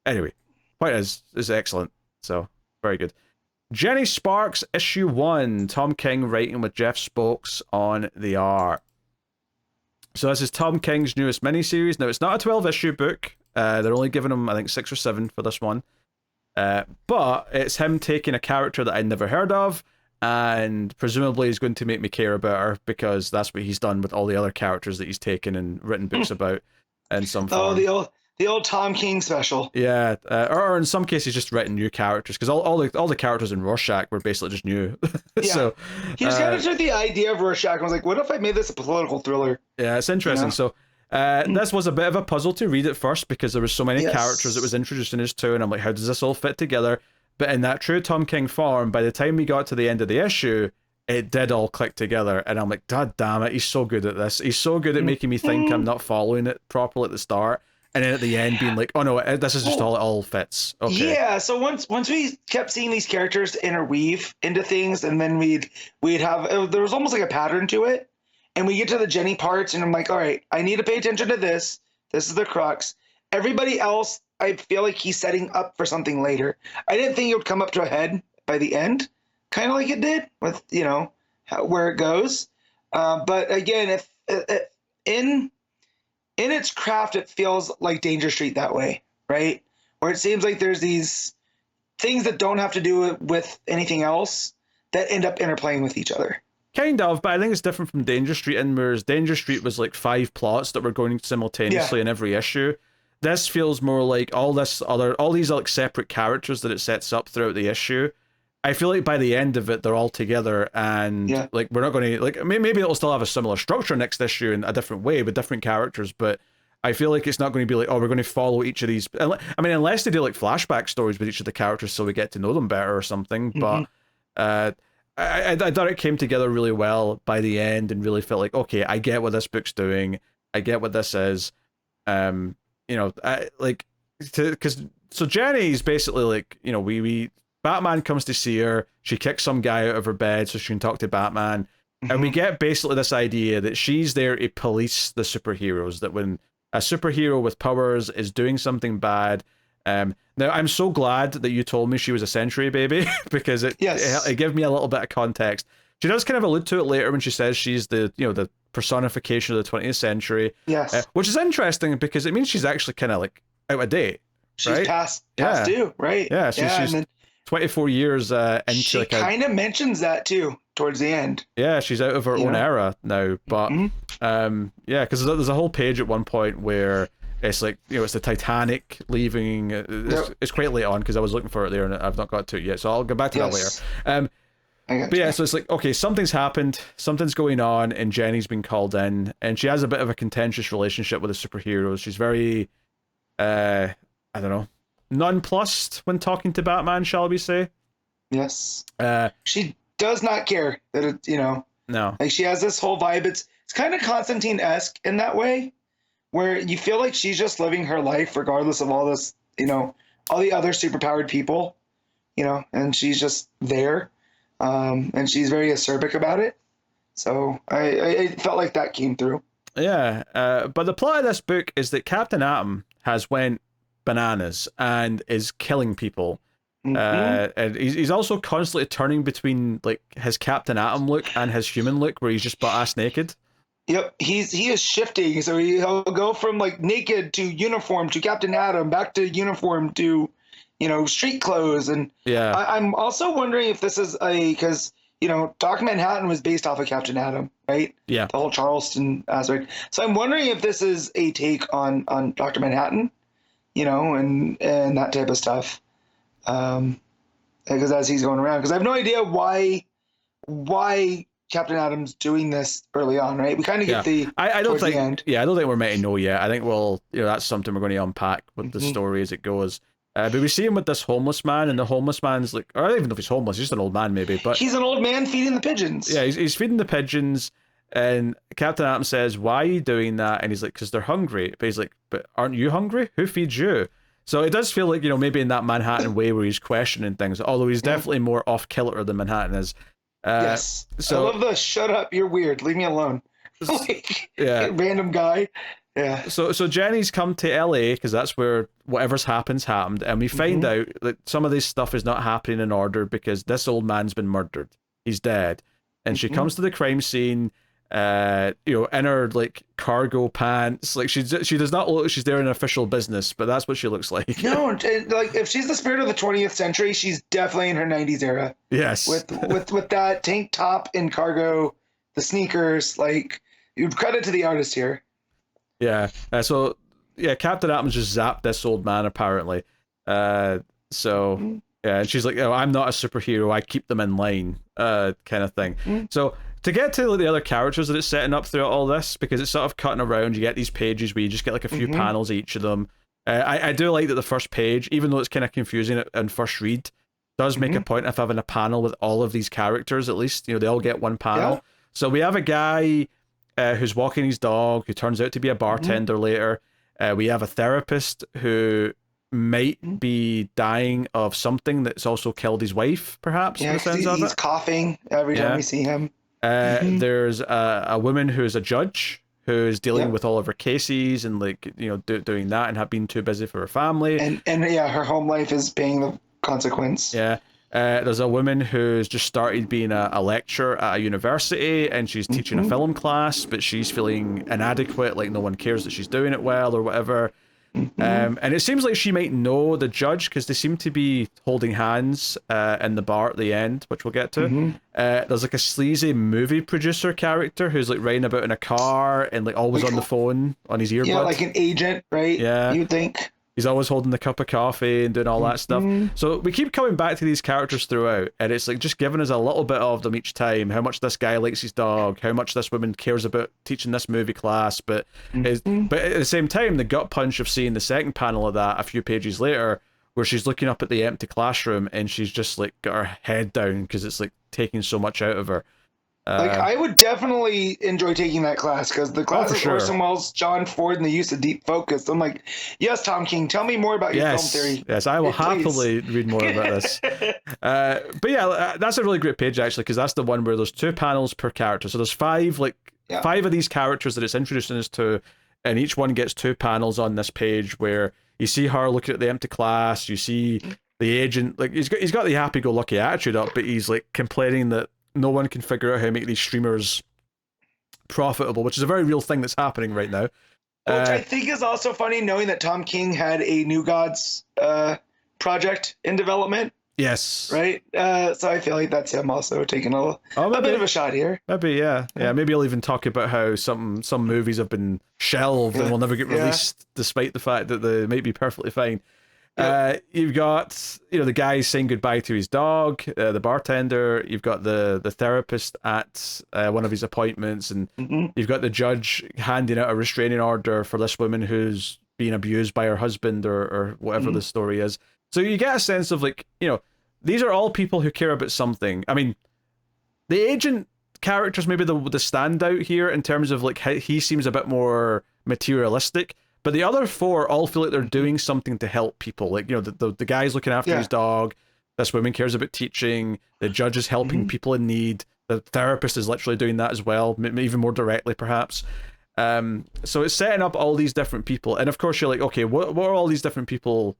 anyway, point is excellent. So very good. Jenny Sparks issue 1. Tom King writing with Jeff Spokes on the art. So this is Tom King's newest miniseries. Now, it's not a 12-issue book. They're only giving him, I think, 6 or 7 for this one. But it's him taking a character that I'd never heard of, and presumably he's going to make me care about her, because that's what he's done with all the other characters that he's taken and written books about in some form. Oh, the old Tom King special. Yeah, or in some cases just written new characters, because all the characters in Rorschach were basically just new. Yeah. So he just kind of took the idea of Rorschach and was like, what if I made this a political thriller? Yeah, it's interesting. So this was a bit of a puzzle to read at first, because there was so many characters that was introduced in his 2, and I'm like, how does this all fit together? But in that true Tom King form, by the time we got to the end of the issue, it did all click together, and I'm like, God damn it, he's so good at this. He's so good at making me think I'm not following it properly at the start, and then at the end being like, oh no, this is just all, it all fits. Okay. Yeah, so once we kept seeing these characters interweave into things, and then we'd have, there was almost like a pattern to it, and we get to the Jenny parts, and I'm like, all right, I need to pay attention to this. This is the crux. Everybody else, I feel like he's setting up for something later. I didn't think it would come up to a head by the end, kind of like it did with, where it goes. But again, if in its craft, it feels like Danger Street that way, right? Where it seems like there's these things that don't have to do with anything else that end up interplaying with each other. Kind of, but I think it's different from Danger Street, in whereas Danger Street was like 5 plots that were going simultaneously in every issue. This feels more like all these like separate characters that it sets up throughout the issue. I feel like by the end of it, they're all together, and like we're not going to like maybe it'll still have a similar structure next issue in a different way with different characters, but I feel like it's not going to be like, oh, we're going to follow each of these. I mean, unless they do like flashback stories with each of the characters, so we get to know them better or something. But I thought it came together really well by the end, and really felt like, okay, I get what this book's doing. I get what this is. So Jenny's basically like, we Batman comes to see her. She kicks some guy out of her bed so she can talk to Batman. And we get basically this idea that she's there to police the superheroes, that when a superhero with powers is doing something bad. Now, I'm so glad that you told me she was a century baby, because it gave me a little bit of context. She does kind of allude to it later when she says she's the personification of the 20th century. Yes. Which is interesting, because it means she's actually kind of like out of date. She's right? past due, right? Yeah, so she's 24 years into she kind of mentions that too towards the end. Yeah, she's out of her own era now, but because there's a whole page at one point where it's like, it's the Titanic leaving. It's quite late on, because I was looking for it there and I've not got to it yet, so I'll go back to that later. But yeah, so it's like, okay, something's happened, something's going on, and Jenny's been called in, and she has a bit of a contentious relationship with the superheroes. She's very, I don't know, nonplussed when talking to Batman, shall we say? Yes. She does not care that it, no. Like, she has this whole vibe. It's kind of Constantine-esque in that way, where you feel like she's just living her life regardless of all this, all the other superpowered people, and she's just there. And she's very acerbic about it. So I felt like that came through. But the plot of this book is that Captain Atom has went bananas and is killing people. And he's also constantly turning between like his Captain Atom look and his human look, where he's just butt ass naked. Yep, he is shifting. So he'll go from like naked to uniform to Captain Atom, back to uniform to, street clothes. And I'm also wondering if this is because Dr. Manhattan was based off of Captain Atom, right? Yeah, the whole Charleston aspect. So I'm wondering if this is a take on Dr. Manhattan, and that type of stuff. Because as he's going around, because I have no idea why Captain Atom's doing this early on, right? We kind of get I don't think the end. I don't think we're meant to know yet. I think that's something we're going to unpack with the story as it goes. But we see him with this homeless man, and the homeless man's like, or I don't even know if he's homeless, he's just an old man maybe, but he's an old man feeding the pigeons. Yeah, he's feeding the pigeons, and Captain Atom says, "Why are you doing that?" And he's like, "Because they're hungry." But he's like, "But aren't you hungry? Who feeds you?" So it does feel like, maybe in that Manhattan way where he's questioning things, although he's definitely more off-kilter than Manhattan is. Yes. So I love the shut up, you're weird, leave me alone. Random guy. Yeah. So Jenny's come to LA because that's where whatever's happened, and we find out that some of this stuff is not happening in order because this old man's been murdered. He's dead. And she comes to the crime scene, in her like cargo pants. Like she does not look like she's there in official business, but that's what she looks like. No, like if she's the spirit of the 20th century, she's definitely in her 90s era. Yes. With that tank top and cargo, the sneakers, like you'd credit to the artist here. Yeah. Captain Atom's just zapped this old man apparently. And she's like, I'm not a superhero. I keep them in line, kind of thing. So to get to the other characters that it's setting up throughout all this, because it's sort of cutting around, you get these pages where you just get like a few panels each of them. I do like that the first page, even though it's kind of confusing in first read, does make a point of having a panel with all of these characters. At least they all get one panel. Yeah. So we have a guy who's walking his dog, who turns out to be a bartender later. We have a therapist who might be dying of something that's also killed his wife, perhaps. Yeah, he's coughing every time we see him. There's a woman who's a judge who's dealing with all of her cases and doing that and have been too busy for her family. And her home life is paying the consequence. Yeah. There's a woman who's just started being a lecturer at a university, and she's teaching a film class, but she's feeling inadequate, like no one cares that she's doing it well or whatever. And it seems like she might know the judge because they seem to be holding hands in the bar at the end, which we'll get to. There's like a sleazy movie producer character who's like riding about in a car and like always on the phone on his earbud. Yeah, like an agent, right? Yeah. You'd think. He's always holding the cup of coffee and doing all that stuff. So we keep coming back to these characters throughout, and it's like just giving us a little bit of them each time. How much this guy likes his dog, how much this woman cares about teaching this movie class. But at the same time, the gut punch of seeing the second panel of that a few pages later, where she's looking up at the empty classroom and she's just like got her head down because it's like taking so much out of her. I would definitely enjoy taking that class because the class is Orson Welles, John Ford, and the use of deep focus. I'm like, yes, Tom King, tell me more about your film theory. Yes, I will happily read more about this. But yeah, that's a really great page actually, because that's the one where there's 2 panels per character. So there's 5 of these characters that it's introducing us to, and each one gets 2 panels on this page where you see her looking at the empty class, you see the agent, like he's got the happy-go-lucky attitude up, but he's like complaining that no one can figure out how to make these streamers profitable, which is a very real thing that's happening right now. Which I think is also funny, knowing that Tom King had a New Gods project in development. Yes. Right? So I feel like that's him also taking a bit of a shot here. Maybe, yeah. Maybe he'll even talk about how some movies have been shelved and will never get released, despite the fact that they might be perfectly fine. You've got the guy saying goodbye to his dog, the bartender. You've got the therapist at one of his appointments, and you've got the judge handing out a restraining order for this woman who's being abused by her husband or whatever the story is. So you get a sense of these are all people who care about something. I mean, the agent character's maybe the standout here in terms of how he seems a bit more materialistic. But the other 4 all feel like they're doing something to help people. Like, the guy's looking after his dog. This woman cares about teaching. The judge is helping people in need. The therapist is literally doing that as well, even more directly, perhaps. So it's setting up all these different people, and of course you're like, okay, what are all these different people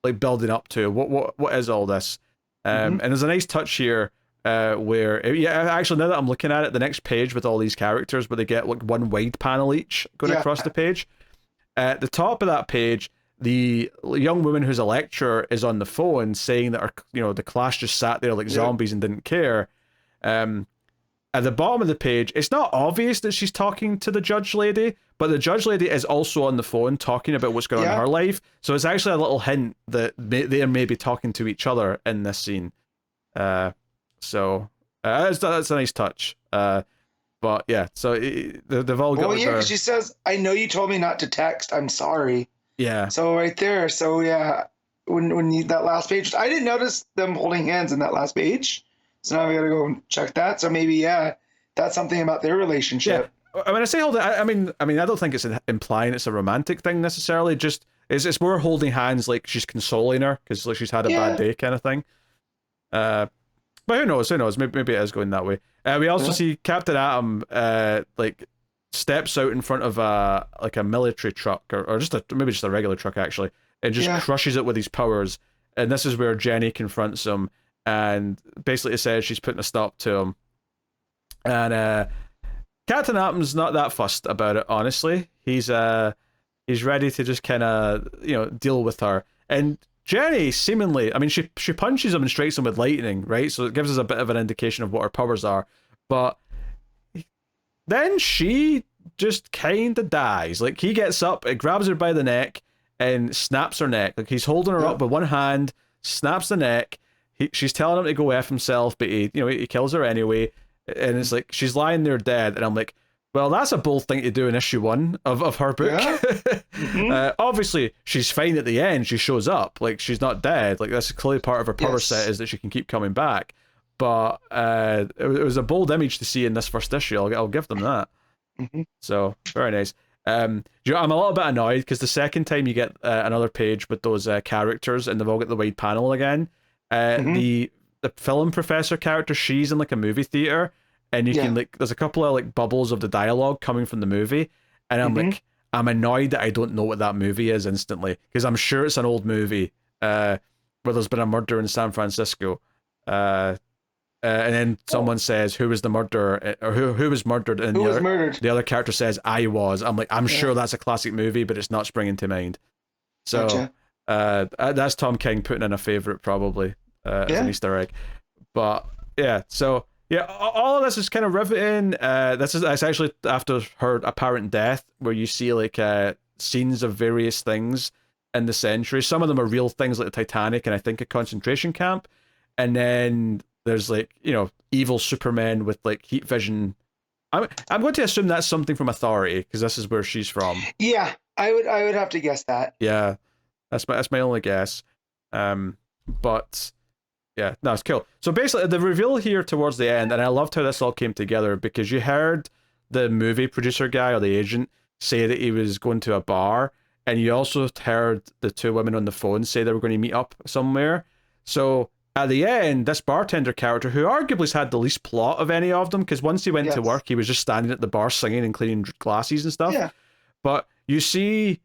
like building up to? What is all this? And there's a nice touch here where, actually now that I'm looking at it, the next page with all these characters, where they get like one Waid panel each going across the page. At the top of that page, the young woman who's a lecturer is on the phone saying that the class just sat there like zombies and didn't care. At the bottom of the page, it's not obvious that she's talking to the judge lady, but the judge lady is also on the phone talking about what's going on in her life. So it's actually a little hint that they're maybe talking to each other in this scene. So that's a nice touch. But yeah, so they've all got. Well, yeah, because she says, "I know you told me not to text. I'm sorry." Yeah. So right there. So yeah, when that last page, I didn't notice them holding hands in that last page. So now we gotta go and check that. So maybe that's something about their relationship. Yeah. When I say holding, I mean, I don't think it's implying it's a romantic thing necessarily. Just it's more holding hands, like she's consoling her because like she's had a bad day, kind of thing. But who knows? Maybe it is going that way. We also see Captain Atom like steps out in front of a military truck or maybe just a regular truck actually, and just crushes it with his powers. And this is where Jenny confronts him and basically says she's putting a stop to him. And Captain Atom's not that fussed about it, honestly. He's ready to just kind of deal with her. And Jenny seemingly, I mean, she punches him and strikes him with lightning, right? So it gives us a bit of an indication of what her powers are. But then she just kind of dies. Like, he gets up, it grabs her by the neck, and snaps her neck. Like, he's holding her up with one hand, snaps the neck. She's telling him to go F himself, but he kills her anyway. And it's like, she's lying there dead. And I'm like, well, that's a bold thing to do in issue 1 of her book. Yeah. Obviously, she's fine at the end. She shows up. Like, she's not dead. Like, that's clearly part of her power set is that she can keep coming back. But it was a bold image to see in this first issue. I'll give them that. So, very nice. I'm a little bit annoyed because the second time you get another page with those characters and they've all got the wide panel again, the film professor character, she's in like a movie theater, and you can like, there's a couple of like bubbles of the dialogue coming from the movie, and I'm like, I'm annoyed that I don't know what that movie is instantly, because I'm sure it's an old movie where there's been a murder in San Francisco, and then someone says who was the murderer, or who was murdered, and the other character says I was. I'm like, I'm sure that's a classic movie, but it's not springing to mind. So that's Tom King putting in a favorite probably as an Easter egg. But so all of this is kind of riveting. That's actually after her apparent death, where you see like scenes of various things in the century. Some of them are real things like the Titanic and I think a concentration camp, and then there's like evil Superman with like heat vision. I'm going to assume that's something from Authority because this is where she's from. Yeah, I would have to guess that. Yeah, that's my only guess. But yeah, no, it's cool. So basically, the reveal here towards the end, and I loved how this all came together because you heard the movie producer guy or the agent say that he was going to a bar, and you also heard the two women on the phone say they were going to meet up somewhere. So at the end, this bartender character, who arguably has had the least plot of any of them, because once he went to work, he was just standing at the bar singing and cleaning glasses and stuff. Yeah. But you see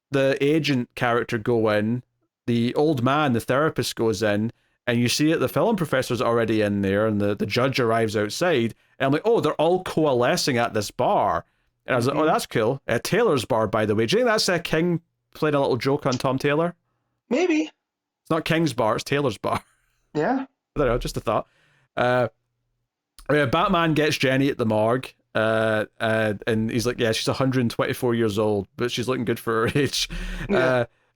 the agent character go in, the old man, the therapist goes in, and you see that the film professor's already in there, and the judge arrives outside, and I'm like, oh, they're all coalescing at this bar. And I was like, oh, that's cool. Taylor's bar, by the way. Do you think that's King playing a little joke on Tom Taylor? Maybe. It's not King's bar, it's Taylor's bar. Yeah. I don't know, just a thought. Batman gets Jenny at the morgue, and he's like, yeah, she's 124 years old, but she's looking good for her age,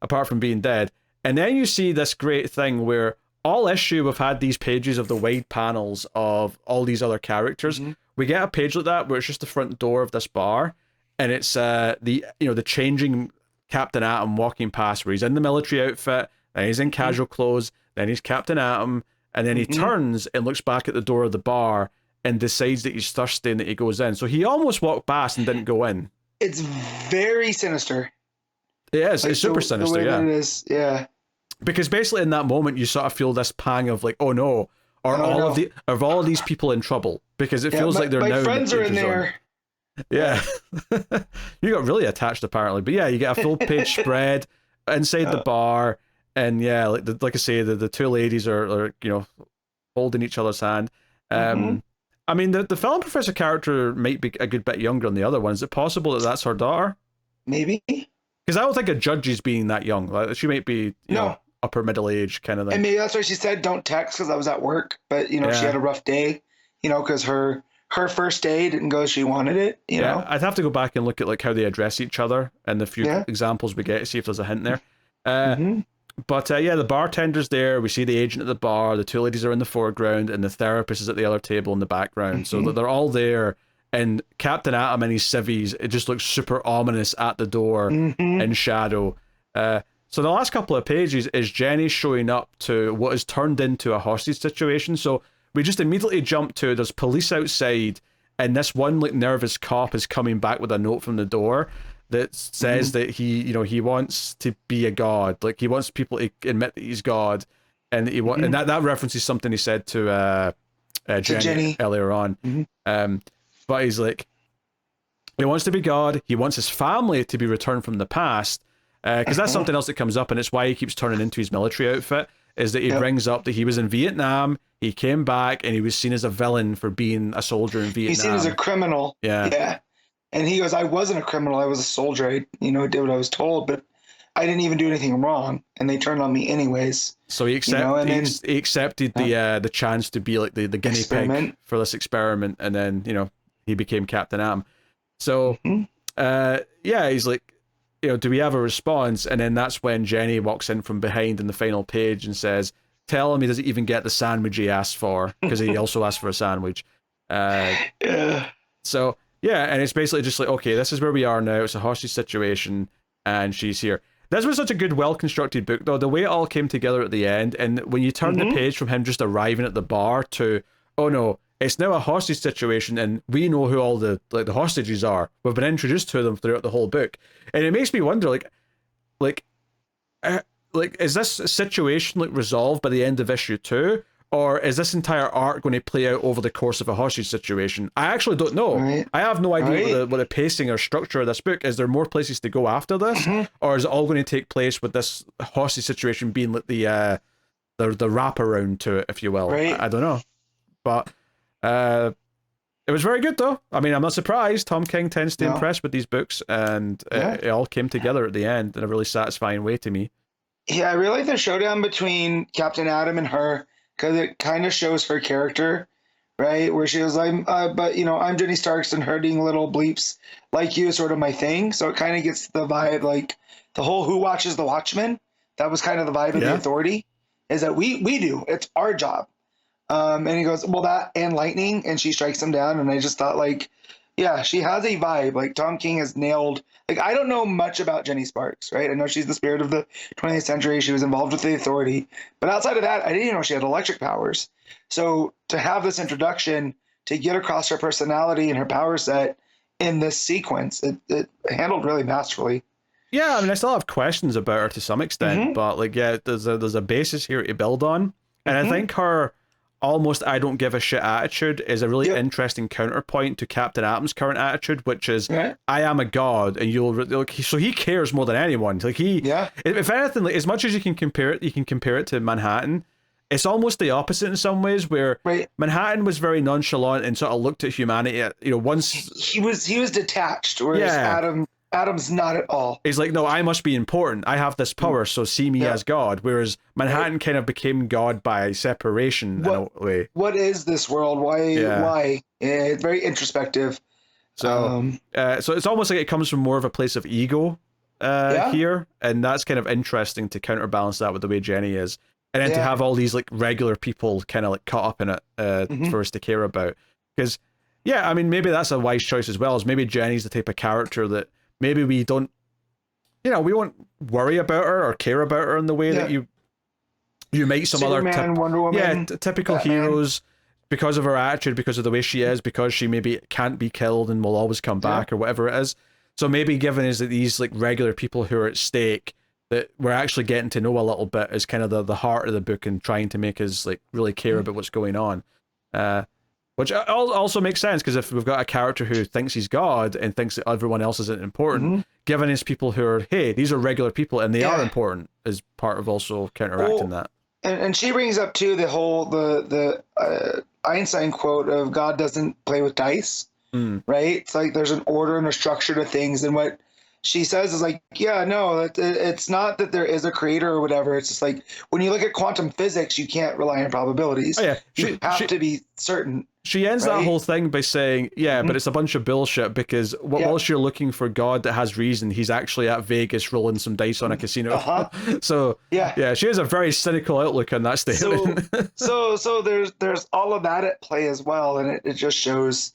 apart from being dead. And then you see this great thing where all issue we've had these pages of the wide panels of all these other characters. We get a page like that where it's just the front door of this bar, and it's the changing Captain Atom walking past, where he's in the military outfit, then he's in casual clothes, then he's Captain Atom, and then he turns and looks back at the door of the bar and decides that he's thirsty and that he goes in. So he almost walked past and didn't go in. It's very sinister. It is. Like, it's super sinister, the way that it is, yeah. Because basically in that moment you sort of feel this pang of like, oh no, are all of these people in trouble? Because it feels like they're now. My friends are in there. Yeah. You got really attached apparently. But yeah, you get a full page spread inside the bar, and yeah, like I say, the two ladies are holding each other's hand. I mean, the film professor character might be a good bit younger than the other one. Is it possible that that's her daughter? Maybe. Because I don't think a judge is being that young. Like, she might be, you know, upper middle age kind of thing. And maybe that's why she said don't text, because I was at work. But she had a rough day, because her first day didn't go as she wanted it. You know. I'd have to go back and look at like how they address each other and the few examples we get to see if there's a hint there. But yeah, the bartender's there. We see the agent at the bar. The two ladies are in the foreground, and the therapist is at the other table in the background. So they're all there. And Captain Atom and his civvies, it just looks super ominous at the door in shadow. So the last couple of pages is Jenny showing up to what is turned into a hostage situation. So we just immediately jump to there's police outside, and this one like nervous cop is coming back with a note from the door that says that he wants to be a god. Like he wants people to admit that he's God, and and that references something he said to Jenny earlier on. But he's like, he wants to be God. He wants his family to be returned from the past, because that's something else that comes up, and it's why he keeps turning into his military outfit. Is that he brings up that he was in Vietnam, he came back, and he was seen as a villain for being a soldier in Vietnam. He's seen as a criminal. Yeah. And he goes, I wasn't a criminal. I was a soldier. I, did what I was told, but I didn't even do anything wrong, and they turned on me anyways. So he accepted the chance to be like the guinea pig for this experiment, and then he became Captain Atom. So he's like, do we have a response? And then that's when Jenny walks in from behind in the final page and says, "Tell him he doesn't even get the sandwich he asked for, because he also asked for a sandwich." So. Yeah, and it's basically just like, okay, this is where we are now. It's a hostage situation, and she's here. This was such a good, well-constructed book, though. The way it all came together at the end, and when you turn the page from him just arriving at the bar to, oh no, it's now a hostage situation, and we know who all the hostages are. We've been introduced to them throughout the whole book, and it makes me wonder, is this situation resolved by the end of issue 2? Or is this entire arc going to play out over the course of a hostage situation? I actually don't know. Right. I have no idea what the pacing or structure of this book is. There more places to go after this, or is it all going to take place with this hostage situation being like the wraparound to it, if you will? Right. I don't know, but it was very good though. I mean, I'm not surprised. Tom King tends to impress with these books, and it all came together at the end in a really satisfying way to me. Yeah, I really like the showdown between Captain Atom and her, because it kind of shows her character, right? Where she was like, I'm Jenny Starks, and hurting little bleeps like you is sort of my thing. So it kind of gets the vibe, like the whole who watches the Watchmen. That was kind of the vibe of the Authority, is that we do. It's our job. And he goes, well, that and lightning, and she strikes him down. And I just thought, like, yeah, she has a vibe. Like Tom King has nailed. Like, I don't know much about Jenny Sparks, right? I know she's the spirit of the 20th century. She was involved with the Authority. But outside of that, I didn't even know she had electric powers. So to have this introduction, to get across her personality and her power set in this sequence, it handled really masterfully. Yeah, I mean, I still have questions about her to some extent, but like, yeah, there's a basis here to build on. And I think her almost I don't give a shit attitude is a really interesting counterpoint to Captain Atom's current attitude, which is I am a god, and so he cares more than anyone. Like if anything, like, as much as you can compare it to Manhattan. It's almost the opposite in some ways, where Manhattan was very nonchalant and sort of looked at humanity. Once he was detached, whereas Atom's not at all. He's like, no, I must be important. I have this power, so see me as God. Whereas Manhattan kind of became God by separation in a way. What is this world? Why? Why? It's very introspective. So, so it's almost like it comes from more of a place of ego here, and that's kind of interesting to counterbalance that with the way Jenny is, and then to have all these like regular people kind of like caught up in it for us to care about. Because, I mean, maybe that's a wise choice as well. Is maybe Jenny's the type of character that maybe we don't, we won't worry about her or care about her in the way that you make some Superman, Wonder Woman, typical Batman. Heroes, because of her attitude, because of the way she is, because she maybe can't be killed and will always come back or whatever it is. So maybe given is that these like regular people who are at stake that we're actually getting to know a little bit is kind of the heart of the book and trying to make us like really care about what's going on. Which also makes sense, because if we've got a character who thinks he's God and thinks that everyone else isn't important, given his people who are, hey, these are regular people and they are important, is part of also counteracting that. And she brings up too the whole the Einstein quote of God doesn't play with dice, right? It's like there's an order and a structure to things, and what she says is like, yeah, no, it's not that there is a creator or whatever. It's just like when you look at quantum physics, you can't rely on probabilities. Oh, yeah. You have to be certain. She ends that whole thing by saying, but it's a bunch of bullshit, because whilst you're looking for God that has reason, he's actually at Vegas rolling some dice on a casino. So she has a very cynical outlook on that statement. So there's all of that at play as well, and it just shows,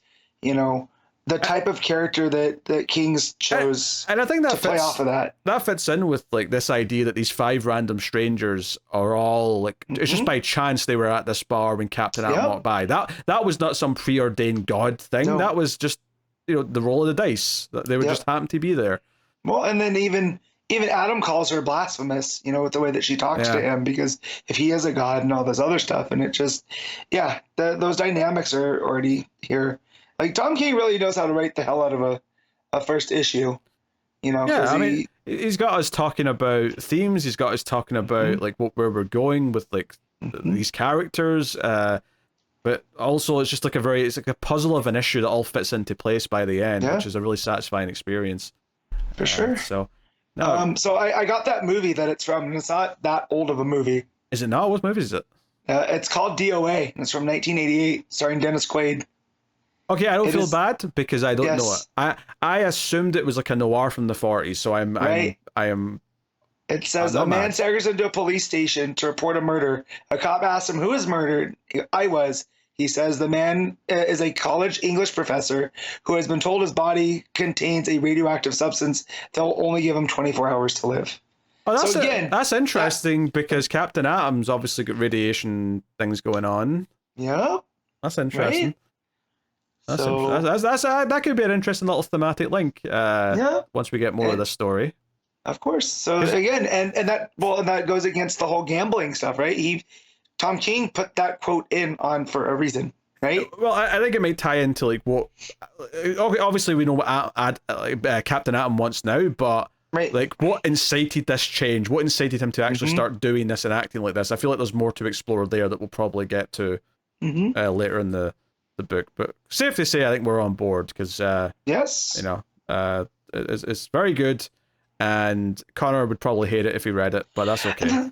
the type of character that King's chose, and I think that to play off of that. That fits in with like this idea that these 5 random strangers are all like, it's just by chance they were at this bar when Captain Atom walked by. That was not some preordained God thing. No. That was just the roll of the dice. That they would just happen to be there. Well, and then even Adam calls her blasphemous, with the way that she talks to him, because if he is a god and all this other stuff, and it just those dynamics are already here. Like, Tom King really knows how to write the hell out of a first issue, I mean, he's got us talking about themes. He's got us talking about like where we're going with like these characters. But also it's just like it's like a puzzle of an issue that all fits into place by the end, which is a really satisfying experience. For sure. So I got that movie that it's from, and it's not that old of a movie. Is it not? What movie is it? It's called DOA. It's from 1988, starring Dennis Quaid. Okay, I don't feel bad because I don't know it. I assumed it was like a noir from the 40s, so I am. It says a man staggers into a police station to report a murder. A cop asks him who was murdered. I was. He says the man is a college English professor who has been told his body contains a radioactive substance that will only give him 24 hours to live. Oh, that's interesting because Captain Atom's obviously got radiation things going on. Yeah, that's interesting. Right? That could be an interesting little thematic link. Once we get more of this story. Of course. So again, and that goes against the whole gambling stuff, right? Tom King put that quote on for a reason, right? Well, I think it might tie into like what. Obviously, we know what Captain Atom wants now, but like what incited this change? What incited him to actually start doing this and acting like this? I feel like there's more to explore there that we'll probably get to later in the book. But safe to say, I think we're on board because it's very good. And Connor would probably hate it if he read it, but that's okay.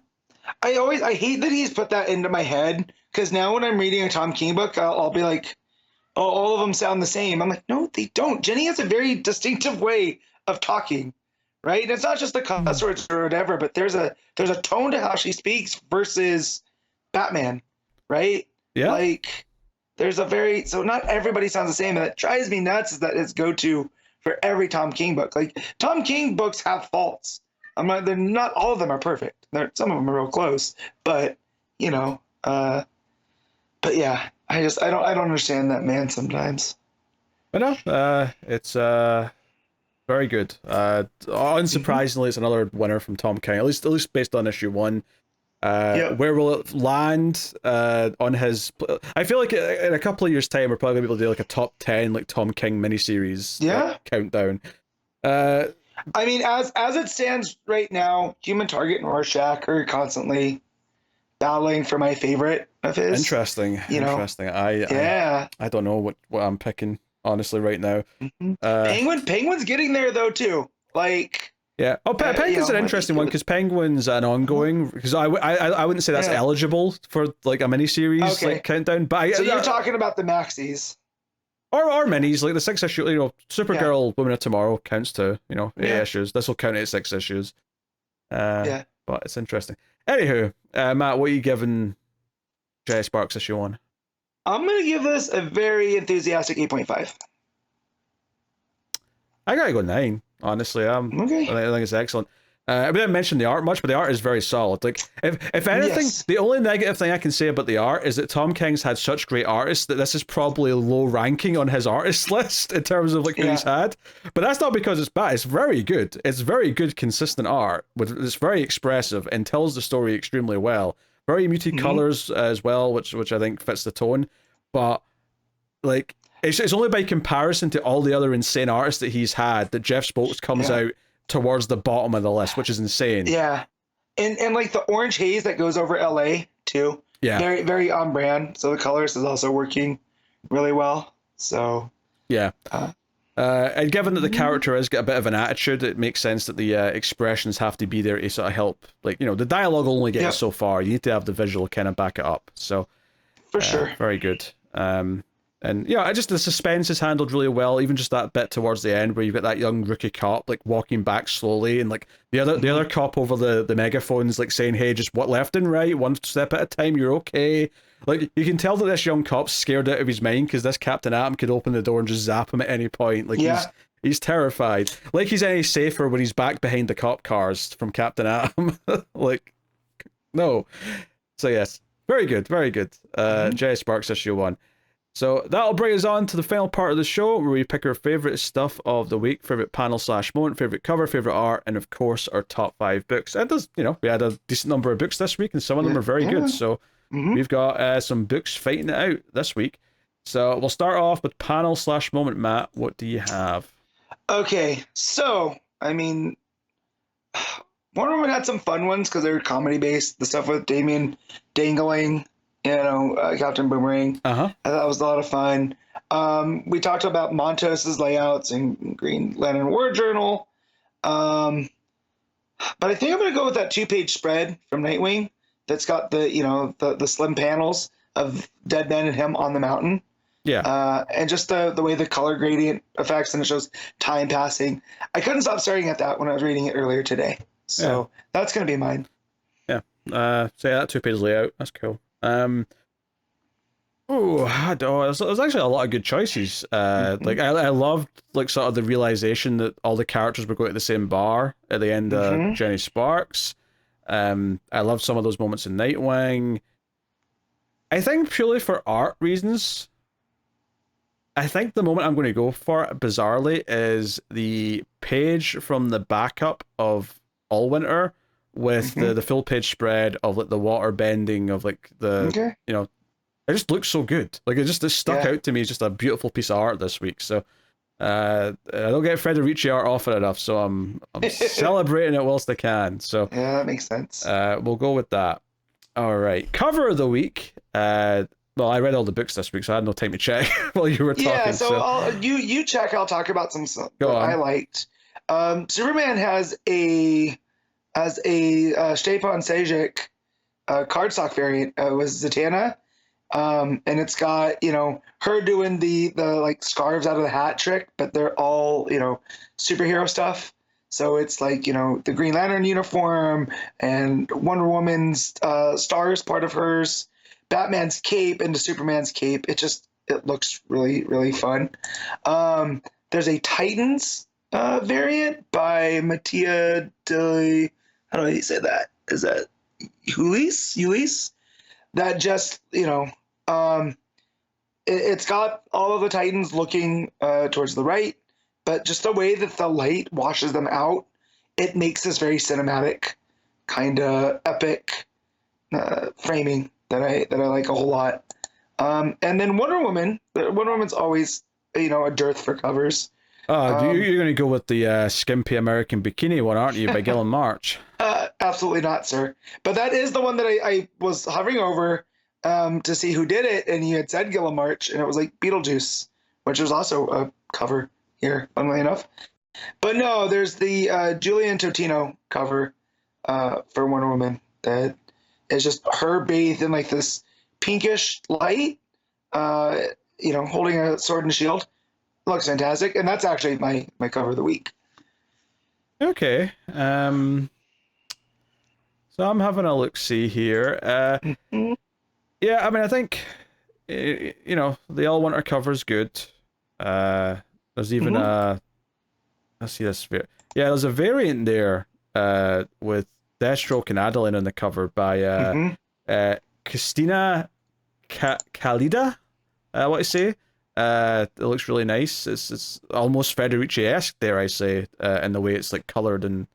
I hate that he's put that into my head, because now when I'm reading a Tom King book, I'll be like, oh, all of them sound the same. I'm like, no, they don't. Jenny has a very distinctive way of talking, right? And it's not just the cuss words or whatever, but there's a tone to how she speaks versus Batman, right? Yeah. Like so not everybody sounds the same, and that drives me nuts. Is that his go-to for every Tom King book. Like, Tom King books have faults. They're not all of them are perfect. Some of them are real close, but but yeah, I don't understand that man sometimes. But no, it's very good. Unsurprisingly, it's another winner from Tom King, at least based on issue 1. Where will it land on his? I feel like in a couple of years' time, we're probably gonna be able to do like a top 10 like Tom King miniseries countdown. I mean, as it stands right now, Human Target and Rorschach are constantly battling for my favorite of his. Interesting. I don't know what I'm picking honestly right now. Penguin's getting there though too. Like. Yeah. Oh, Penguin's an interesting one because Penguin's an ongoing. Because I wouldn't say that's eligible for like a miniseries like countdown. But so you're talking about the maxis, or minis like the 6 issue. Supergirl, Woman of Tomorrow counts too. 8 issues. This will count as 6 issues. But it's interesting. Anywho, Matt, what are you giving J. Sparks issue 1? I'm gonna give this a very enthusiastic 8.5. I gotta go 9. Honestly, I think it's excellent. We didn't mention the art much, but the art is very solid. Like, if anything, the only negative thing I can say about the art is that Tom King's had such great artists that this is probably low ranking on his artist list in terms of like who he's had. But that's not because it's bad. It's very good. It's very good, consistent art. It's very expressive and tells the story extremely well. Very muted colors as well, which I think fits the tone. But like it's only by comparison to all the other insane artists that he's had that Jeff Spokes comes out towards the bottom of the list, which is insane. Yeah. And like the orange haze that goes over LA too. Yeah. Very, very on brand. So the colors is also working really well. So yeah. And given that the character has got a bit of an attitude, it makes sense that the expressions have to be there to sort of help. Like, the dialogue will only get you so far. You need to have the visual kind of back it up. So, for sure. Very good. And yeah, the suspense is handled really well. Even just that bit towards the end where you've got that young rookie cop like walking back slowly, and like the other cop over the megaphones like saying, "Hey, just what left and right, one step at a time. You're okay." Like you can tell that this young cop's scared out of his mind because this Captain Atom could open the door and just zap him at any point. Like he's terrified. Like he's any safer when he's back behind the cop cars from Captain Atom. Like no. So yes, very good, very good. J. Sparks issue 1. So that'll bring us on to the final part of the show where we pick our favourite stuff of the week, favourite panel/moment, favourite cover, favourite art, and of course our top 5 books. And we had a decent number of books this week and some of them are very good. So we've got some books fighting it out this week. So we'll start off with panel/moment. Matt, what do you have? Okay, so I mean, Wonder Woman had some fun ones because they were comedy based. The stuff with Damien dangling, Captain Boomerang. I thought that was a lot of fun. We talked about Montos's layouts and Green Lantern War Journal. But I think I'm going to go with that 2-page spread from Nightwing that's got the slim panels of Dead Man and him on the mountain. Yeah. And just the way the color gradient affects and it shows time passing. I couldn't stop staring at that when I was reading it earlier today. So that's going to be mine. Yeah. So that 2-page layout. That's cool. There's actually a lot of good choices. Like I loved like sort of the realization that all the characters were going to the same bar at the end of Jenny Sparks. I loved some of those moments in Nightwing. I think purely for art reasons, I think the moment I'm going to go for, bizarrely, is the page from the backup of Allwinter with the full page spread of like the water bending of like the it just looks so good. Like it stuck out to me as just a beautiful piece of art this week. So I don't get Federici art often enough, so I'm celebrating it whilst I can. So yeah, that makes sense. We'll go with that. All right, cover of the week. Well, I read all the books this week, so I had no time to check while you were talking. Yeah, so you check. I'll talk about some that I liked. Superman has a Stepan Sajic cardstock variant with Zatanna, and it's got her doing the like scarves out of the hat trick, but they're all superhero stuff. So it's like the Green Lantern uniform and Wonder Woman's stars part of hers, Batman's cape into Superman's cape. It looks really, really fun. There's a Titans variant by Mattia de, how do you say that? Is that Ulysse? That just, it's got all of the Titans looking towards the right, but just the way that the light washes them out, it makes this very cinematic, kind of epic framing that I like a whole lot. And then Wonder Woman's always, a dearth for covers. You're going to go with the skimpy American bikini one, aren't you, by Gillen March? Absolutely not, sir. But that is the one that I was hovering over to see who did it, and he had said Gillen March, and it was like Beetlejuice, which was also a cover here, funnily enough. But no, there's the Julian Totino cover for Wonder Woman that is just her bathed in like this pinkish light, holding a sword and shield. Looks fantastic, and that's actually my cover of the week. Okay. So I'm having a look-see here. Yeah, I mean, I think, the Allwinter cover is good. There's even let's see this. Yeah, there's a variant there with Deathstroke and Adeline on the cover by Christina Kalida, what I say. It looks really nice. It's almost Federici-esque, dare I say, in the way it's like colored and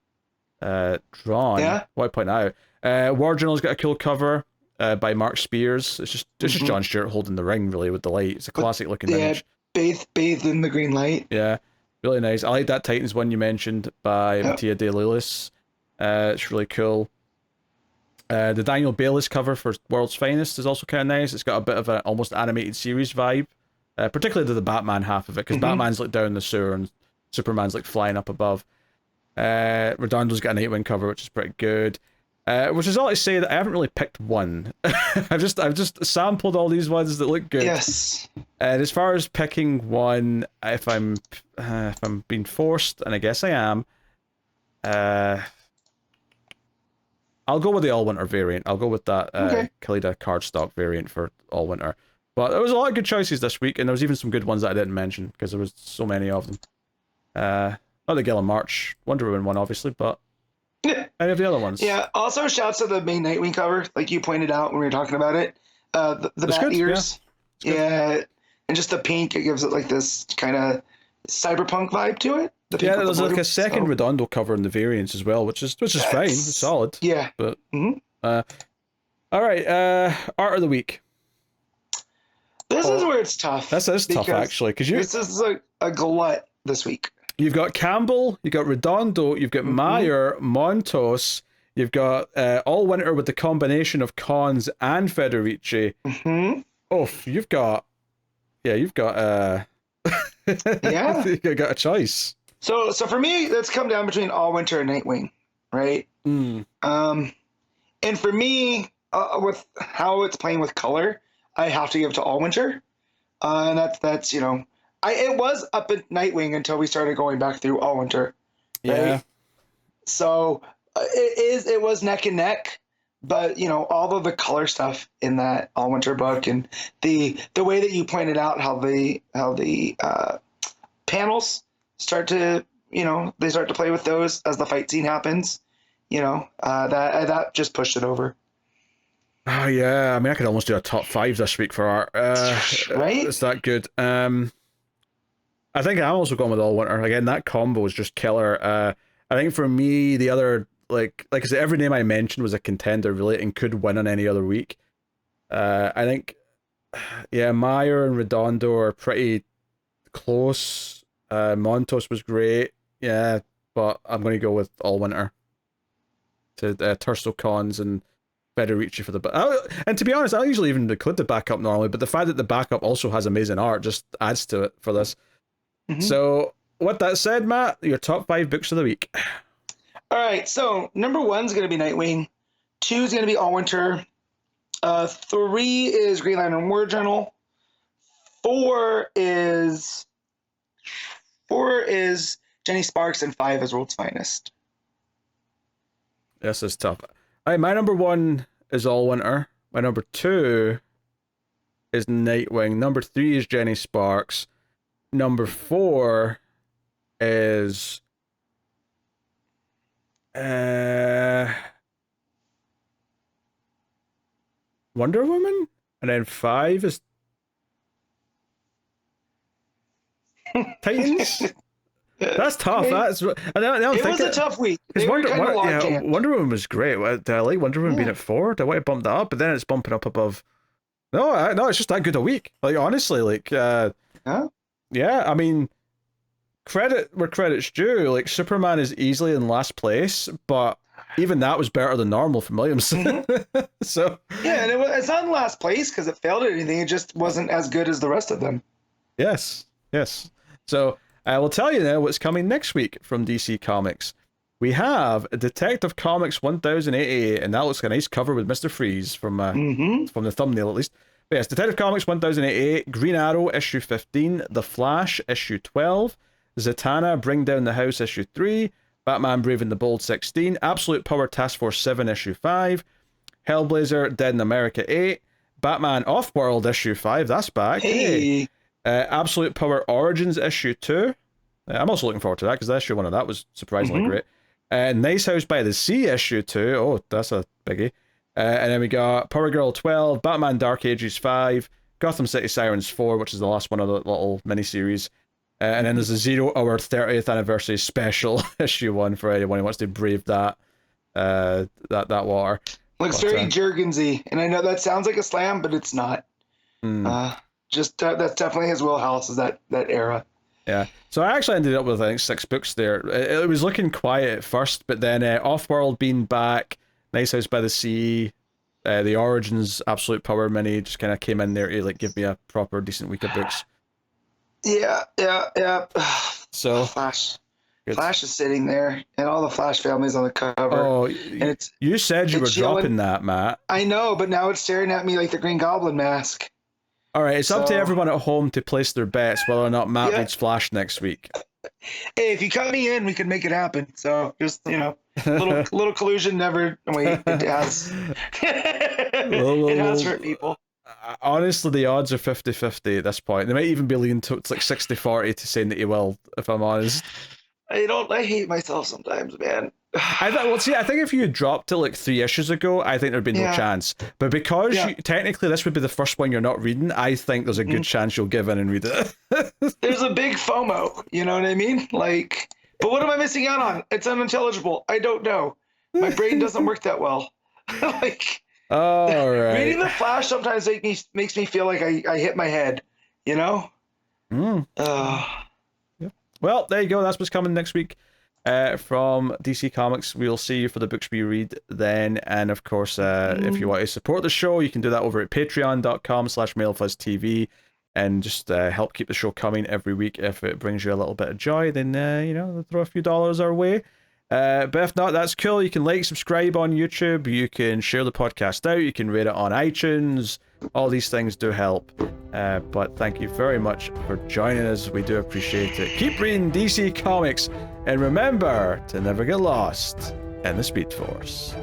drawn. Yeah. Why point that out? War Journal's got a cool cover. by Mark Spears. It's just John Stewart holding the ring, really, with the light. It's a classic looking image. Bathed in the green light. Yeah, really nice. I like that Titans one you mentioned by Mattia De Lillis. It's really cool. The Daniel Bayliss cover for World's Finest is also kind of nice. It's got a bit of an almost animated series vibe, particularly to the Batman half of it, because Batman's like down the sewer and Superman's like flying up above. Redondo's got a Nightwing cover, which is pretty good. Which is all to say that I haven't really picked one. I've just sampled all these ones that look good. Yes. And as far as picking one, if I'm being forced, and I guess I am, I'll go with the Allwinter variant. I'll go with that Khalida cardstock variant for Allwinter. But there was a lot of good choices this week, and there was even some good ones that I didn't mention because there was so many of them. Not the Gillen March Wonder Woman one, obviously, but any of the other ones. Yeah. Also, shouts to the main Nightwing cover, like you pointed out when we were talking about it. The bat good, ears. Yeah. And just the pink, it gives it like this kind of cyberpunk vibe to it. Yeah, there's like a second Redondo cover in the variants as well, which is fine. It's solid. Yeah. But all right, art of the week. This is where it's tough. This is tough actually, because this is a glut this week. You've got Campbell, you've got Redondo, you've got Meyer, Montos, you've got Allwinter with the combination of Cons and Federici. Oh, you've got you've got a choice. So for me, that's come down between Allwinter and Nightwing, right? And for me, with how it's playing with color, I have to give it to Allwinter, and that's it was up at Nightwing until we started going back through Allwinter. Right? Yeah. So it was neck and neck, but all of the color stuff in that Allwinter book and the way that you pointed out how the panels start to they start to play with those as the fight scene happens. That just pushed it over. Oh yeah, I mean I could almost do a top 5 this week for art. Right? It's that good. I think I'm also going with Allwinter. Again, that combo is just killer. I think for me, the other like I said, every name I mentioned was a contender really and could win on any other week. I think Meyer and Redondo are pretty close. Montos was great. Yeah, but I'm going to go with Allwinter. To Tirso Cons and Federici for the and to be honest, I usually even include the backup normally, but the fact that the backup also has amazing art just adds to it for this. So with that said, Matt, your top 5 books of the week. All right, so number 1 is going to be Nightwing, 2 is going to be Allwinter, 3 is Green Lantern War Journal, 4 is Jenny Sparks, and 5 is World's Finest. This is tough. My number 1 is Allwinter. My number 2 is Nightwing. Number 3 is Jenny Sparks. Number 4 is Wonder Woman, and then 5 is Titans. That's tough. It was a tough week. Wonder Woman was great. Did I like Wonder Woman being at 4? Do I want to bump that up? But then it's bumping up above. No, it's just that good a week. Like honestly, yeah. I mean, credit where credit's due. Like Superman is easily in last place, but even that was better than normal from Williamson. So yeah, and it's not in last place because it failed at anything. It just wasn't as good as the rest of them. Yes. So I will tell you now what's coming next week from DC Comics. We have Detective Comics 1088, and that looks like a nice cover with Mr. Freeze from the thumbnail at least. But yes, Detective Comics 1088, Green Arrow issue 15, The Flash issue 12, Zatanna Bring Down the House issue 3, Batman Brave and the Bold 16, Absolute Power Task Force 7 issue 5, Hellblazer Dead in America 8, Batman Offworld issue 5, that's back. Hey. Absolute Power Origins issue 2. I'm also looking forward to that because the issue 1 of that was surprisingly great. Nice House by the Sea issue 2. Oh, that's a biggie. And then we got Power Girl 12, Batman Dark Ages 5, Gotham City Sirens 4, which is the last one of the little miniseries. And then there's a 0 Hour 30th Anniversary Special issue 1 for anyone who wants to brave that water. Looks very Jurgensy, and I know that sounds like a slam, but it's not. That's definitely his wheelhouse, is that era. Yeah. So I actually ended up with, I think, 6 books there. It was looking quiet at first, but then Offworld being back, Nice House by the Sea, the Origins Absolute Power mini just kind of came in there to like give me a proper decent week of books. Yeah. So Flash. Good. Flash is sitting there, and all the Flash families on the cover. Oh, and you said you were dropping that, Matt. I know, but now it's staring at me like the Green Goblin mask. All right, it's up to everyone at home to place their bets whether or not Matt reads Flash next week. Hey, if you cut me in, we can make it happen. So just, little collusion never. Wait, it has. It has hurt people. Honestly, the odds are 50-50 at this point. They might even be leaning to, it's like 60-40 to saying that he will, if I'm honest. I hate myself sometimes, man. I think if you had dropped it like 3 issues ago, I think there'd be no chance. But because technically this would be the first one you're not reading, I think there's a good chance you'll give in and read it. There's a big FOMO, you know what I mean? Like, but what am I missing out on? It's unintelligible. I don't know. My brain doesn't work that well. Like, all right. Reading the Flash sometimes makes me feel like I hit my head, you know? Well, there you go. That's what's coming next week from DC Comics. We'll see you for the books we read then. And of course, if you want to support the show, you can do that over at patreon.com/MailFuzzTV and just help keep the show coming every week. If it brings you a little bit of joy, then, throw a few dollars our way. But if not, that's cool. You can like, subscribe on YouTube. You can share the podcast out. You can rate it on iTunes. All these things do help. But thank you very much for joining us. We do appreciate it. Keep reading DC Comics. And remember to never get lost in the Speed Force.